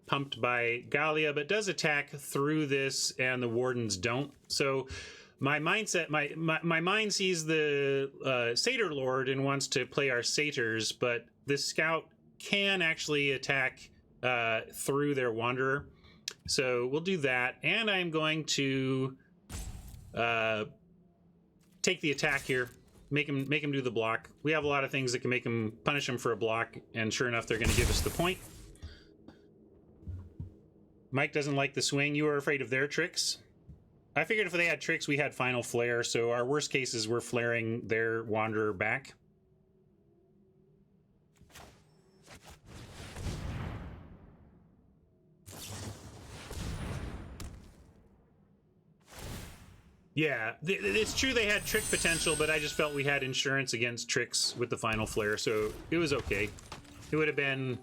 pumped by Gallia, but does attack through this, and the wardens don't. So my mindset, my mind sees the Satyr Lord and wants to play our satyrs, but this Scout can actually attack through their Wanderer. So we'll do that, and I'm going to take the attack here. Make him do the block. We have a lot of things that can make him punish him for a block, and sure enough, they're going to give us the point. Mike doesn't like the swing. You are afraid of their tricks. I figured if they had tricks, we had Final Flare, so our worst case is we're flaring their Wanderer back. Yeah, it's true they had trick potential, but I just felt we had insurance against tricks with the Final Flare, so it was okay. It would have been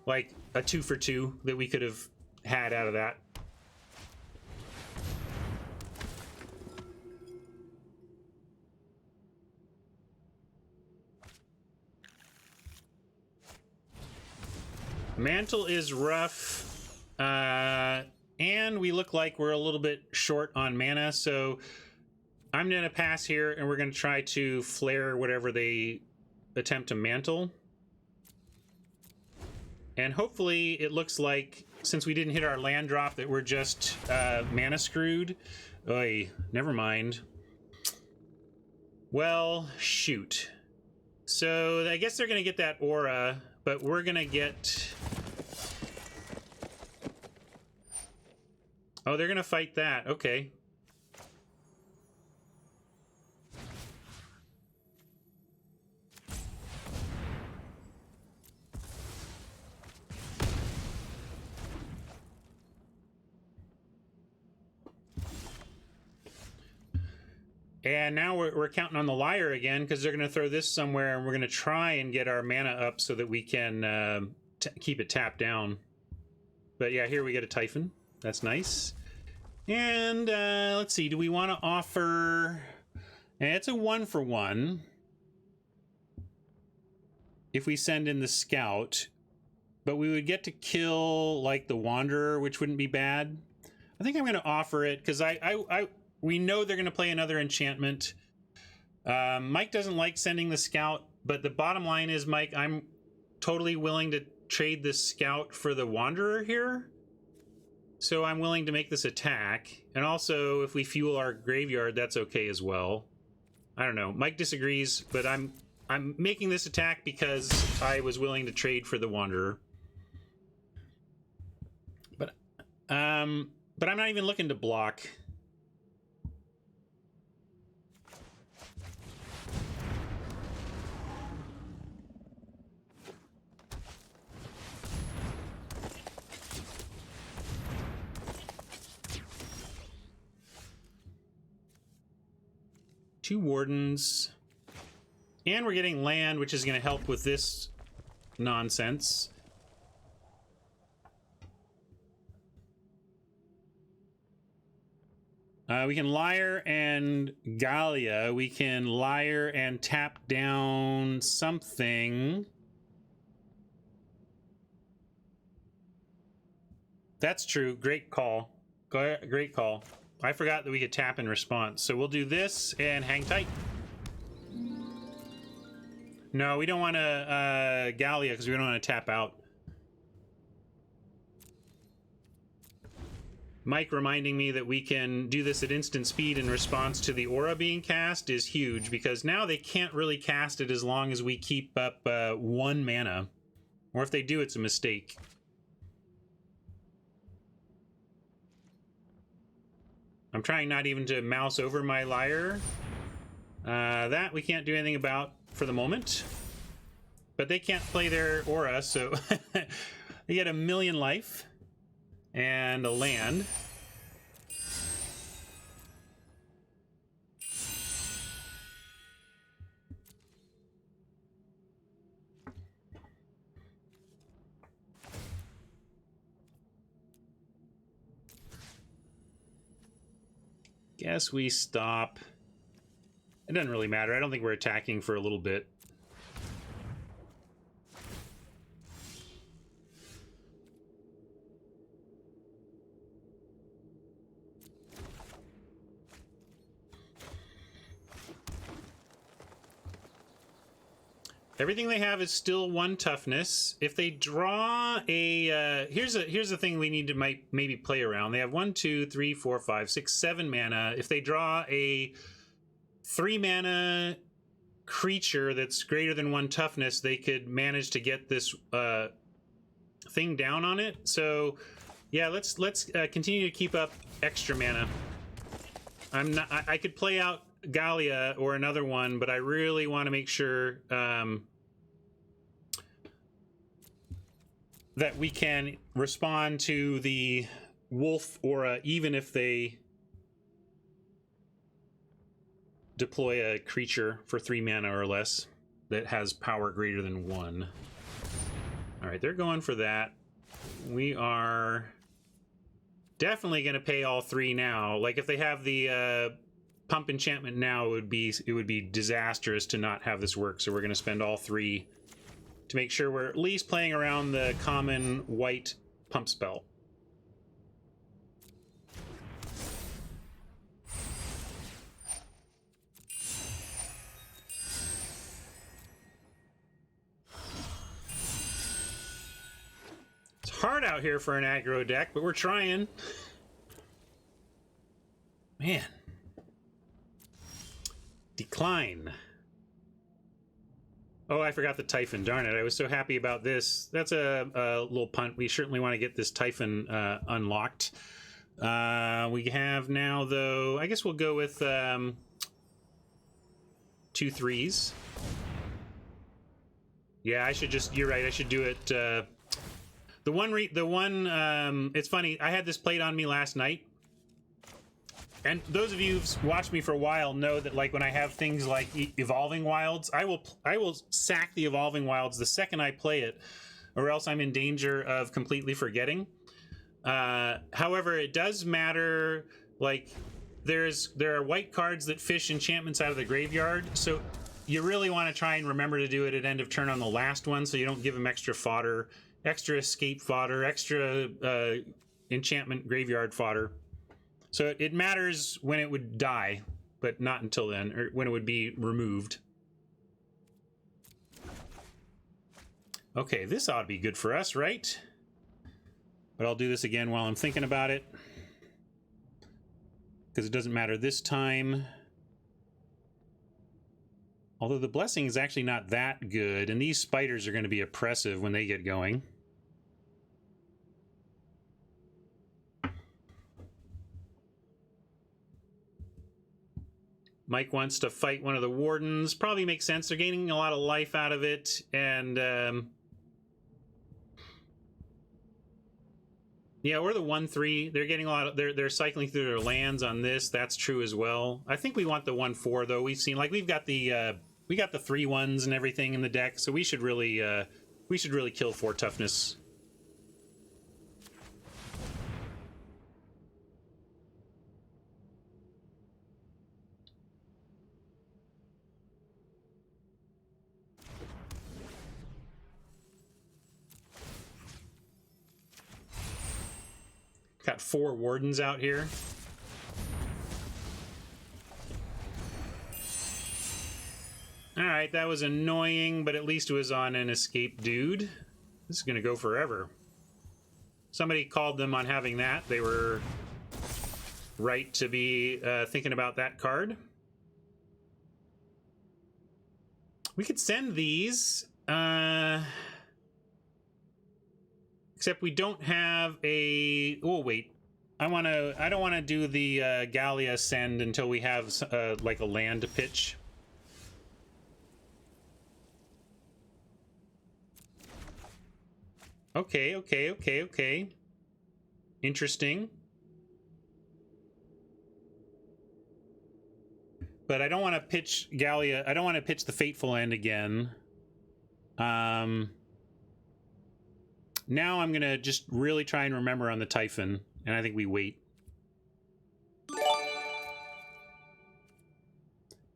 like a 2 for 2 that we could have had out of that. Mantle is rough. And we look like we're a little bit short on mana, so I'm going to pass here, and we're going to try to flare whatever they attempt to mantle. And hopefully it looks like, since we didn't hit our land drop, that we're just mana screwed. Oy, never mind. Well, shoot. So I guess they're going to get that aura, but we're going to get... Oh, they're going to fight that. Okay. And now we're counting on the liar again, because they're going to throw this somewhere, and we're going to try and get our mana up so that we can keep it tapped down. But yeah, here we get a Typhon. That's nice. And let's see, do we want to offer... And it's a 1 for 1. If we send in the Scout. But we would get to kill, like, the Wanderer, which wouldn't be bad. I think I'm going to offer it, because we know they're going to play another enchantment. Mike doesn't like sending the Scout, but the bottom line is, Mike, I'm totally willing to trade the Scout for the Wanderer here. So I'm willing to make this attack. And also, if we fuel our graveyard, that's okay as well. I don't know. Mike disagrees, but I'm making this attack because I was willing to trade for the Wanderer. But I'm not even looking to block. Two wardens, and we're getting land, which is going to help with this nonsense. We can Liar and Gallia. We can Liar and tap down something. That's true. Great call. Great call. I forgot that we could tap in response. So we'll do this and hang tight. No, we don't want to Gallia because we don't want to tap out. Mike reminding me that we can do this at instant speed in response to the aura being cast is huge, because now they can't really cast it as long as we keep up 1 mana. Or if they do, it's a mistake. I'm trying not even to mouse over my Liar. That we can't do anything about for the moment. But they can't play their aura, so they get 1,000,000 life. And a land. Guess we stop. It doesn't really matter. I don't think we're attacking for a little bit. Everything they have is still 1 toughness. If they draw a here's the thing we need to maybe play around. They have 1, 2, 3, 4, 5, 6, 7 mana. If they draw a 3 mana creature that's greater than 1 toughness, they could manage to get this thing down on it. So yeah, let's continue to keep up extra mana. I could play out Gallia or another one, but I really want to make sure that we can respond to the wolf aura even if they deploy a creature for 3 mana or less that has power greater than 1. All right, they're going for that. We are definitely going to pay all 3 now. Like if they have the pump enchantment now, it would be disastrous to not have this work. So we're going to spend all 3 to make sure we're at least playing around the common white pump spell. It's hard out here for an aggro deck, but we're trying. Man. Decline. Oh, I forgot the Typhon. Darn it. I was so happy about this. That's a little punt. We certainly want to get this Typhon unlocked. We have now, though, I guess we'll go with 2 3s. Yeah, I should just, you're right, I should do it. It's funny, I had this played on me last night. And those of you who've watched me for a while know that, like, when I have things like Evolving Wilds, I will sack the Evolving Wilds the second I play it, or else I'm in danger of completely forgetting. However, it does matter. Like, there are white cards that fish enchantments out of the graveyard, so you really want to try and remember to do it at end of turn on the last one, so you don't give them extra fodder, extra escape fodder, extra enchantment graveyard fodder. So it matters when it would die, but not until then, or when it would be removed. Okay, this ought to be good for us, right? But I'll do this again while I'm thinking about it, because it doesn't matter this time. Although the blessing is actually not that good, and these spiders are going to be oppressive when they get going. Mike wants to fight one of the wardens. Probably makes sense. They're gaining a lot of life out of it, and yeah, or the 1/3. They're getting a lot of. They're cycling through their lands on this. That's true as well. I think we want the 1/4 though. We've seen, like, we've got the 3/1s and everything in the deck, so we should really kill 4 toughness. Got 4 wardens out here. Alright, that was annoying, but at least it was on an escape dude. This is gonna go forever. Somebody called them on having that. They were right to be thinking about that card. We could send these, except we don't have a... Oh, wait. I don't want to do the Gallia send until we have like a land to pitch. Okay. Interesting. But I don't want to pitch Gallia. I don't want to pitch the Fateful End again. Now I'm going to just really try and remember on the Typhon. And I think we wait.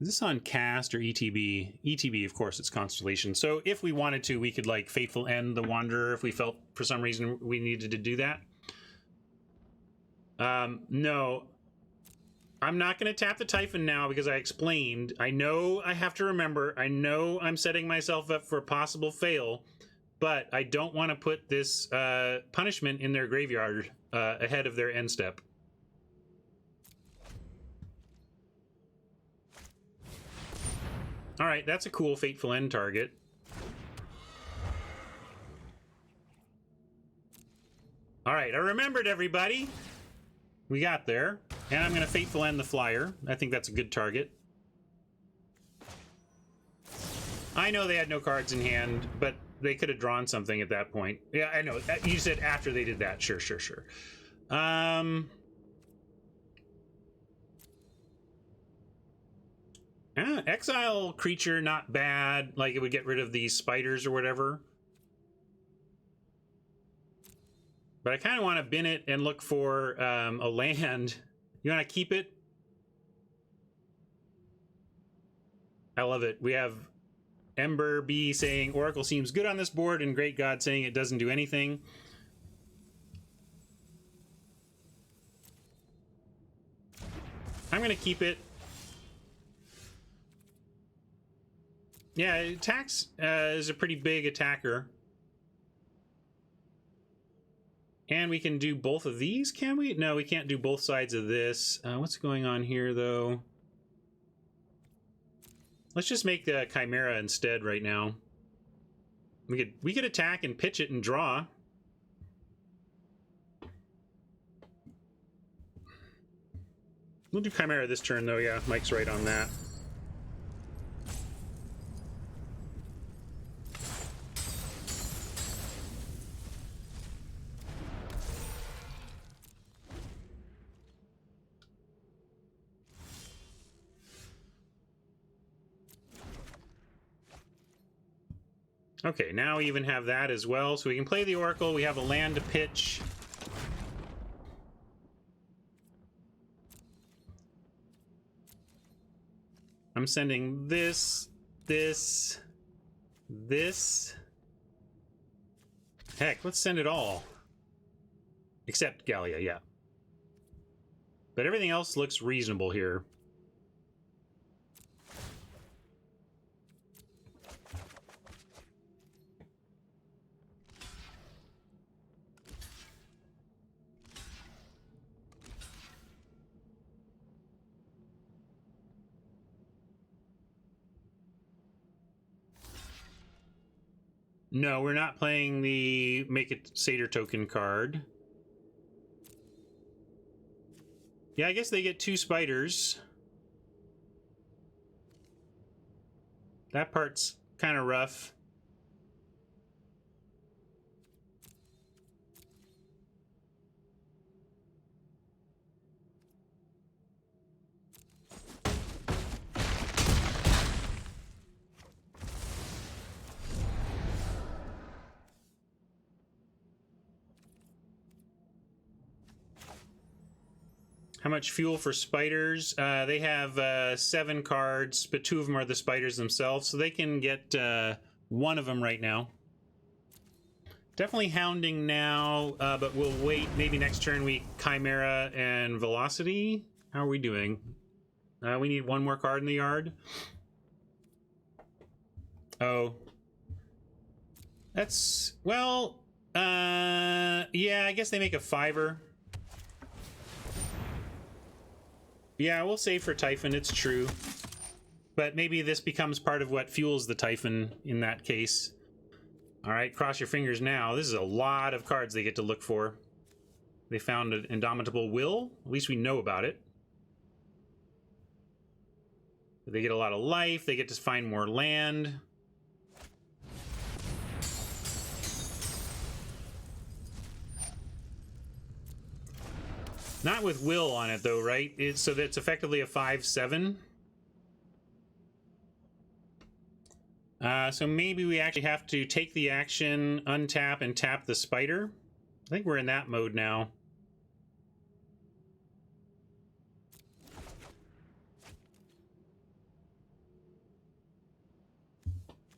Is this on cast or ETB? ETB, of course, it's Constellation. So if we wanted to, we could like Fateful End the Wanderer if we felt for some reason we needed to do that. No. I'm not going to tap the Typhon now because I explained. I know I have to remember. I know I'm setting myself up for a possible fail. But I don't want to put this punishment in their graveyard ahead of their end step. Alright, that's a cool Fateful End target. Alright, I remembered, everybody. We got there. And I'm going to Fateful End the Flyer. I think that's a good target. I know they had no cards in hand, but they could have drawn something at that point. Yeah, I know. You said after they did that. Sure. Exile creature, not bad. Like, it would get rid of these spiders or whatever. But I kind of want to bin it and look for a land. You want to keep it? I love it. We have Ember B saying Oracle seems good on this board, and Great God saying it doesn't do anything. I'm going to keep it. Yeah, it attacks is a pretty big attacker. And we can do both of these, can we? No, we can't do both sides of this. What's going on here, though? Let's just make the Chimera instead right now. We could attack and pitch it and draw. We'll do Chimera this turn, though. Yeah, Mike's right on that. Okay, now we even have that as well, so we can play the Oracle. We have a land to pitch. I'm sending this. Heck, let's send it all. Except Gallia, yeah. But everything else looks reasonable here. No, we're not playing the Make It Satyr token card. Yeah, I guess they get 2 spiders. That part's kind of rough. How much fuel for spiders? They have 7 cards, but 2 of them are the spiders themselves, so they can get 1 of them right now. Definitely hounding now, but we'll wait. Maybe next turn we Chimera and Velocity. How are we doing? We need one more card in the yard. Oh. That's, well, yeah, I guess they make a 5-er. Yeah, we'll save for Typhon, it's true. But maybe this becomes part of what fuels the Typhon in that case. All right, cross your fingers now. This is a lot of cards they get to look for. They found an Indomitable Will. At least we know about it. They get a lot of life. They get to find more land. Not with Will on it, though, right? So that's effectively a 5/7. So maybe we actually have to take the action, untap, and tap the spider. I think we're in that mode now.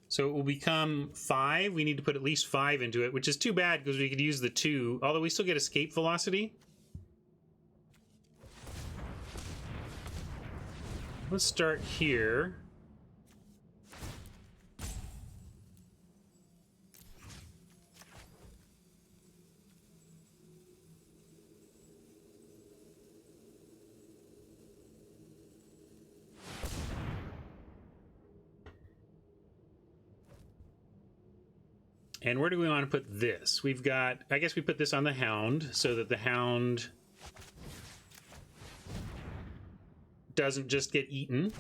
So it will become 5. We need to put at least 5 into it, which is too bad because we could use the 2, although we still get escape velocity. Let's start here. And where do we want to put this? We've got, I guess we put this on the Hound so that the Hound doesn't just get eaten.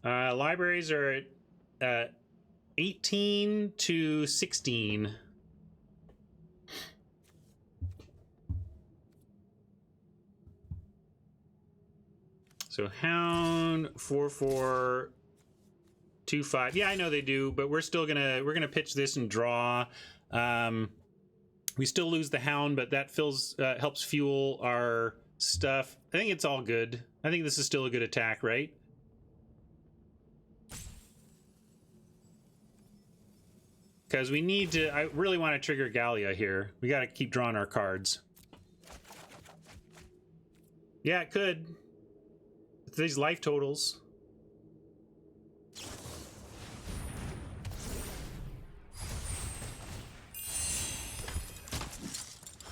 Libraries are at 18 to 16. So Hound 4/4 2/5. Yeah, I know they do, but we're gonna pitch this and draw. We still lose the Hound, but that helps fuel our stuff. I think it's all good. I think this is still a good attack, right? Because we need to. I really want to trigger Gallia here. We got to keep drawing our cards. Yeah, it could. These life totals.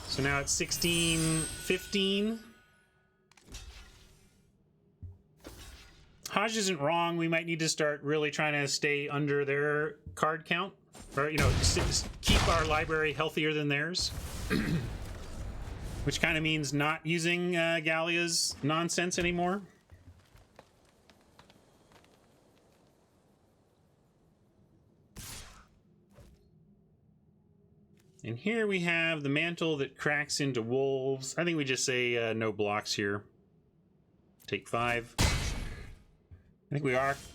So now it's 16, 15. Hodge isn't wrong. We might need to start really trying to stay under their card count. Or, you know, keep our library healthier than theirs. Which kind of means not using Gallia's nonsense anymore. And here we have the mantle that cracks into wolves. I think we just say no blocks here. Take 5. I think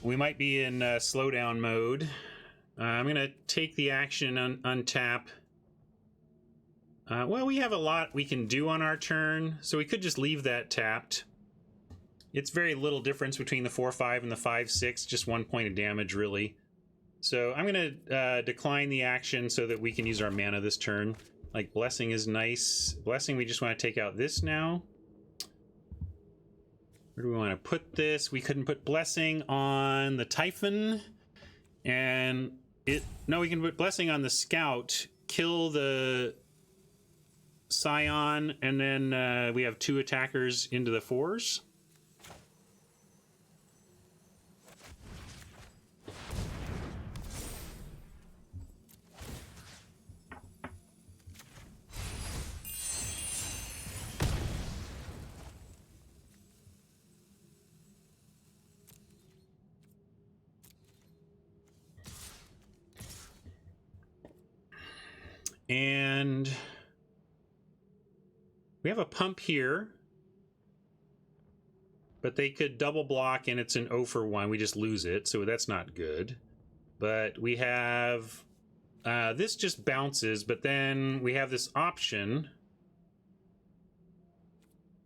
we might be in slowdown mode. I'm gonna take the action, untap. Well, we have a lot we can do on our turn, so we could just leave that tapped. It's very little difference between the 4/5 and the 5/6, just 1 point of damage, really. So I'm going to decline the action so that we can use our mana this turn. Like, Blessing is nice. Blessing, we just want to take out this now. Where do we want to put this? We couldn't put Blessing on the Typhon. And no, we can put Blessing on the Scout, kill the Scion, and then we have 2 attackers into the 4s. And we have a pump here, but they could double block and it's an 0 for 1. We just lose it, so that's not good. But we have this just bounces, but then we have this option.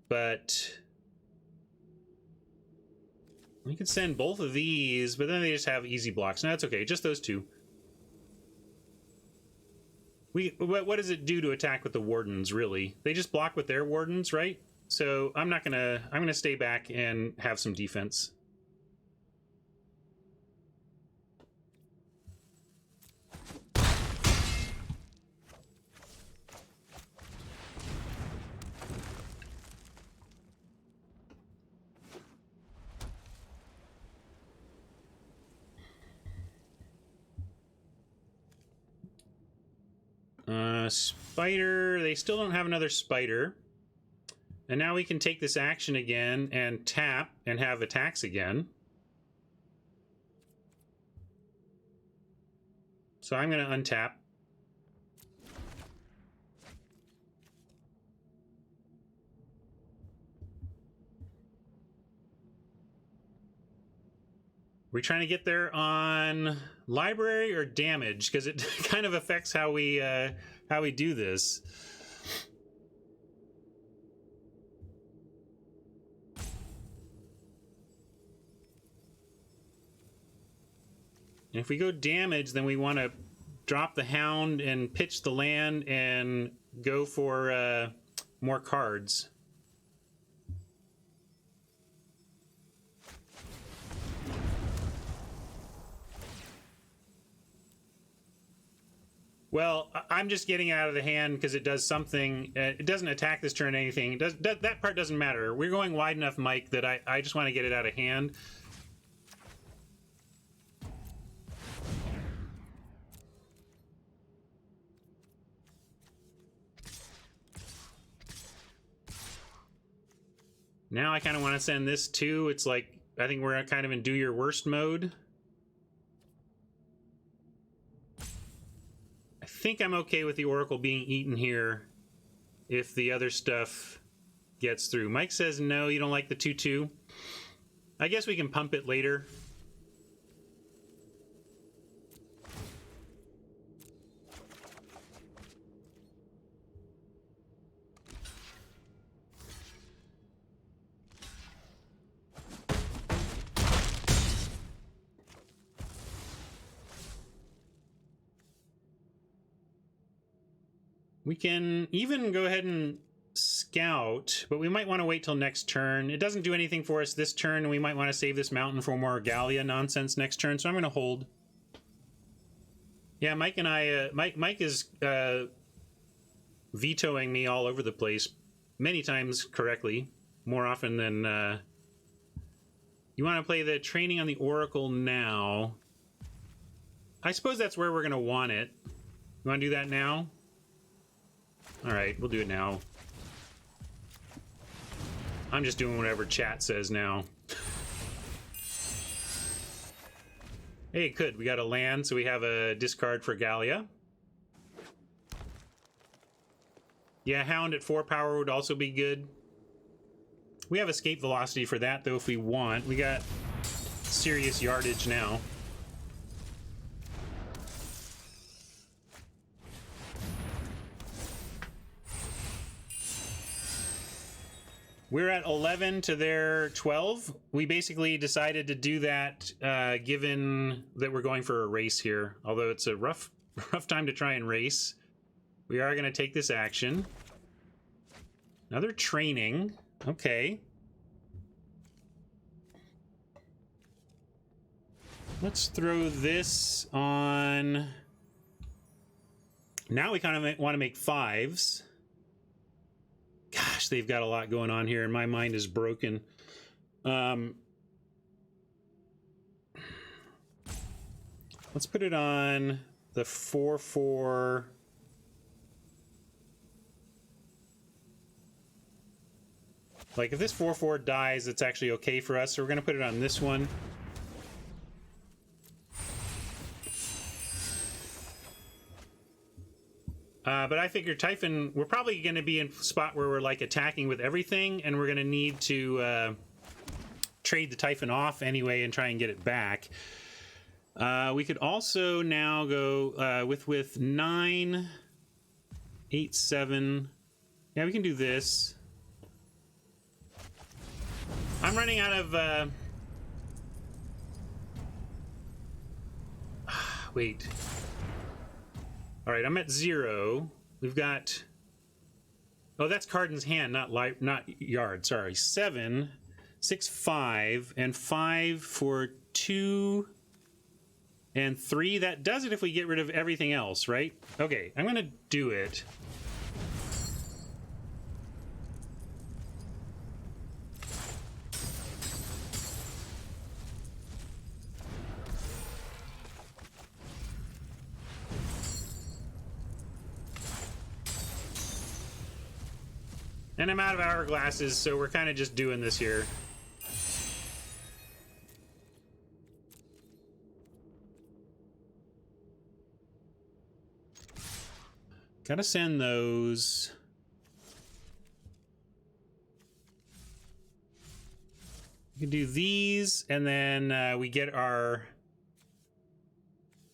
But We could send both of these, but then they just have easy blocks. No, that's okay. Just those two. What does it do to attack with the wardens, really? They just block with their wardens, right? So I'm gonna stay back and have some defense. Spider, they still don't have another spider. And now we can take this action again and tap and have attacks again. So I'm going to untap. We're trying to get there on library or damage, because it kind of affects how we do this. And if we go damage, then we want to drop the hound and pitch the land and go for more cards. Well, I'm just getting out of the hand because it does something. It doesn't attack this turn or anything. That part doesn't matter. We're going wide enough, Mike, that I just want to get it out of hand. Now I kind of want to send this too. It's like, I think we're kind of in do your worst mode. I think I'm okay with the Oracle being eaten here if the other stuff gets through. Mike says no, you don't like the 2/2. I guess we can pump it later. We can even go ahead and scout, but we might want to wait till next turn. It doesn't do anything for us this turn, and we might want to save this mountain for more Gallia nonsense next turn, so I'm going to hold. Yeah, Mike and I, Mike is vetoing me all over the place, many times correctly, more often than... You want to play the training on the Oracle now. I suppose that's where we're going to want it. You want to do that now? All right, we'll do it now. I'm just doing whatever chat says now. Hey, good. We got a land, so we have a discard for Gallia. Yeah, Hound at 4 power would also be good. We have escape velocity for that, though, if we want. We got serious yardage now. We're at 11 to their 12. We basically decided to do that given that we're going for a race here. Although it's a rough time to try and race. We are going to take this action. Another training. Okay. Let's throw this on. Now we kind of want to make 5s. Gosh, they've got a lot going on here, and my mind is broken. Let's put it on the 4/4. Like, if this 4/4 dies, it's actually okay for us, so we're going to put it on this one. But I figure Typhon, we're probably going to be in a spot where we're like attacking with everything, and we're going to need to trade the Typhon off anyway and try and get it back. We could also now go with 9, 8, 7. Yeah, we can do this. I'm running out of Wait. All right, I'm at 0. We've got... Oh, that's Carden's hand, not yard. Sorry. 7, 6, 5, and 5 for 2 and 3. That does it if we get rid of everything else, right? Okay, I'm going to do it. And I'm out of hourglasses, so we're kind of just doing this here. Gotta send those. We can do these, and then we get our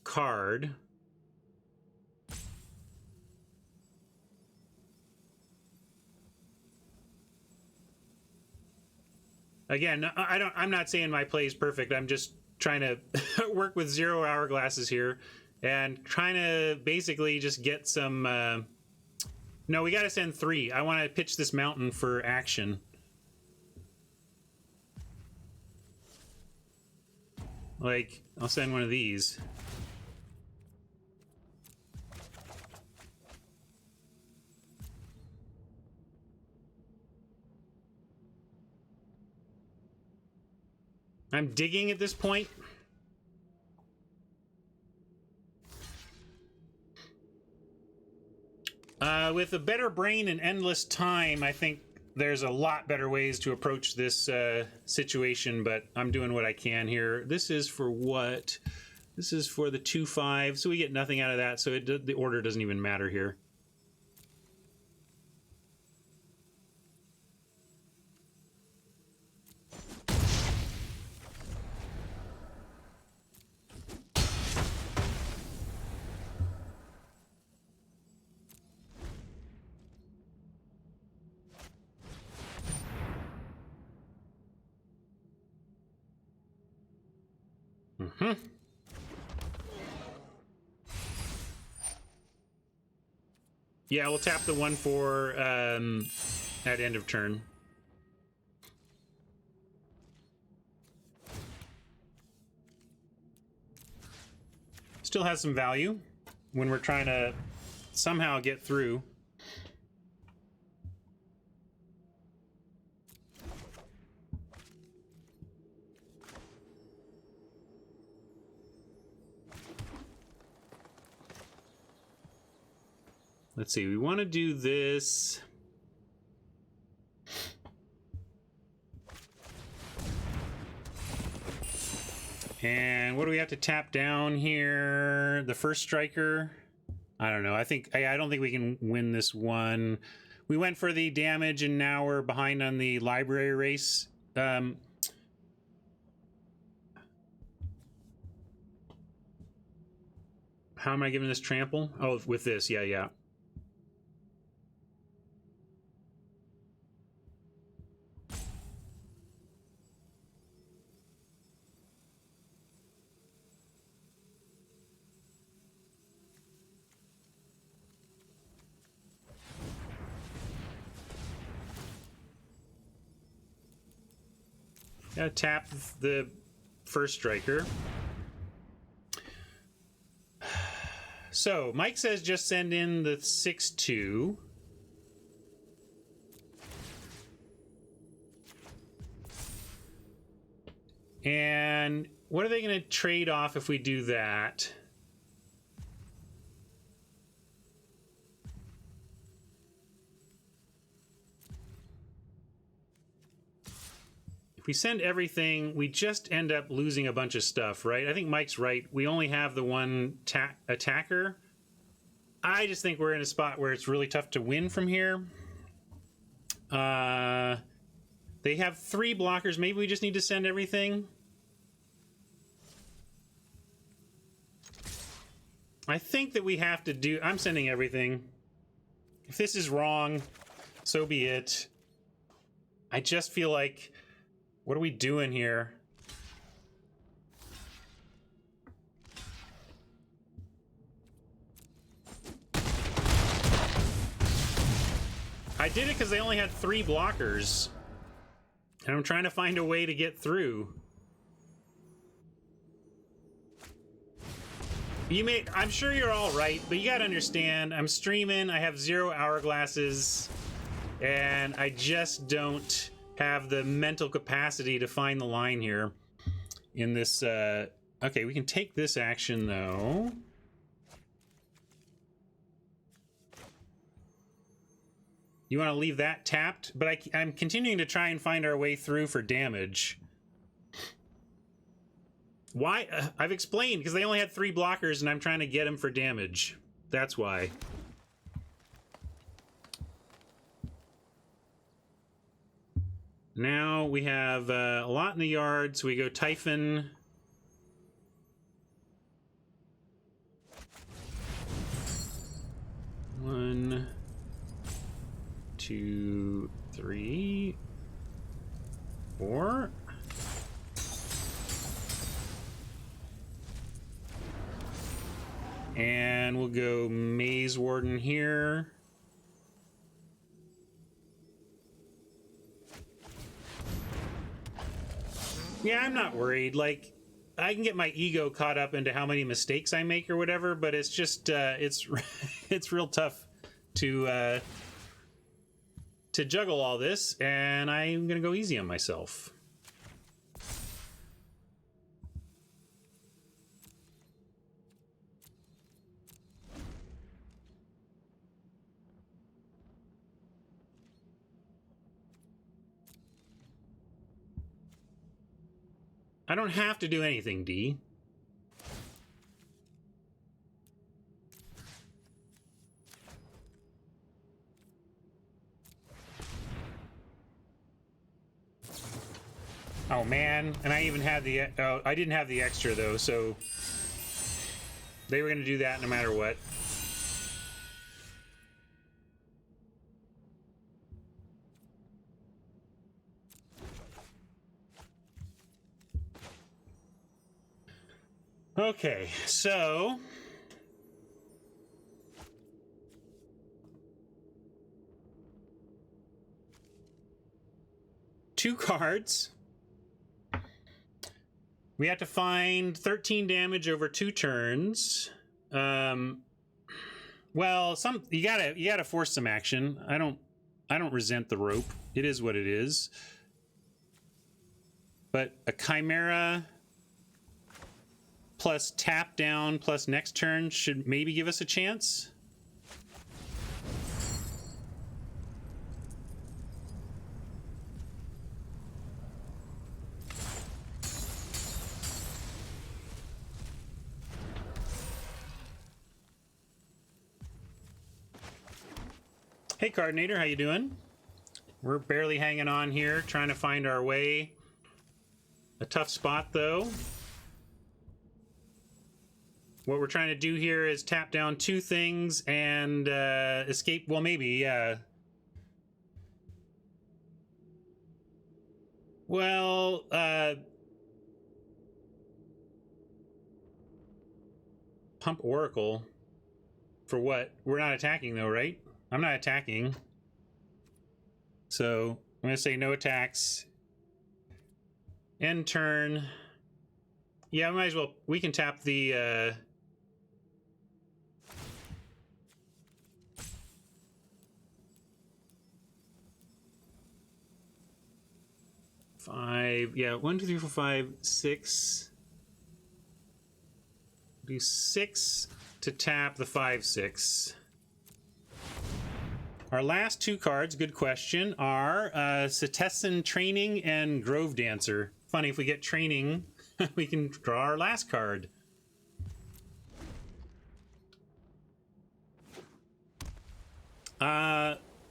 card. Again, I'm not saying my play is perfect. I'm just trying to work with 0 hourglasses here and trying to basically just get some... No, we got to send 3. I want to pitch this mountain for action. Like, I'll send one of these. I'm digging at this point. With a better brain and endless time, I think there's a lot better ways to approach this situation, but I'm doing what I can here. This is for what? This is for the 2-5, so we get nothing out of that, so the order doesn't even matter here. Yeah, we'll tap the 1/4 at end of turn. Still has some value when we're trying to somehow get through. Let's see, we want to do this. And what do we have to tap down here? The first striker? I don't know. I don't think we can win this one. We went for the damage and now we're behind on the library race. How am I giving this trample? Oh, with this, yeah. Gotta tap the first striker. So, Mike says just send in the 6/2. And what are they going to trade off if we do that? If we send everything, we just end up losing a bunch of stuff, right? I think Mike's right. We only have the one attacker. I just think we're in a spot where it's really tough to win from here. They have 3 blockers. Maybe we just need to send everything. I think that we have to do... I'm sending everything. If this is wrong, so be it. I just feel like... What are we doing here? I did it because they only had 3 blockers. And I'm trying to find a way to get through. I'm sure you're all right, but you gotta understand, I'm streaming, I have 0 hourglasses, and I just don't have the mental capacity to find the line here in this, okay, we can take this action, though. You want to leave that tapped, but I'm continuing to try and find our way through for damage. Why? I've explained, because they only had 3 blockers and I'm trying to get them for damage. That's why. Now we have a lot in the yard, so we go Typhon. One, 2, 3, 4. And we'll go Maze Warden here. Yeah, I'm not worried. Like, I can get my ego caught up into how many mistakes I make or whatever, but it's just, it's real tough to juggle all this, and I'm gonna go easy on myself. I don't have to do anything, D. Oh man, and I even had the, oh, I didn't have the extra though, so they were gonna do that no matter what. Okay, so two cards. We have to find 13 damage over 2 turns. Well, you gotta force some action. I don't resent the rope. It is what it is. But a Chimera plus tap down plus next turn should maybe give us a chance. Hey Cardinator, how you doing? We're barely hanging on here, trying to find our way. A tough spot though. What we're trying to do here is tap down 2 things and escape. Well, maybe, yeah. Well, pump Oracle. For what? We're not attacking though, right? I'm not attacking. So I'm going to say no attacks. End turn. Yeah, we might as well. We can tap the... 5, yeah, 1, 2, 3, 4, 5, 6. Do 6 to tap the 5, 6. Our last 2 cards, good question, are Citizen Training and Grove Dancer. Funny, if we get Training, we can draw our last card.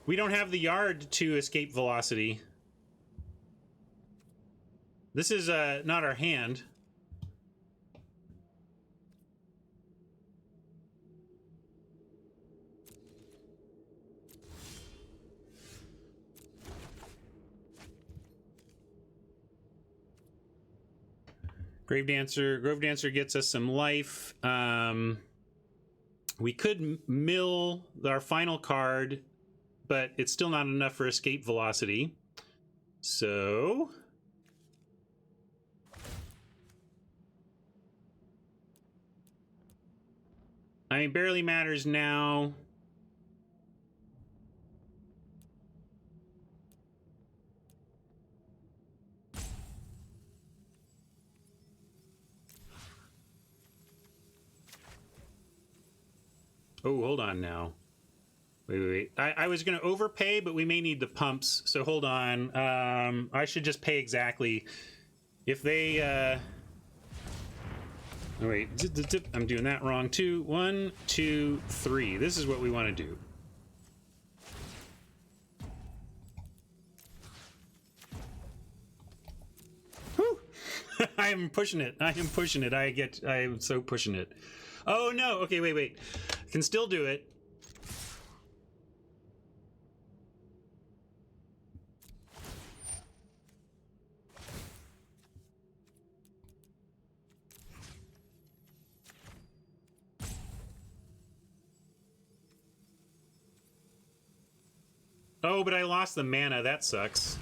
We don't have the yard to escape velocity. This is not our hand. Grove Dancer gets us some life. We could mill our final card but it's still not enough for escape velocity. So I mean, barely matters now. Oh, hold on now. Wait. I was going to overpay, but we may need the pumps. So hold on. I should just pay exactly. If they... Oh, wait. I'm doing that wrong too. 1, 2, 3. This is what we want to do. Whew. I am pushing it. I am pushing it. I am so pushing it. Oh, no. Okay, wait. I can still do it. Oh, but I lost the mana. That sucks.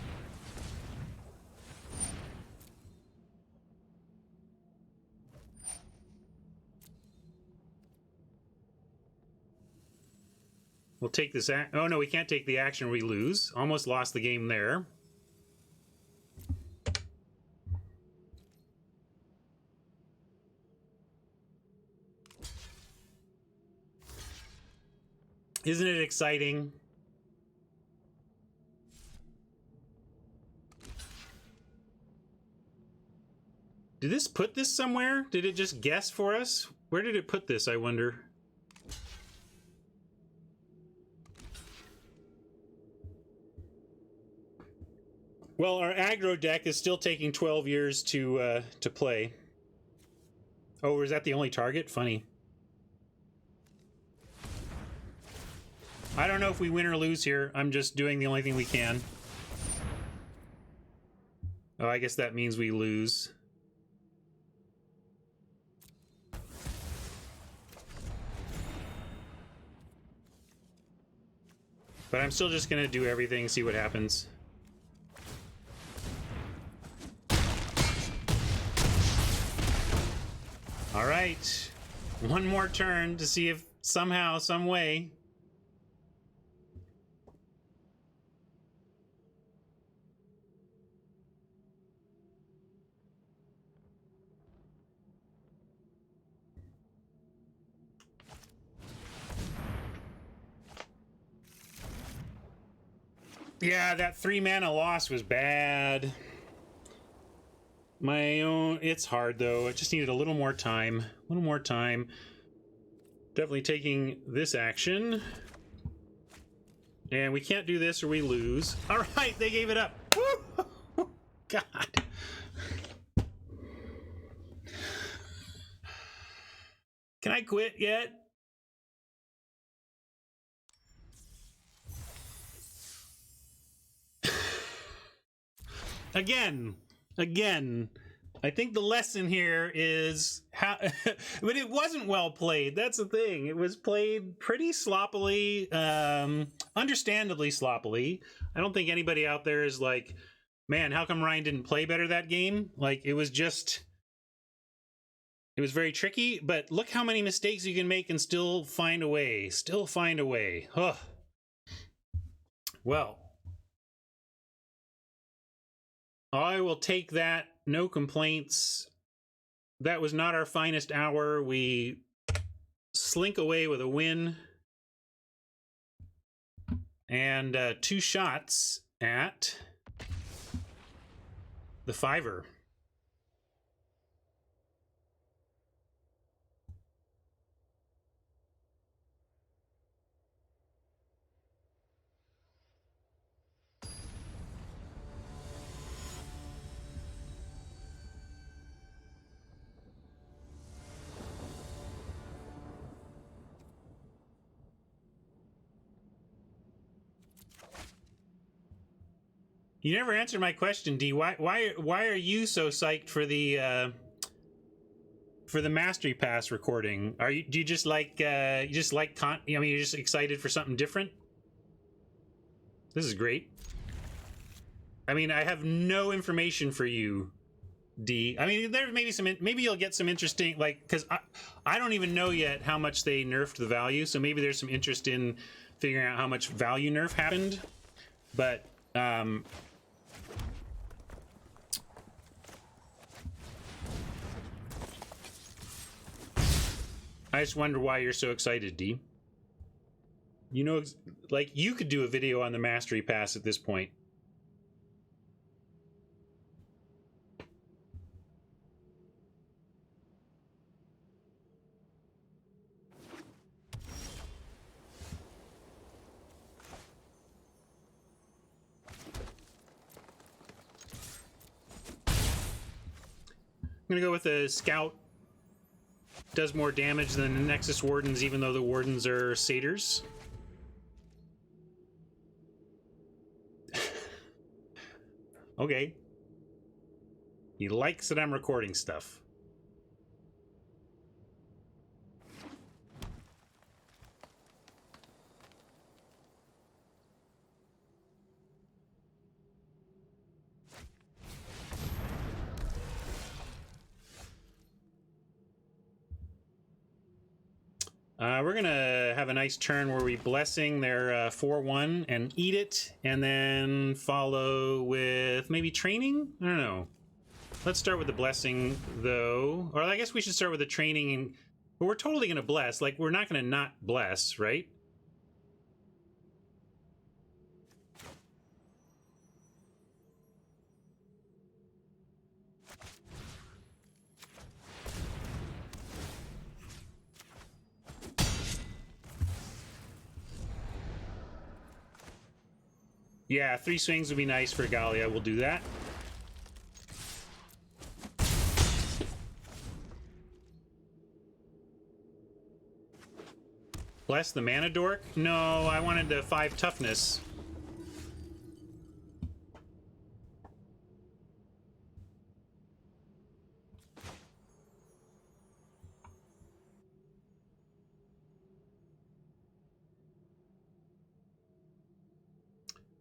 We'll take this. Oh, no, we can't take the action. We lose. Almost lost the game there. Isn't it exciting? Did this put this somewhere? Did it just guess for us? Where did it put this, I wonder? Well, our aggro deck is still taking 12 years to play. Oh, is that the only target? Funny. I don't know if we win or lose here. I'm just doing the only thing we can. Oh, I guess that means we lose. But I'm still just gonna do everything, see what happens. All right, one more turn to see if somehow, some way. Yeah, that 3 mana loss was bad. My own, it's hard though. I just needed a little more time. A little more time. Definitely taking this action. And we can't do this or we lose. All right, they gave it up. Woo! God. Can I quit yet? Again, I think the lesson here is how, but it wasn't well played. That's the thing. It was played pretty sloppily, understandably sloppily. I don't think anybody out there is like, man, how come Ryan didn't play better that game? Like, it was very tricky, but look how many mistakes you can make and still find a way. Huh. Well, I will take that. No complaints. That was not our finest hour. We slink away with a win. And 2 shots at the 5er. You never answered my question, D. Why are you so psyched for the Mastery Pass recording? Do you just like I mean, you're just excited for something different? This is great. I mean, I have no information for you, D. I mean, there may be some. Maybe you'll get some interesting, like, because I don't even know yet how much they nerfed the value. So maybe there's some interest in figuring out how much value nerf happened. But I just wonder why you're so excited, D. You know, like, you could do a video on the Mastery Pass at this point. I'm gonna go with a Scout. Does more damage than the Nexus Wardens, even though the Wardens are Satyrs. Okay. He likes that I'm recording stuff. We're gonna have a nice turn where we blessing their 4-1 and eat it, and then follow with maybe training? I don't know. Let's start with the blessing, though. Or I guess we should start with the training. But we're totally gonna bless. Like, we're not gonna not bless, right? Yeah, 3 swings would be nice for Gallia. We'll do that. Bless the mana dork? No, I wanted the 5 toughness.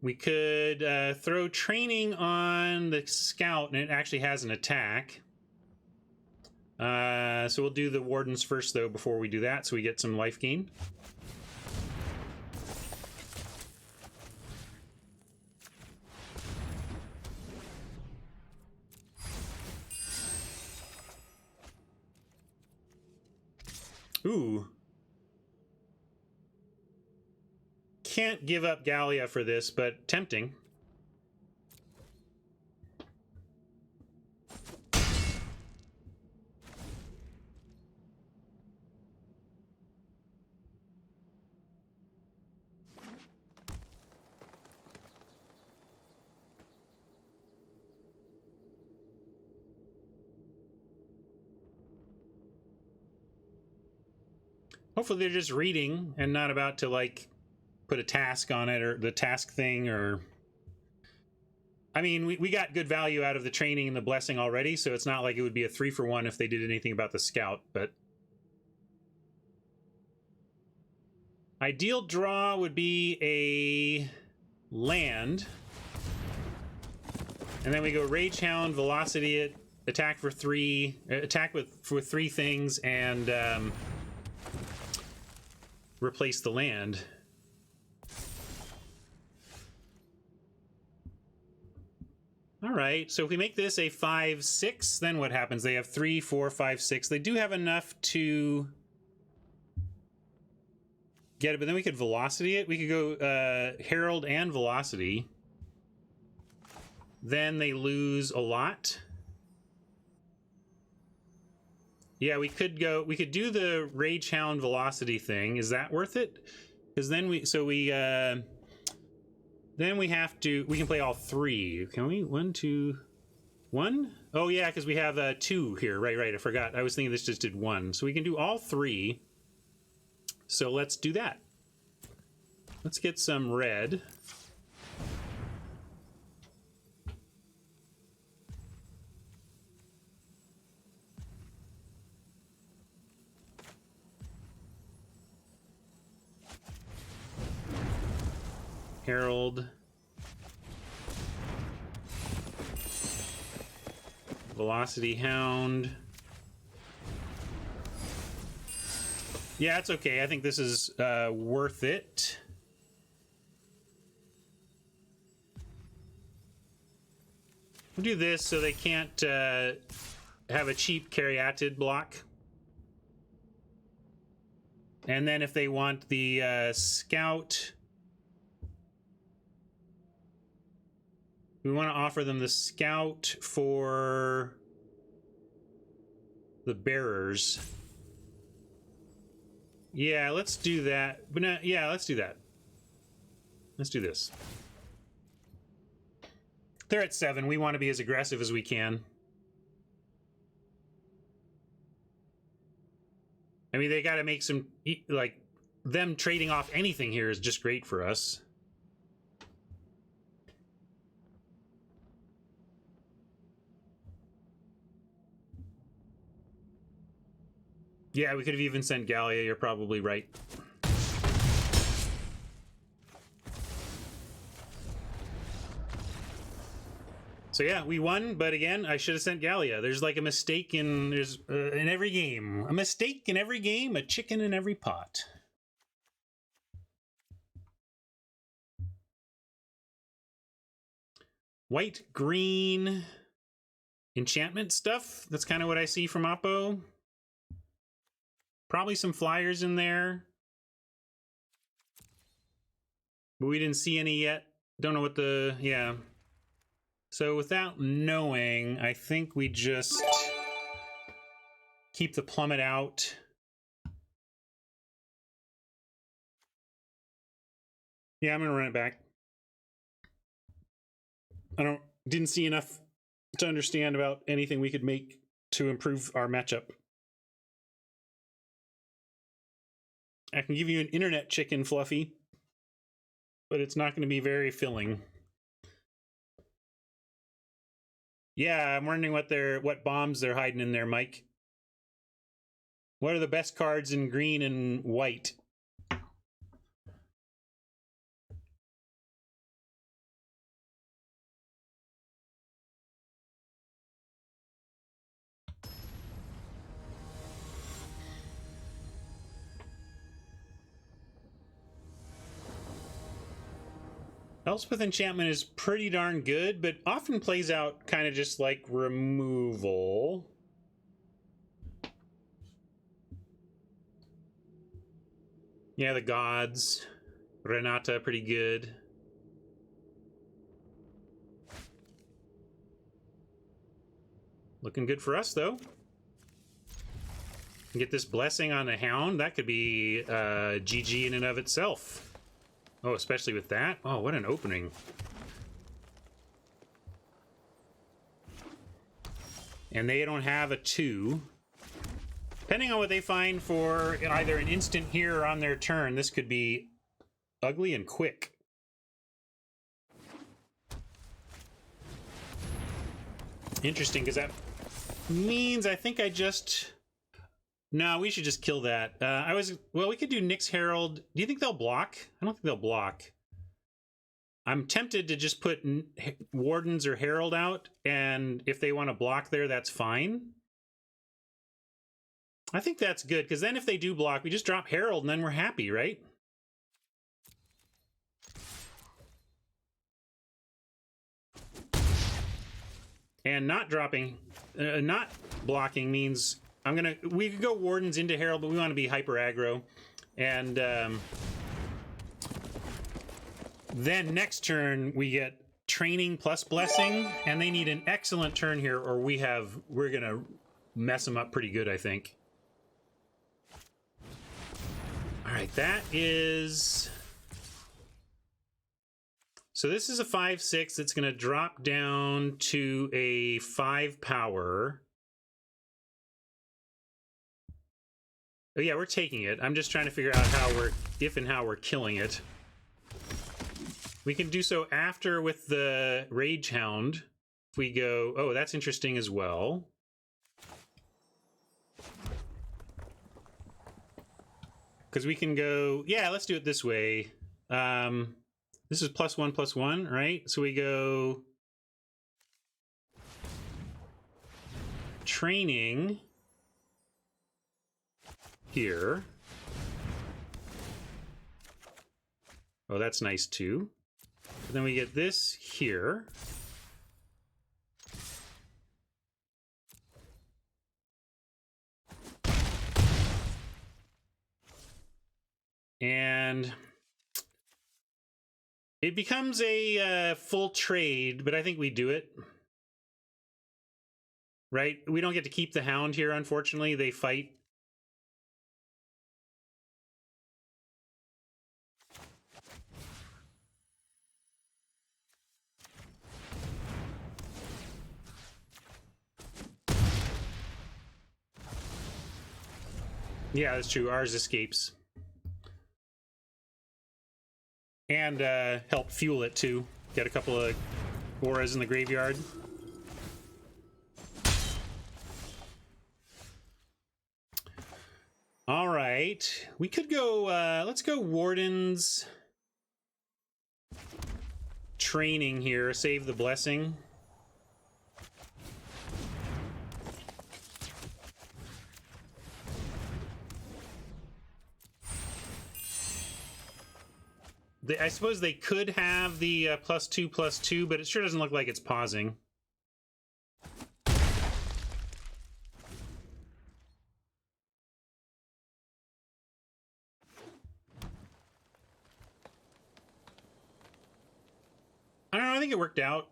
We could throw training on the Scout, and it actually has an attack. So we'll do the Wardens first, though, before we do that, so we get some life gain. Ooh. Can't give up Gallia for this, but tempting. Hopefully they're just reading and not about to, like, put a task on it, or the task thing, or... I mean, we got good value out of the training and the blessing already, so it's not like it would be a 3-for-1 if they did anything about the Scout, but... Ideal draw would be a land. And then we go Rage Hound, Velocity it, attack for 3, attack for 3 things, and replace the land. All right, so if we make this a 5-6, then what happens? They have 3, 4, 5, 6. They do have enough to get it, but then we could Velocity it. We could go Herald and Velocity. Then they lose a lot. Yeah, we could do the Rage Hound Velocity thing. Is that worth it? Because then we have to, we can play all 3. Can we? 1, 2, 1? Oh yeah, because we have 2 here. Right, I forgot. I was thinking this just did 1. So we can do all 3. So let's do that. Let's get some red. Herald. Velocity Hound. Yeah, it's okay. I think this is worth it. We'll do this so they can't have a cheap Caryatid block. And then if they want the Scout, we want to offer them the Scout for the Bearers. Yeah, let's do that. But no, yeah, let's do that. Let's do this. They're at 7. We want to be as aggressive as we can. I mean, they got to make some, like, them trading off anything here is just great for us. Yeah, we could have even sent Gallia. You're probably right. So yeah, we won, but again, I should have sent Gallia. There's like a mistake in every game. A mistake in every game, a chicken in every pot. White, green, enchantment stuff. That's kind of what I see from Oppo. Probably some flyers in there. But we didn't see any yet. Don't know what the, yeah. So without knowing, I think we just keep the plummet out. Yeah, I'm gonna run it back. I didn't see enough to understand about anything we could make to improve our matchup. I can give you an internet chicken, Fluffy, but it's not going to be very filling. Yeah, I'm wondering what bombs they're hiding in there, Mike. What are the best cards in green and white? Elspeth Enchantment is pretty darn good, but often plays out kind of just like removal. Yeah, the gods. Renata, pretty good. Looking good for us, though. Get this blessing on the Hound. That could be GG in and of itself. Oh, especially with that. Oh, what an opening. And they don't have a 2. Depending on what they find for either an instant here or on their turn, this could be ugly and quick. Interesting, because that means I think I just... No, we should just kill that. Well, we could do Nyx Herald. Do you think they'll block? I don't think they'll block. I'm tempted to just put Wardens or Herald out, and if they want to block there, that's fine. I think that's good, because then if they do block, we just drop Herald, and then we're happy, right? And not blocking means... we could go Wardens into Herald, but we want to be hyper aggro. And then next turn we get training plus blessing, and they need an excellent turn here, or we're gonna mess them up pretty good, I think. All right, that is... So this is a 5/6 that's gonna drop down to a 5 power. Oh yeah, we're taking it. I'm just trying to figure out if and how we're killing it. We can do so after with the Rage Hound. If we go, oh, that's interesting as well. Because we can go, yeah, let's do it this way. This is +1/+1, right? So we go training here. Oh, that's nice too. But then we get this here. And it becomes a full trade, but I think we do it. Right? We don't get to keep the hound here, unfortunately. They fight. Yeah, that's true. Ours escapes. And help fuel it, too. Get a couple of auras in the graveyard. All right. We could go... let's go Warden's training here. Save the blessing. I suppose they could have the +2/+2, but it sure doesn't look like it's pausing. I don't know, I think it worked out.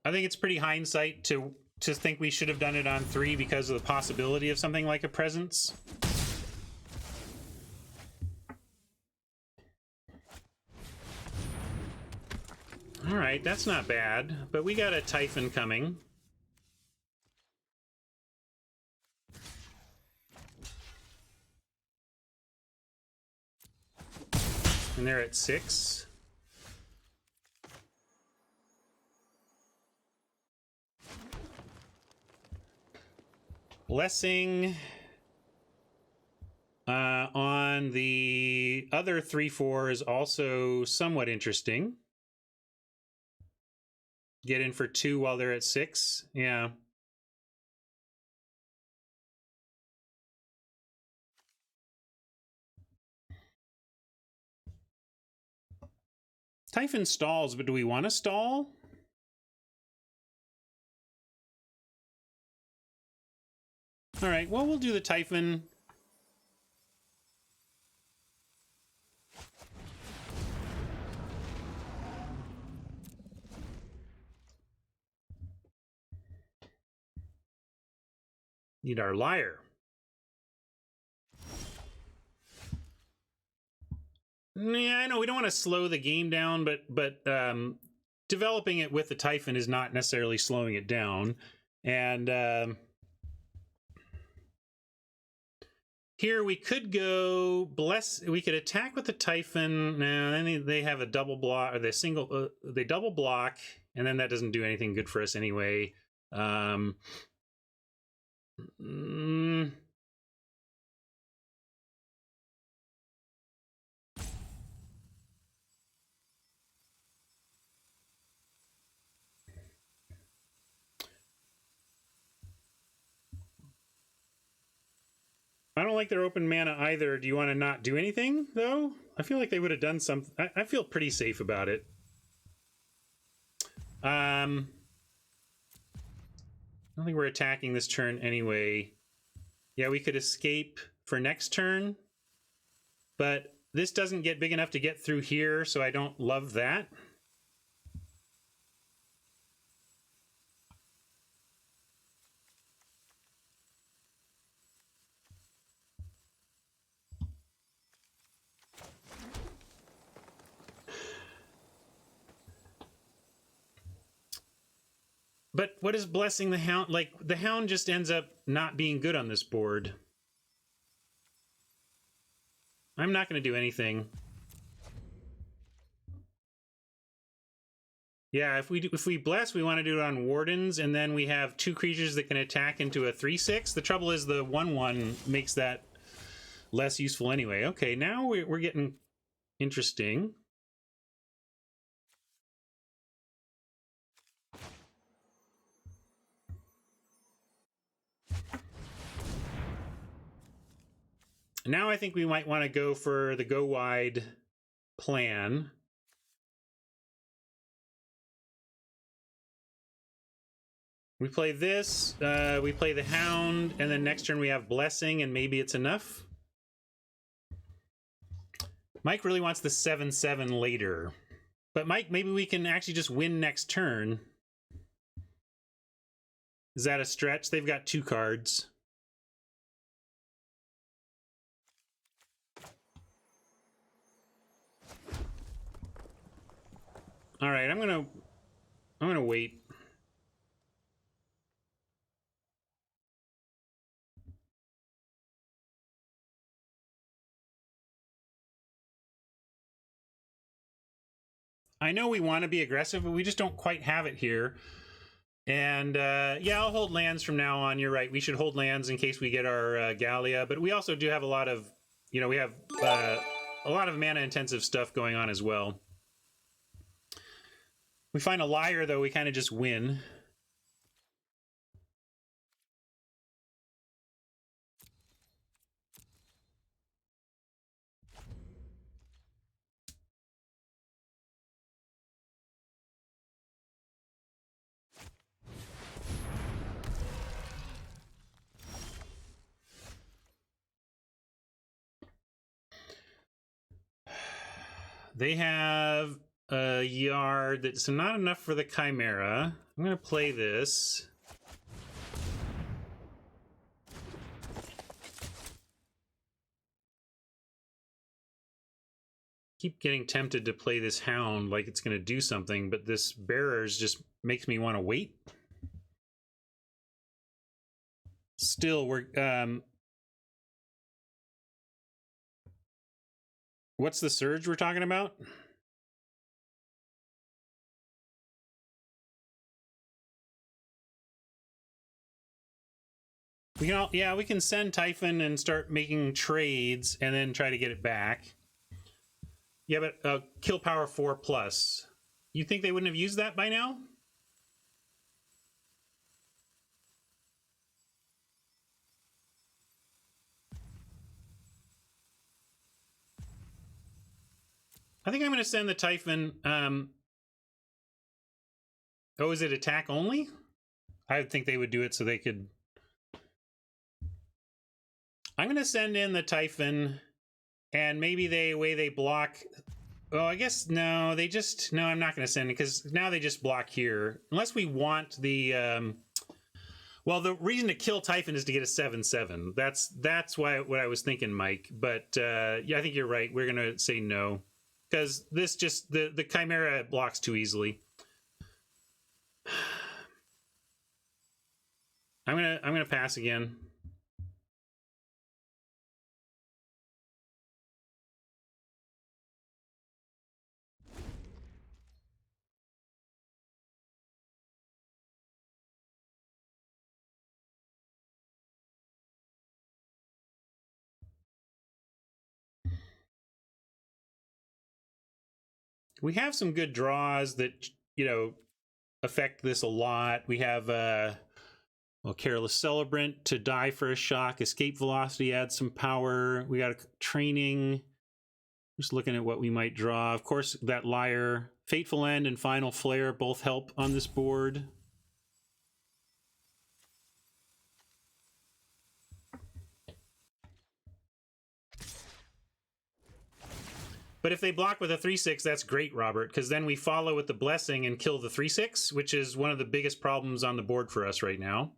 I think it's pretty hindsight to think we should have done it on 3 because of the possibility of something like a presence. All right, that's not bad, but we got a Typhon coming. And they're at 6. Blessing on the other 3/4 is also somewhat interesting. Get in for 2 while they're at 6. Yeah. Typhon stalls, but do we want to stall? All right, well, we'll do the Typhon. Need our Lyre. Yeah, I know we don't want to slow the game down, but developing it with the Typhon is not necessarily slowing it down. And here we could go bless. We could attack with the Typhon. Now then they have a double block, or they double block, and then that doesn't do anything good for us anyway. I don't like their open mana either. Do you want to not do anything, though? I feel like they would have done something. I feel pretty safe about it. I don't think we're attacking this turn anyway. Yeah, we could escape for next turn, but this doesn't get big enough to get through here, so I don't love that. But what is blessing the hound? Like, the hound just ends up not being good on this board. I'm not going to do anything. Yeah, if we bless, we want to do it on Wardens, and then we have 2 creatures that can attack into a 3/6. The trouble is the 1/1 makes that less useful anyway. Okay, now we're getting interesting. Now I think we might want to go for the go wide plan. We play this, we play the Hound, and then next turn we have Blessing, and maybe it's enough. Mike really wants the 7/7 later. But Mike, maybe we can actually just win next turn. Is that a stretch? They've got 2 cards. All right, I'm gonna wait. I know we want to be aggressive, but we just don't quite have it here. And yeah, I'll hold lands from now on. You're right. We should hold lands in case we get our Gallia. But we also do have a lot of, you know, we have a lot of mana-intensive stuff going on as well. We find a liar, though, we kind of just win. They have a yard that's not enough for the Chimera. I'm going to play this. Keep getting tempted to play this Hound like it's going to do something, but this Bearers just makes me want to wait. Still, we're... what's the surge we're talking about? We can we can send Typhon and start making trades and then try to get it back. Yeah, but kill power 4+. You think they wouldn't have used that by now? I think I'm going to send the Typhon. Oh, is it attack only? I would think they would do it so they could... I'm going to send in the Typhon, and maybe they block... Oh, I guess, no, they just... No, I'm not going to send it, because now they just block here. Unless we want the... Well, the reason to kill Typhon is to get a 7/7. That's why what I was thinking, Mike. But yeah, I think you're right. We're going to say no. Because this just... The Chimera blocks too easily. I'm gonna pass again. We have some good draws that, you know, affect this a lot. We have well, Careless Celebrant to die for a shock. Escape Velocity adds some power. We got a training. Just looking at what we might draw. Of course, that Liar, Fateful End, and Final Flare both help on this board. But if they block with a 3/6, that's great, Robert, because then we follow with the Blessing and kill the 3/6, which is one of the biggest problems on the board for us right now.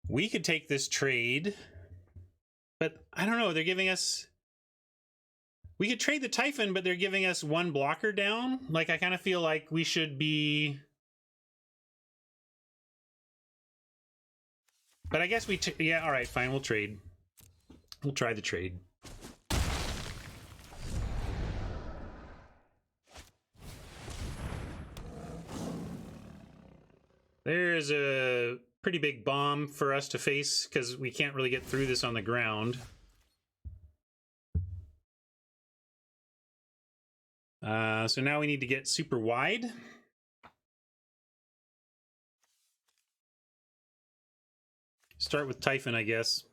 We could take this trade, but I don't know. They're giving us... We could trade the Typhon, but they're giving us one blocker down. Like, I kind of feel like we should be... But I guess we... Yeah, all right, fine, we'll trade. We'll try the trade. There's a pretty big bomb for us to face because we can't really get through this on the ground. So now we need to get super wide. Start with Typhon, I guess.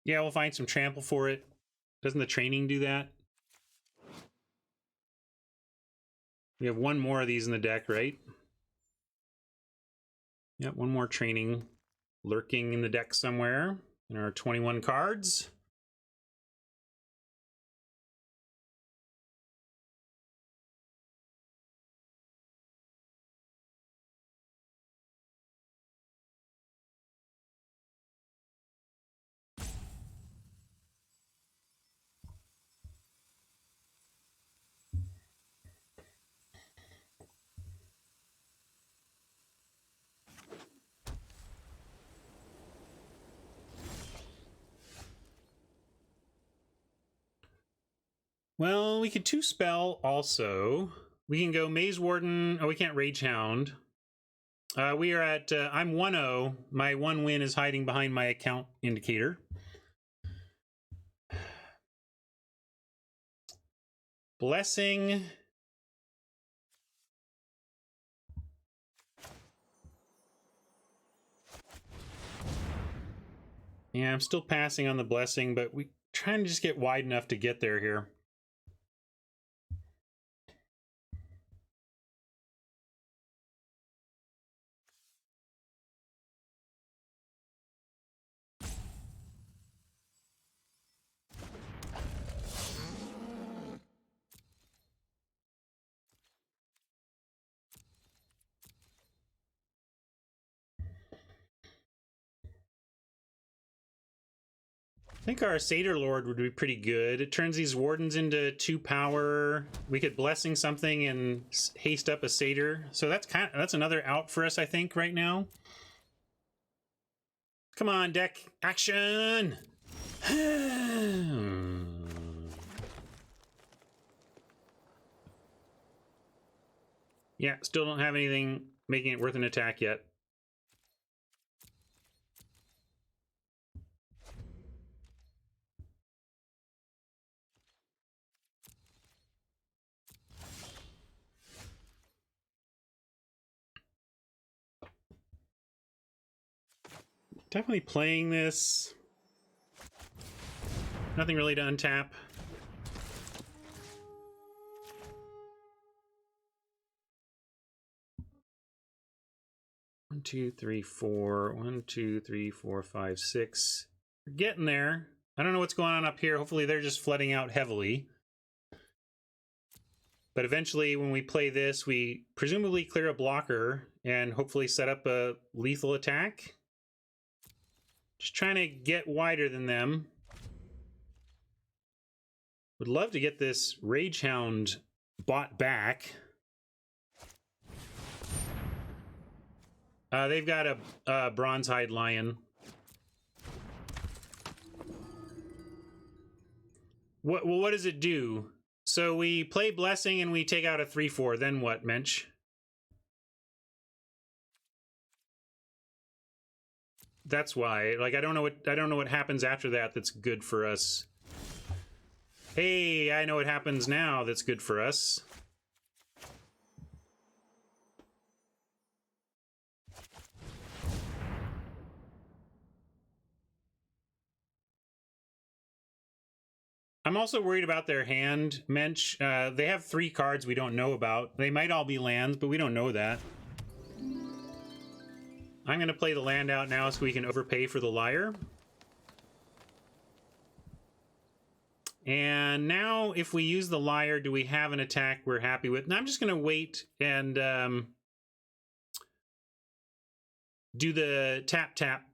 Yeah, we'll find some trample for it. Doesn't the training do that? We have one more of these in the deck, right? Yep, one more training lurking in the deck somewhere in our 21 cards. Well, we could 2-spell also. We can go Maze Warden. Oh, we can't Rage Hound. We are at, I'm 1-0. My 1 win is hiding behind my account indicator. Blessing. Yeah, I'm still passing on the Blessing, but we trying to just get wide enough to get there here. I think our Satyr Lord would be pretty good. It turns these Wardens into 2 power. We could Blessing something and haste up a Satyr. So that's another out for us, I think, right now. Come on, deck. Action! Yeah, still don't have anything making it worth an attack yet. Definitely playing this. Nothing really to untap. One, two, three, four. 1, 2, 3, 4, 5, 6. We're getting there. I don't know what's going on up here. Hopefully they're just flooding out heavily. But eventually when we play this, we presumably clear a blocker and hopefully set up a lethal attack. Just trying to get wider than them. Would love to get this Rage Hound bought back. They've got a Bronzehide Lion. What does it do? So we play Blessing and we take out a 3/4. Then what, Mensch? That's why. Like I don't know what happens after that that's good for us. Hey, I know what happens now that's good for us. I'm also worried about their hand, Mensch. They have 3 cards we don't know about. They might all be lands, but we don't know that. I'm going to play the land out now so we can overpay for the Liar. And now, if we use the Liar, do we have an attack we're happy with? And I'm just going to wait and do the tap-tap.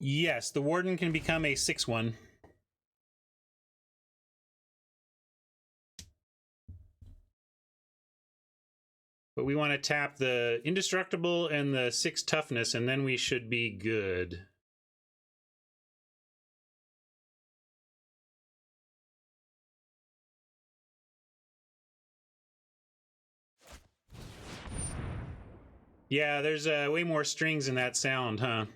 Yes, the Warden can become a 6/1. But we want to tap the Indestructible and the 6 Toughness, and then we should be good. Yeah, there's way more strings in that sound, huh?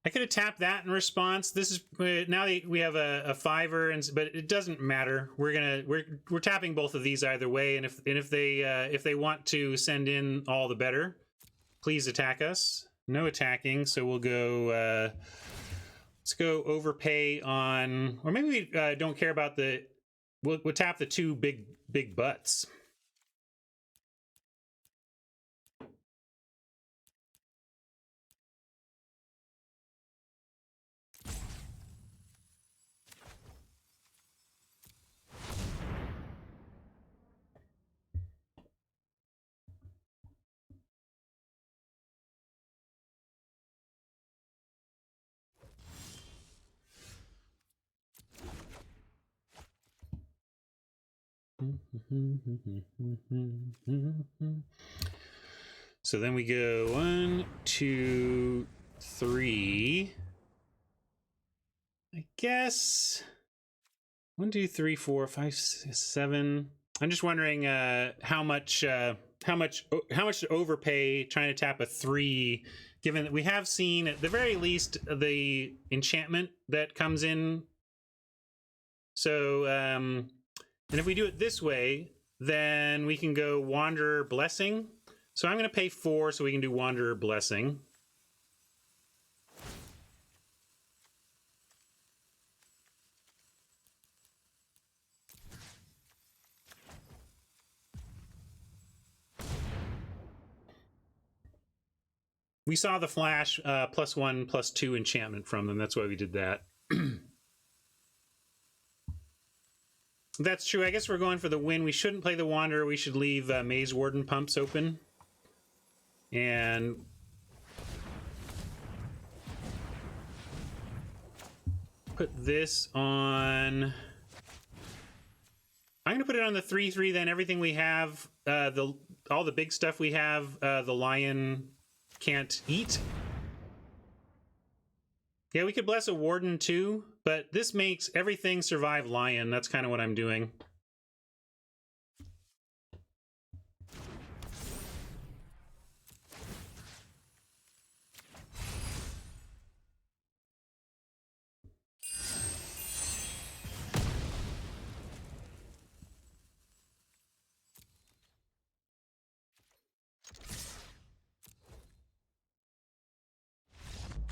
I could have tapped that in response. This is now we have a 5er, but it doesn't matter. We're tapping both of these either way, and if they want to send in, all the better. Please attack us. No attacking, so we'll go. Let's go overpay on, or maybe we don't care about the. We'll tap the 2 big butts. So then we go 1, 2, 3. I guess 1, 2, 3, 4, 5, 6, 7. I'm just wondering how much to overpay trying to tap a 3, given that we have seen at the very least the enchantment that comes in. So and if we do it this way, then we can go Wanderer Blessing. So I'm going to pay 4 so we can do Wanderer Blessing. We saw the flash +1, +2 enchantment from them. That's why we did that. That's true. I guess we're going for the win. We shouldn't play the Wanderer. We should leave Maze Warden pumps open. And put this on. I'm going to put it on the 3/3. Then everything we have, all the big stuff we have, the lion can't eat. Yeah, we could bless a warden too, but this makes everything survive lion. That's kind of what I'm doing.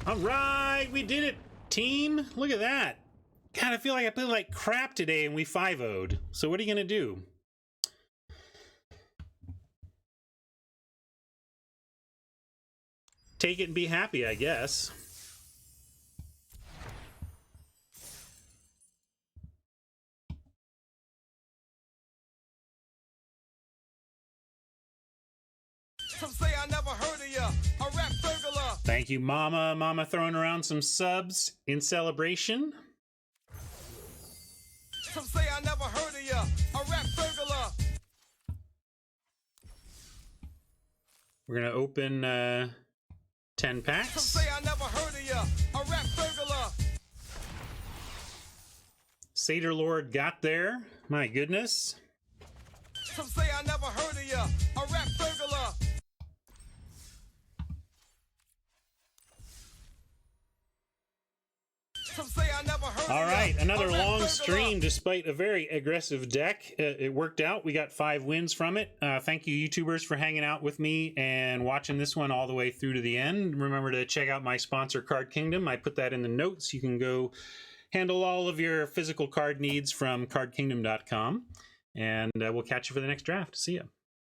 All right, we did it, team. Look at that. God, I feel like I played like crap today and we 5-0'd. So what are you going to do? Take it and be happy, I guess. Some say I never heard of ya, a rap burglar. Thank you, Mama. Mama throwing around some subs in celebration. Some say I never heard of ya, a rap burglar. We're going to open 10 packs. Some say I never heard of ya, a rap burglar. Satyr Lord got there. My goodness. Some say I never heard of ya, a rap burglar. Some say I never heard All of ya, right, another a rap long burglar. stream despite a very aggressive deck. It worked out. We got 5 wins from it. Thank you, YouTubers, for hanging out with me and watching this one all the way through to the end. Remember to check out my sponsor, Card Kingdom. I put that in the notes. You can go handle all of your physical card needs from cardkingdom.com. And we'll catch you for the next draft. See ya.